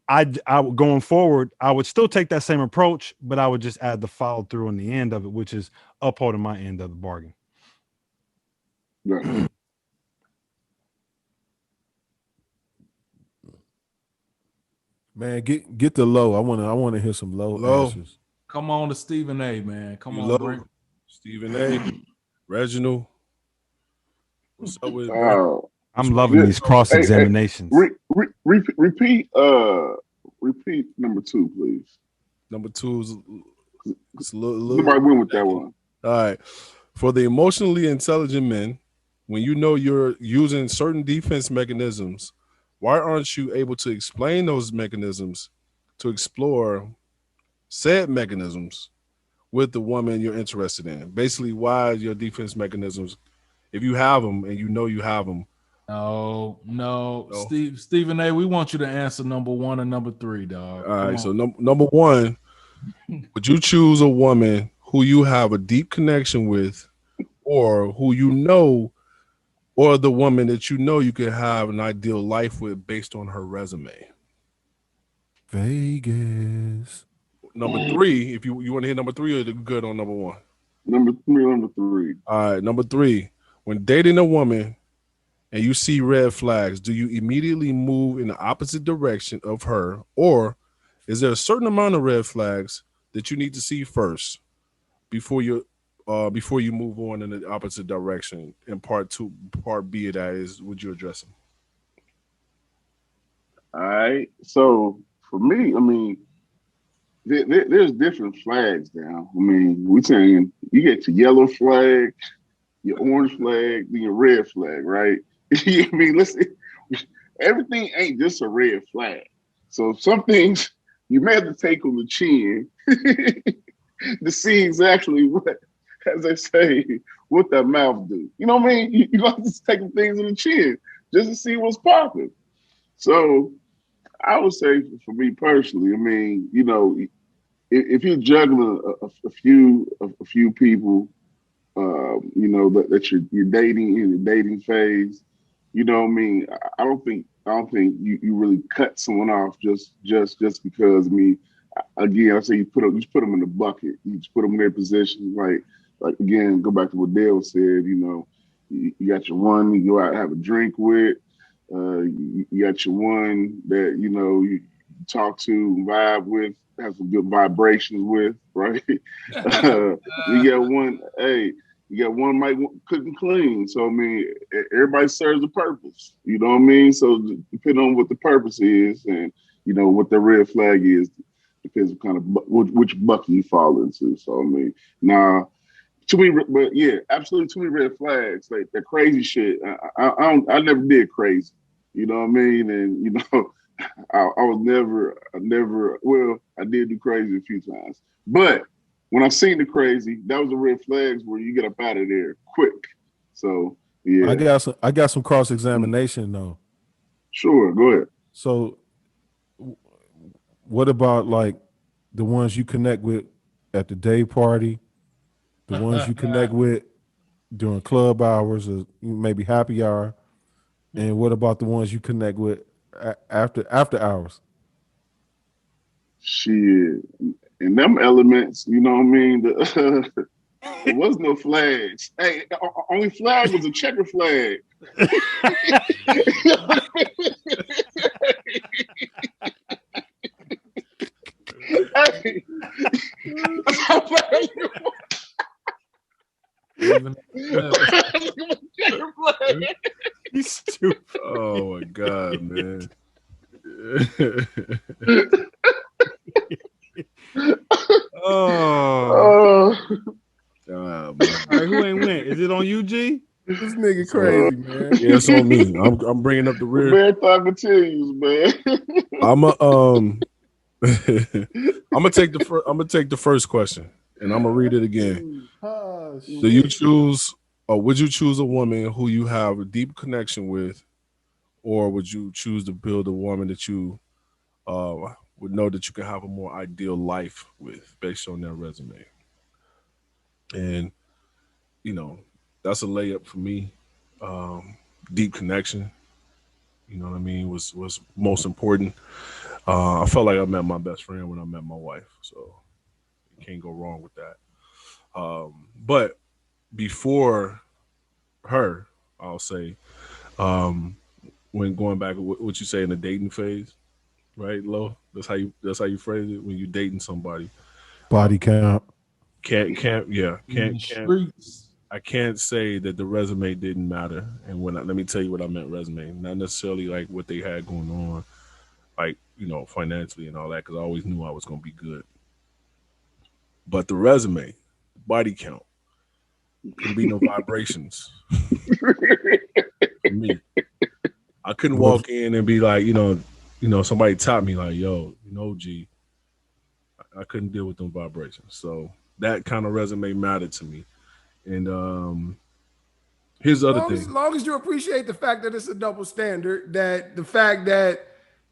I going forward, I would still take that same approach, but I would just add the follow through on the end of it, which is upholding my end of the bargain.
Yeah.
Man, get the low. I wanna hear some low answers.
Come on to Stephen A, man. Come
You
on,
love
bring.
Stephen A, Reginald. What's up with
I'm loving these cross examinations.
Repeat number 2, please.
number 2 is it's a little
Somebody win with that one.
All right. For the emotionally intelligent men, when you know you're using certain defense mechanisms, why aren't you able to explain those mechanisms, to explore said mechanisms with the woman you're interested in? Basically, why your defense mechanisms, If you have them and you know you have them.
No. Stephen A., we want you to answer number 1 and number 3, dog.
All right, so number 1, would you choose a woman who you have a deep connection with, or who you know, or the woman that you know you could have an ideal life with based on her resume?
Vegas.
Number 3, if you want to hit number 3, or the good on number 1?
Number 3.
All right, number 3. When dating a woman and you see red flags, do you immediately move in the opposite direction of her, or is there a certain amount of red flags that you need to see first before you move on in the opposite direction? And part B of that is, would you address them?
All right. So for me, I mean, there's different flags now. I mean, we're saying you get your yellow flag, your orange flag, then your red flag, right? I mean, listen, everything ain't just a red flag. So some things you may have to take on the chin to see exactly what, as they say, what that mouth do. You know what I mean? You got to just take things on the chin just to see what's popping. So I would say, for me personally, I mean, you know, if you're juggling a few people, you know, that you're dating in the dating phase, you know what I mean? I don't think you really cut someone off just because. I mean, again, I say you just put them in the bucket. You just put them in their position. Like again, go back to what Dale said. You know, you got your one you go out and have a drink with. You got your one that you know you talk to, vibe with, have some good vibrations with, right? You got one. Hey. You got one might cook and clean. So, I mean, everybody serves a purpose. You know what I mean? So, depending on what the purpose is and, you know, what the red flag is, depends on kind of which bucket you fall into. So, I mean, now, too many, but yeah, absolutely too many red flags. Like that crazy shit. I never did crazy. You know what I mean? And, you know, I was never, well, I did do crazy a few times. But when I seen the crazy, that was the red flags where you get up out of there quick. So yeah,
I got some cross examination though.
Sure, go ahead.
So, what about like the ones you connect with at the day party, the ones you connect with during club hours or maybe happy hour, and what about the ones you connect with after hours?
Shit. And them elements, you know what I mean? There was no flags. Hey, only flag was a checker flag. Hey.
He's stupid. Oh my God, man.
Oh.
All right, who ain't win? Is it on you, G?
This nigga crazy, man.
Yeah, it's on me. I'm bringing up the rear.
Marathon continues, man.
I'm gonna take the first question, and I'm gonna read it again. Do you choose, or would you choose a woman who you have a deep connection with, or would you choose to build a woman that you would know that you can have a more ideal life with based on their resume? And you know, that's a layup for me. Deep connection, you know what I mean, was most important. I felt like I met my best friend when I met my wife, so you can't go wrong with that. But before her, I'll say, when going back, what you say in the dating phase, right, Lo? That's how you phrase it when you're dating somebody.
Body count.
Can't. I can't say that the resume didn't matter. And let me tell you what I meant resume, not necessarily like what they had going on, like, you know, financially and all that, because I always knew I was going to be good. But the resume, body count, can be no vibrations for me. I couldn't walk in and be like, you know, somebody taught me like, yo, you know, G, I couldn't deal with them vibrations. So that kind of resume mattered to me. And Here's the other
As
thing.
long as you appreciate the fact that it's a double standard, that the fact that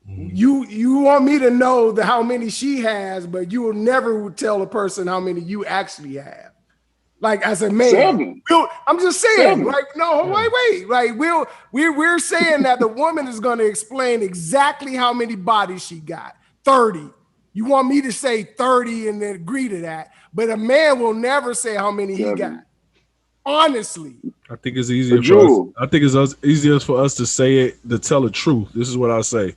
you want me to know how many she has, but you will never tell a person how many you actually have. Like as a man,
7.
I'm just saying.
7.
Like no, wait. Like we're saying that the woman is going to explain exactly how many bodies she got. 30. You want me to say 30 and then agree to that, but a man will never say how many he got. Honestly,
I think it's easier for us. I think it's easier for us to say it, to tell the truth. This is what I'll say.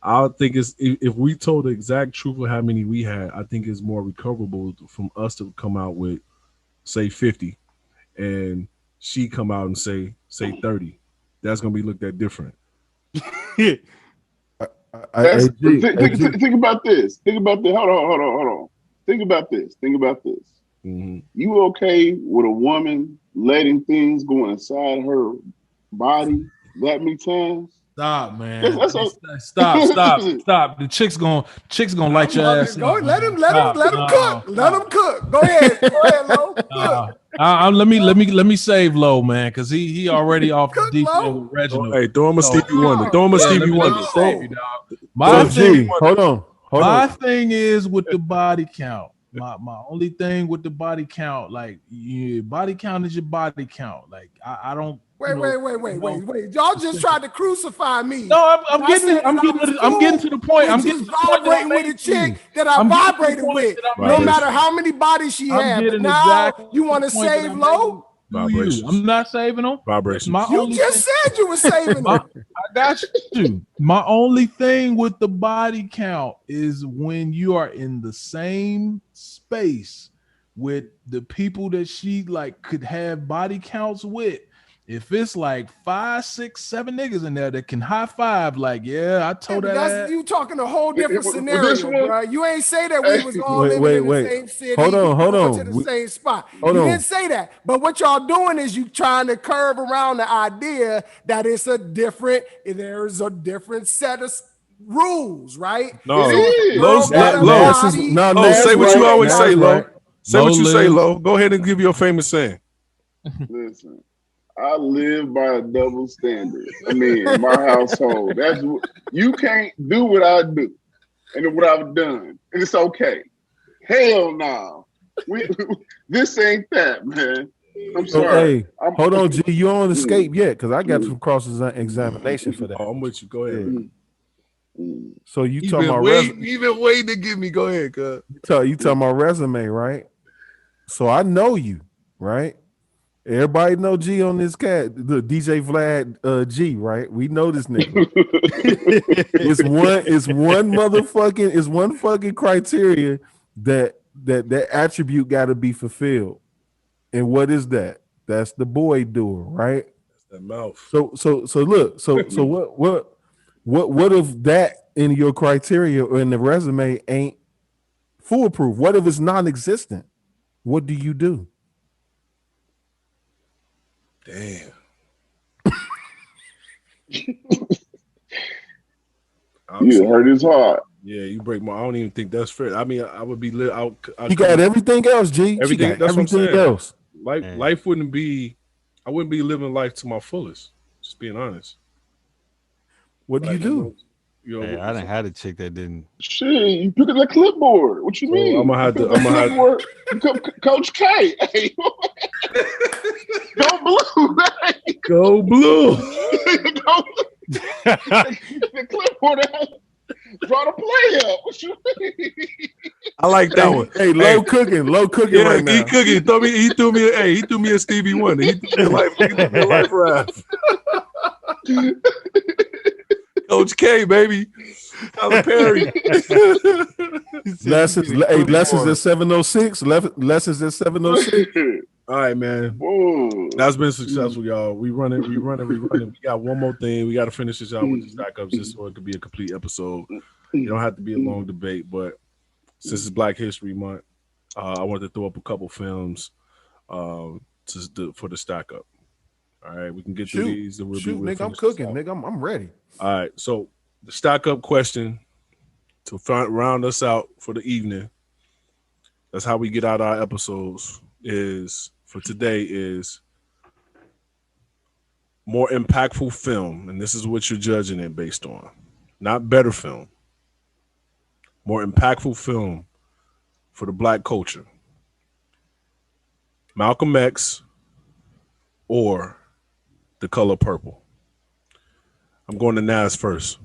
I think it's if we told the exact truth of how many we had, I think it's more recoverable from us to come out with, say 50, and she come out and say 30. That's gonna be looked at different.
Think about this. Think about this. Hold on. Think about this. Mm-hmm. You okay with a woman letting things go inside her body that many times?
Stop, man. Stop. The chick's gonna light your ass.
Let him cook. Let him cook. Go ahead, Lo.
Let me save Lo, man, because he already off the deep end with Reginald.
Hey, throw him a Stevie Wonder. Throw him a Stevie Wonder.
Hold on. My thing is with the body count. My only thing with the body count, like body count is your body count. Like I don't.
Wait. Y'all just tried to crucify me.
No, I'm getting to the point. I'm getting
vibrating with a chick that I vibrated with, no matter how many bodies she had. But now you want to save Lo?
I'm not saving them.
Vibrations.
You just said you were saving them.
I got you. My only thing with the body count is when you are in the same space with the people that she like could have body counts with. If it's like 5, 6, 7 niggas in there that can high five, like, yeah, I told that.
You talking a whole different scenario, bro. You ain't say that we was all living in the same city.
Hold on.
To the same spot. You didn't say that. But what y'all doing is you trying to curve around the idea that there's a different set of rules, right?
No, say what you always say, Lo. Say what you say, Lo. Go ahead and give your famous saying.
Listen. I live by a double standard. I mean, in my household, that's you can't do what I do and what I've done, and it's okay. Hell no, this ain't that, man. I'm sorry.
Hey, hold on, G. You don't escape yet because I got some cross-examination for that.
Oh, I'm with you. Go ahead.
So you talking about resume?
You've been waiting to give me. Go ahead, cuz.
You talking about resume, right? So I know you, right? Everybody know G on this cat, the DJ Vlad G, right? We know this nigga. It's one fucking criteria that attribute got to be fulfilled. And what is that? That's the boy doer, right?
That's the mouth.
So look, what if that in your criteria or in the resume ain't foolproof? What if it's non-existent? What do you do?
Damn.
You hurt his heart.
Yeah, you break my. I don't even think that's fair. I mean, I would be.
You got everything else, G.
Everything. That's
everything
what I'm saying.
Else.
Life wouldn't be. I wouldn't be living life to my fullest. Just being honest.
What do you do?
I didn't have a chick that didn't.
Shit, you pick up that clipboard. What you mean?
I'm gonna have to.
Coach K. Hey. Go blue.
Go blue.
The clipboard. Draw the play up. What you mean?
I like that one.
Hey, low cooking right now.
He cooking. He threw me a Stevie Wonder. He threw me a life raft. Coach K, baby. Tyler Perry.
Lessons at 706. Lessons at 706.
All right, man.
Whoa.
That's been successful, y'all. We running. We got one more thing. We got to finish this out with the stack ups just so it could be a complete episode. It don't have to be a long debate, but since it's Black History Month, I wanted to throw up a couple films for the stack up. All right, we can get through these. And
nigga, I'm cooking. Nigga, I'm ready.
All right, so the stack up question to round us out for the evening. That's how we get out our episodes. For today is more impactful film, and this is what you're judging it based on, not better film, more impactful film for the black culture, Malcolm X or The Color Purple? I'm going to Nas first.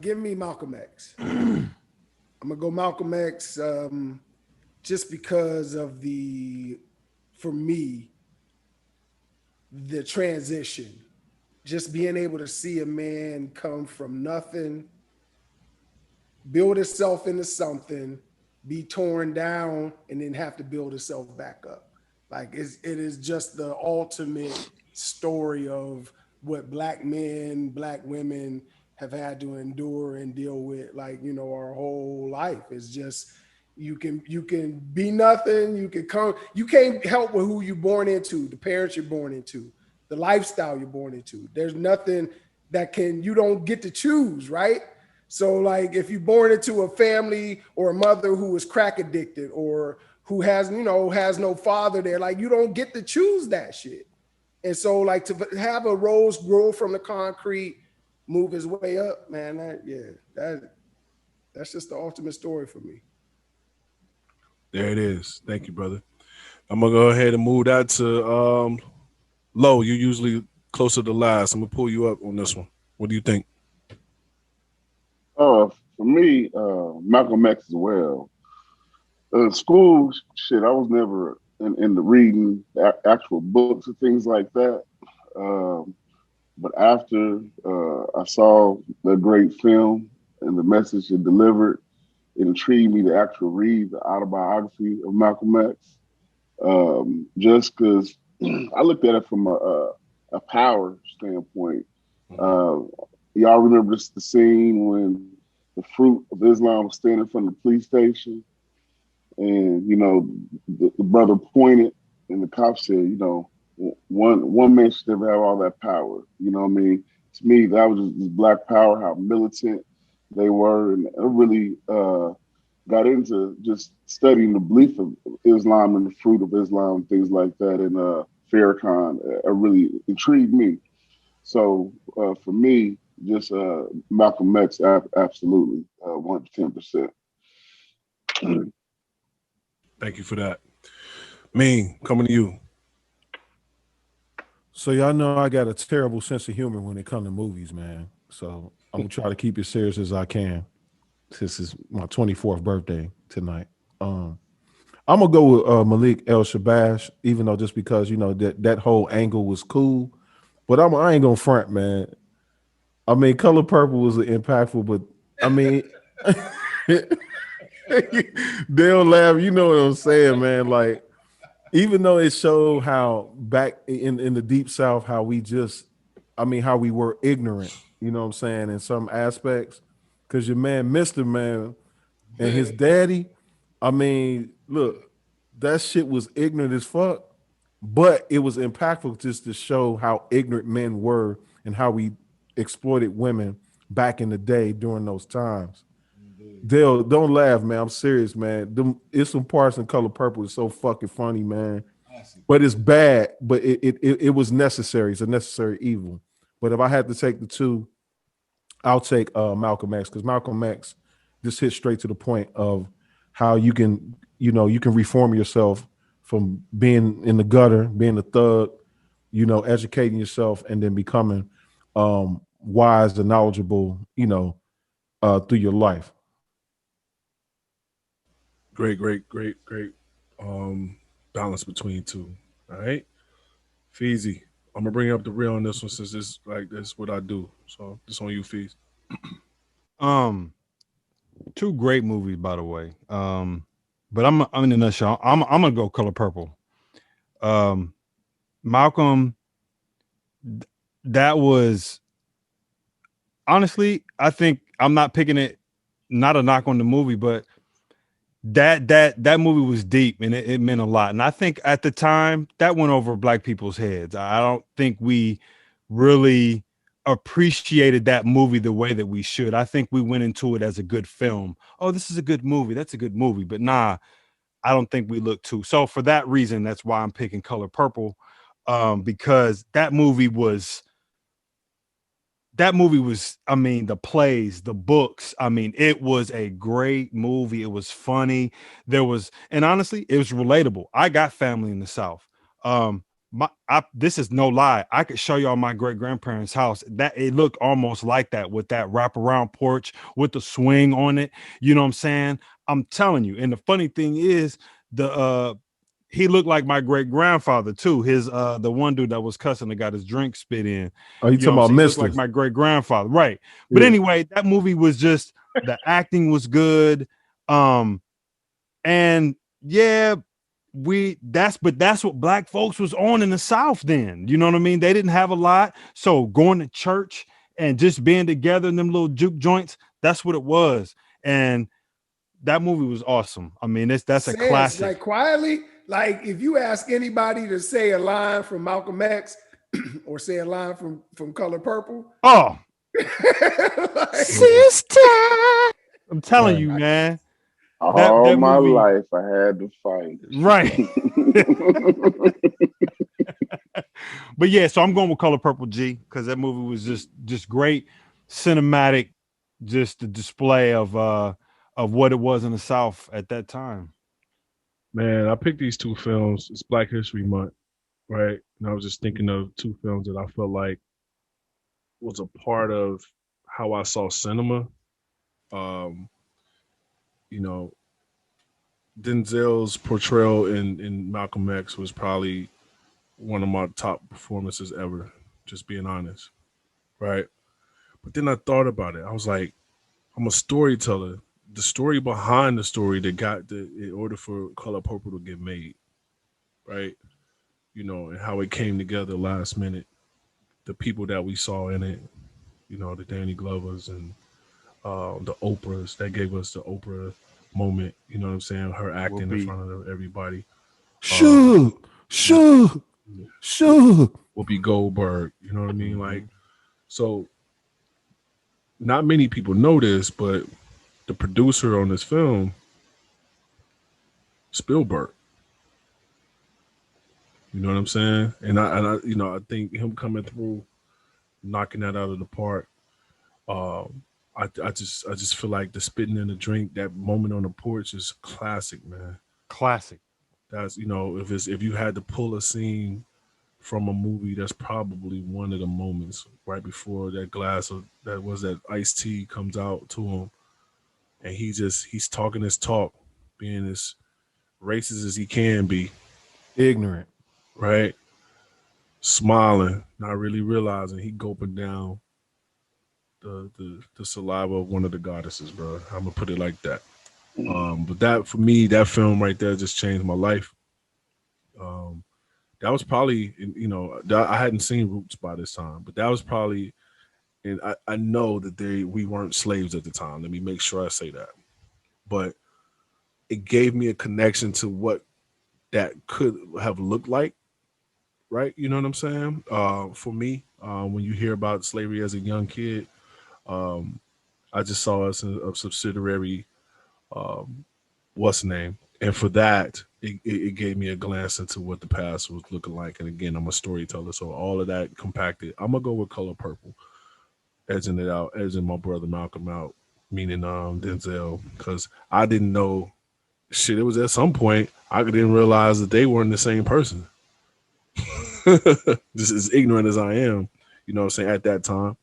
Give me Malcolm X. I'm gonna go Malcolm X just because of for me, the transition. Just being able to see a man come from nothing, build himself into something, be torn down, and then have to build himself back up. Like it is just the ultimate story of what black men, black women have had to endure and deal with, like, you know, our whole life. It's just you can be nothing, you can't help with who you're born into, the parents you're born into, the lifestyle you're born into. There's nothing you don't get to choose, right? So like if you're born into a family or a mother who is crack addicted or who has no father there, like you don't get to choose that shit. And so like to have a rose grow from the concrete, move his way up, man, that's just the ultimate story for me.
There it is. Thank you, brother. I'm gonna go ahead and move that to Lo. You're usually closer to last. I'm gonna pull you up on this one. What do you think?
For me, Malcolm X as well. School shit, I was never in the reading actual books and things like that. But after I saw the great film and the message it delivered, it intrigued me to actually read the autobiography of Malcolm X. Just because I looked at it from a power standpoint. Y'all remember the scene when the Fruit of Islam was standing in front of the police station, and you know the brother pointed, and the cop said, you know, one man should never have all that power. You know what I mean? To me, that was just black power, how militant they were, and I really got into just studying the belief of Islam and the fruit of Islam, things like that, and Farrakhan. It really intrigued me. So for me, just Malcolm X, absolutely, 110%.
Thank you for that. Mean, coming to you.
So y'all know I got a terrible sense of humor when it comes to movies, man. So I'm gonna try to keep it serious as I can. This is my 24th birthday tonight. I'm gonna go with Malik El Shabash, even though just because you know that whole angle was cool, but I ain't gonna front, man. I mean, Color Purple was impactful, but I mean, they'll laugh. You know what I'm saying, man? Like, even though it showed how back in the deep South, how we were ignorant, you know what I'm saying, in some aspects. Because your man, Mr. Man, and his daddy, I mean, look, that shit was ignorant as fuck, but it was impactful just to show how ignorant men were and how we exploited women back in the day during those times. Dale, don't laugh, man. I'm serious, man. It's some parts in Color Purple is so fucking funny, man. But it's bad, but it was necessary. It's a necessary evil. But if I had to take the two, I'll take Malcolm X, because Malcolm X just hit straight to the point of how you can reform yourself from being in the gutter, being a thug, educating yourself, and then becoming wise and knowledgeable, through your life.
Great balance between two. All right. Feezy. I'm gonna bring up the real on this one since this what I do. So this on you, Feez.
Two great movies, by the way. But I'm in a nutshell. I'm gonna go Color Purple. Malcolm, that was honestly, I think I'm not picking it, not a knock on the movie, but that movie was deep and it meant a lot. And I think at the time that went over black people's heads. I don't think we really appreciated that movie the way that we should. I think we went into it as a good film. Oh, this is a good movie. That's a good movie. But nah, I don't think we look too. So for that reason, that's why I'm picking Color Purple, because that movie was. I mean, the plays, the books. I mean, it was a great movie. It was funny. And honestly, it was relatable. I got family in the South. This is no lie. I could show y'all my great grandparents' house. That it looked almost like that, with that wraparound porch with the swing on it. You know what I'm saying? I'm telling you. And the funny thing is, he looked like my great grandfather too. His the one dude that was cussing that got his drink spit in.
Oh, you talking about Mr.
Like my great grandfather, right? But anyway, that movie was just, the acting was good. And yeah, that's what black folks was on in the South then. You know what I mean? They didn't have a lot. So going to church and just being together in them little juke joints, that's what it was. And that movie was awesome. I mean, that's a classic.
Like quietly, like if you ask anybody to say a line from Malcolm X or say a line from Color Purple.
Oh,
like,
sister. I'm telling you, man.
All my life I had to fight.
Right. But yeah, so I'm going with Color Purple, G, because that movie was just great, cinematic, just the display of what it was in the South at that time.
Man, I picked these two films. It's Black History Month, right? And I was just thinking of two films that I felt like was a part of how I saw cinema. You know, Denzel's portrayal in Malcolm X was probably one of my top performances ever, just being honest, right? But then I thought about it. I was like, I'm a storyteller. The story behind the story that got in order for Color Purple to get made, right? You know, and how it came together last minute. The people that we saw in it, you know, the Danny Glovers and the Oprahs that gave us the Oprah moment. You know what I'm saying? Her acting in front of everybody.
Whoopi
Goldberg. You know what I mean? Like, so not many people know this, but the producer on this film, Spielberg. You know what I'm saying? And I you know, I think him coming through, knocking that out of the park. I just feel like the spitting in the drink, that moment on the porch is classic, man.
Classic.
That's, you know, if you had to pull a scene from a movie, that's probably one of the moments right before that glass of that iced tea comes out to him. And he's talking his talk, being as racist as he can be.
Ignorant.
Right? Smiling, not really realizing he gulping down the saliva of one of the goddesses, bro. I'm gonna put it like that. But that, for me, that film right there just changed my life. That was probably, you know, I hadn't seen Roots by this time, but that was probably, and I know that we weren't slaves at the time. Let me make sure I say that. But it gave me a connection to what that could have looked like, right? You know what I'm saying? For me, when you hear about slavery as a young kid, I just saw us a subsidiary, what's the name? And for that, it gave me a glance into what the past was looking like. And again, I'm a storyteller, so all of that compacted. I'm gonna go with Color Purple, edging it out, edging my brother Malcolm out, meaning Denzel, because I didn't know shit. It was at some point I didn't realize that they weren't the same person. Just as ignorant as I am, you know what I'm saying, at that time.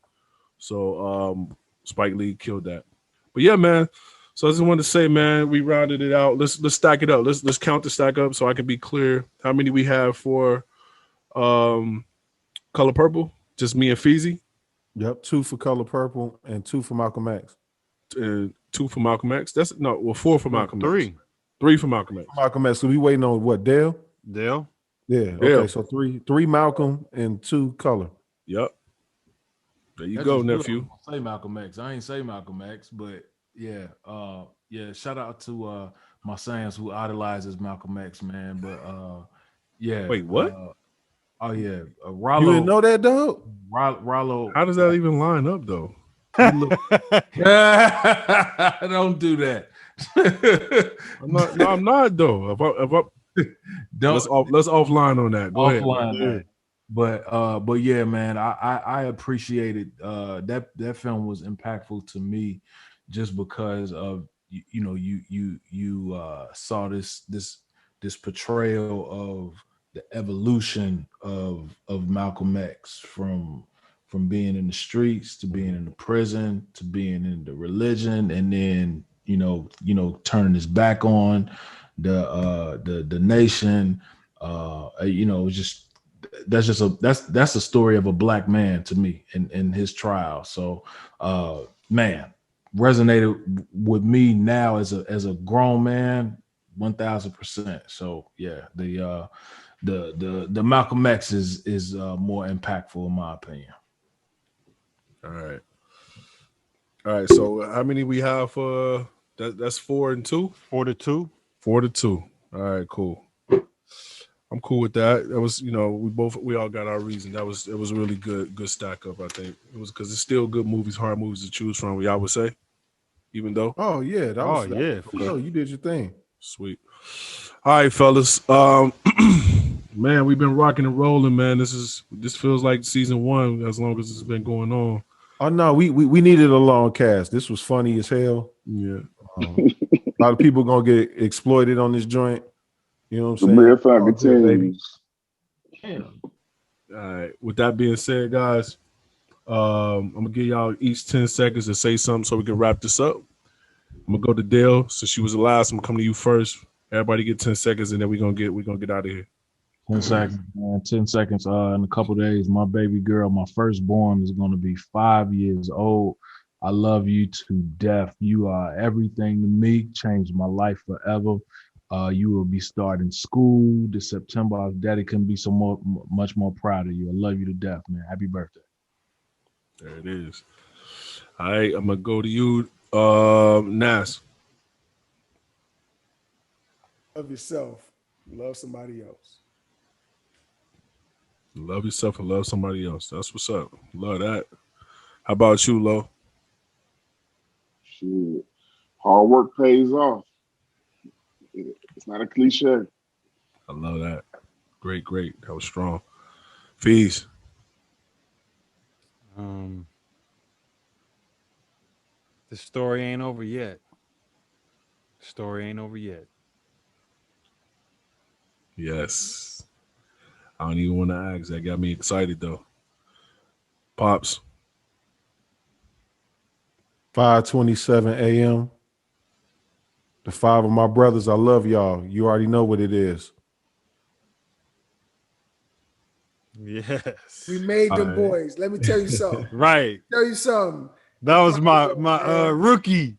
So Spike Lee killed that. But yeah, man. So I just wanted to say, man, we rounded it out. Let's stack it up. Let's count the stack up so I can be clear how many we have for Color Purple. Just me and Feezy.
Yep, 2 for Color Purple and 2 for Malcolm X.
2 for Malcolm X. 4 for Malcolm
3.
X. 3 for Malcolm X.
Malcolm X. So we waiting on what, Dale?
Dale?
Yeah. Okay.
Dale.
So 3 Malcolm and 2 Color.
Yep. There you go, nephew.
I say Malcolm X. I ain't say Malcolm X, but yeah. Shout out to my sons who idolizes Malcolm X, man. But yeah.
Wait, what?
Oh yeah. Rollo.
You didn't know that, dog?
Rollo.
How does that even line up, though?
Don't do that.
I'm not though. Let's offline on that. Go ahead.
That. But yeah, man, I appreciated that film was impactful to me just because of you saw this portrayal of the evolution of Malcolm X from being in the streets to being in the prison to being in the religion, and then turning his back on the nation. That's a story of a black man to me in his trial. So man, resonated with me now as a grown man 1000%. So yeah, the Malcolm X is more impactful in my opinion.
All right. So how many we have? That's 4 and 2.
4-2.
4-2. All right, cool. I'm cool with that. That was, we all got our reason. It was a really good stack up. I think it was because it's still good movies, hard movies to choose from. I would say, even though.
Oh yeah, you did your thing.
Sweet. All right, fellas. Man, we've been rocking and rolling, man. This feels like season 1 as long as it's been going on.
Oh no, we needed a long cast. This was funny as hell.
Yeah.
A lot of people gonna get exploited on this joint. You know what I'm saying?
The marathon continues.
All right. With that being said, guys, I'm gonna give y'all each 10 seconds to say something so we can wrap this up. I'm gonna go to Dale. Since she was the last, I'm gonna come to you first. Everybody get 10 seconds, and then we're gonna get out of here.
10 seconds, man. 10 seconds. In a couple of days, my baby girl, my firstborn, is going to be 5 years old. I love you to death. You are everything to me. Changed my life forever. You will be starting school this September. Our daddy couldn't be much more proud of you. I love you to death, man. Happy birthday.
There it is. All right, I'm gonna go to you, Nas.
Love yourself. Love somebody else.
Love yourself and love somebody else. That's what's up. Love that. How about you, Lo?
Shit. Hard work pays off. It's not a cliche.
I love that. Great. That was strong. Fees.
The story ain't over yet.
Yes. I don't even want to ask. That got me excited though. Pops.
5:27 a.m. The 5 of my brothers, I love y'all. You already know what it is.
Yes.
We made them boys. Let me tell you something.
Right.
Tell you something.
That was my rookie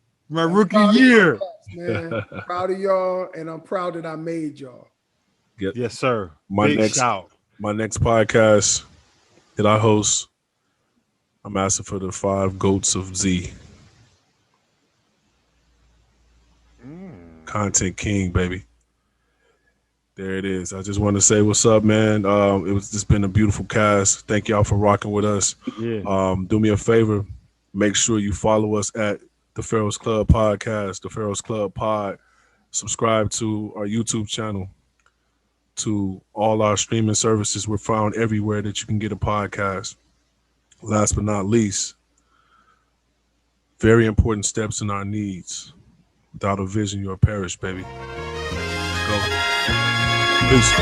year.
Man, proud of y'all, and I'm proud that I made y'all.
Yes, sir.
My next podcast that I host, I'm asking for the 5 goats of Z. Content king, baby. There it is. I just want to say what's up, man. It's been a beautiful cast. Thank y'all for rocking with us.
Yeah.
Do me a favor. Make sure you follow us at the PHARAOHS Club Podcast, the PHARAOHS Club Pod. Subscribe to our YouTube channel, to all our streaming services. We're found everywhere that you can get a podcast. Last but not least, very important steps in our needs. Without a vision, you'll perish, baby. Let's go. Peace.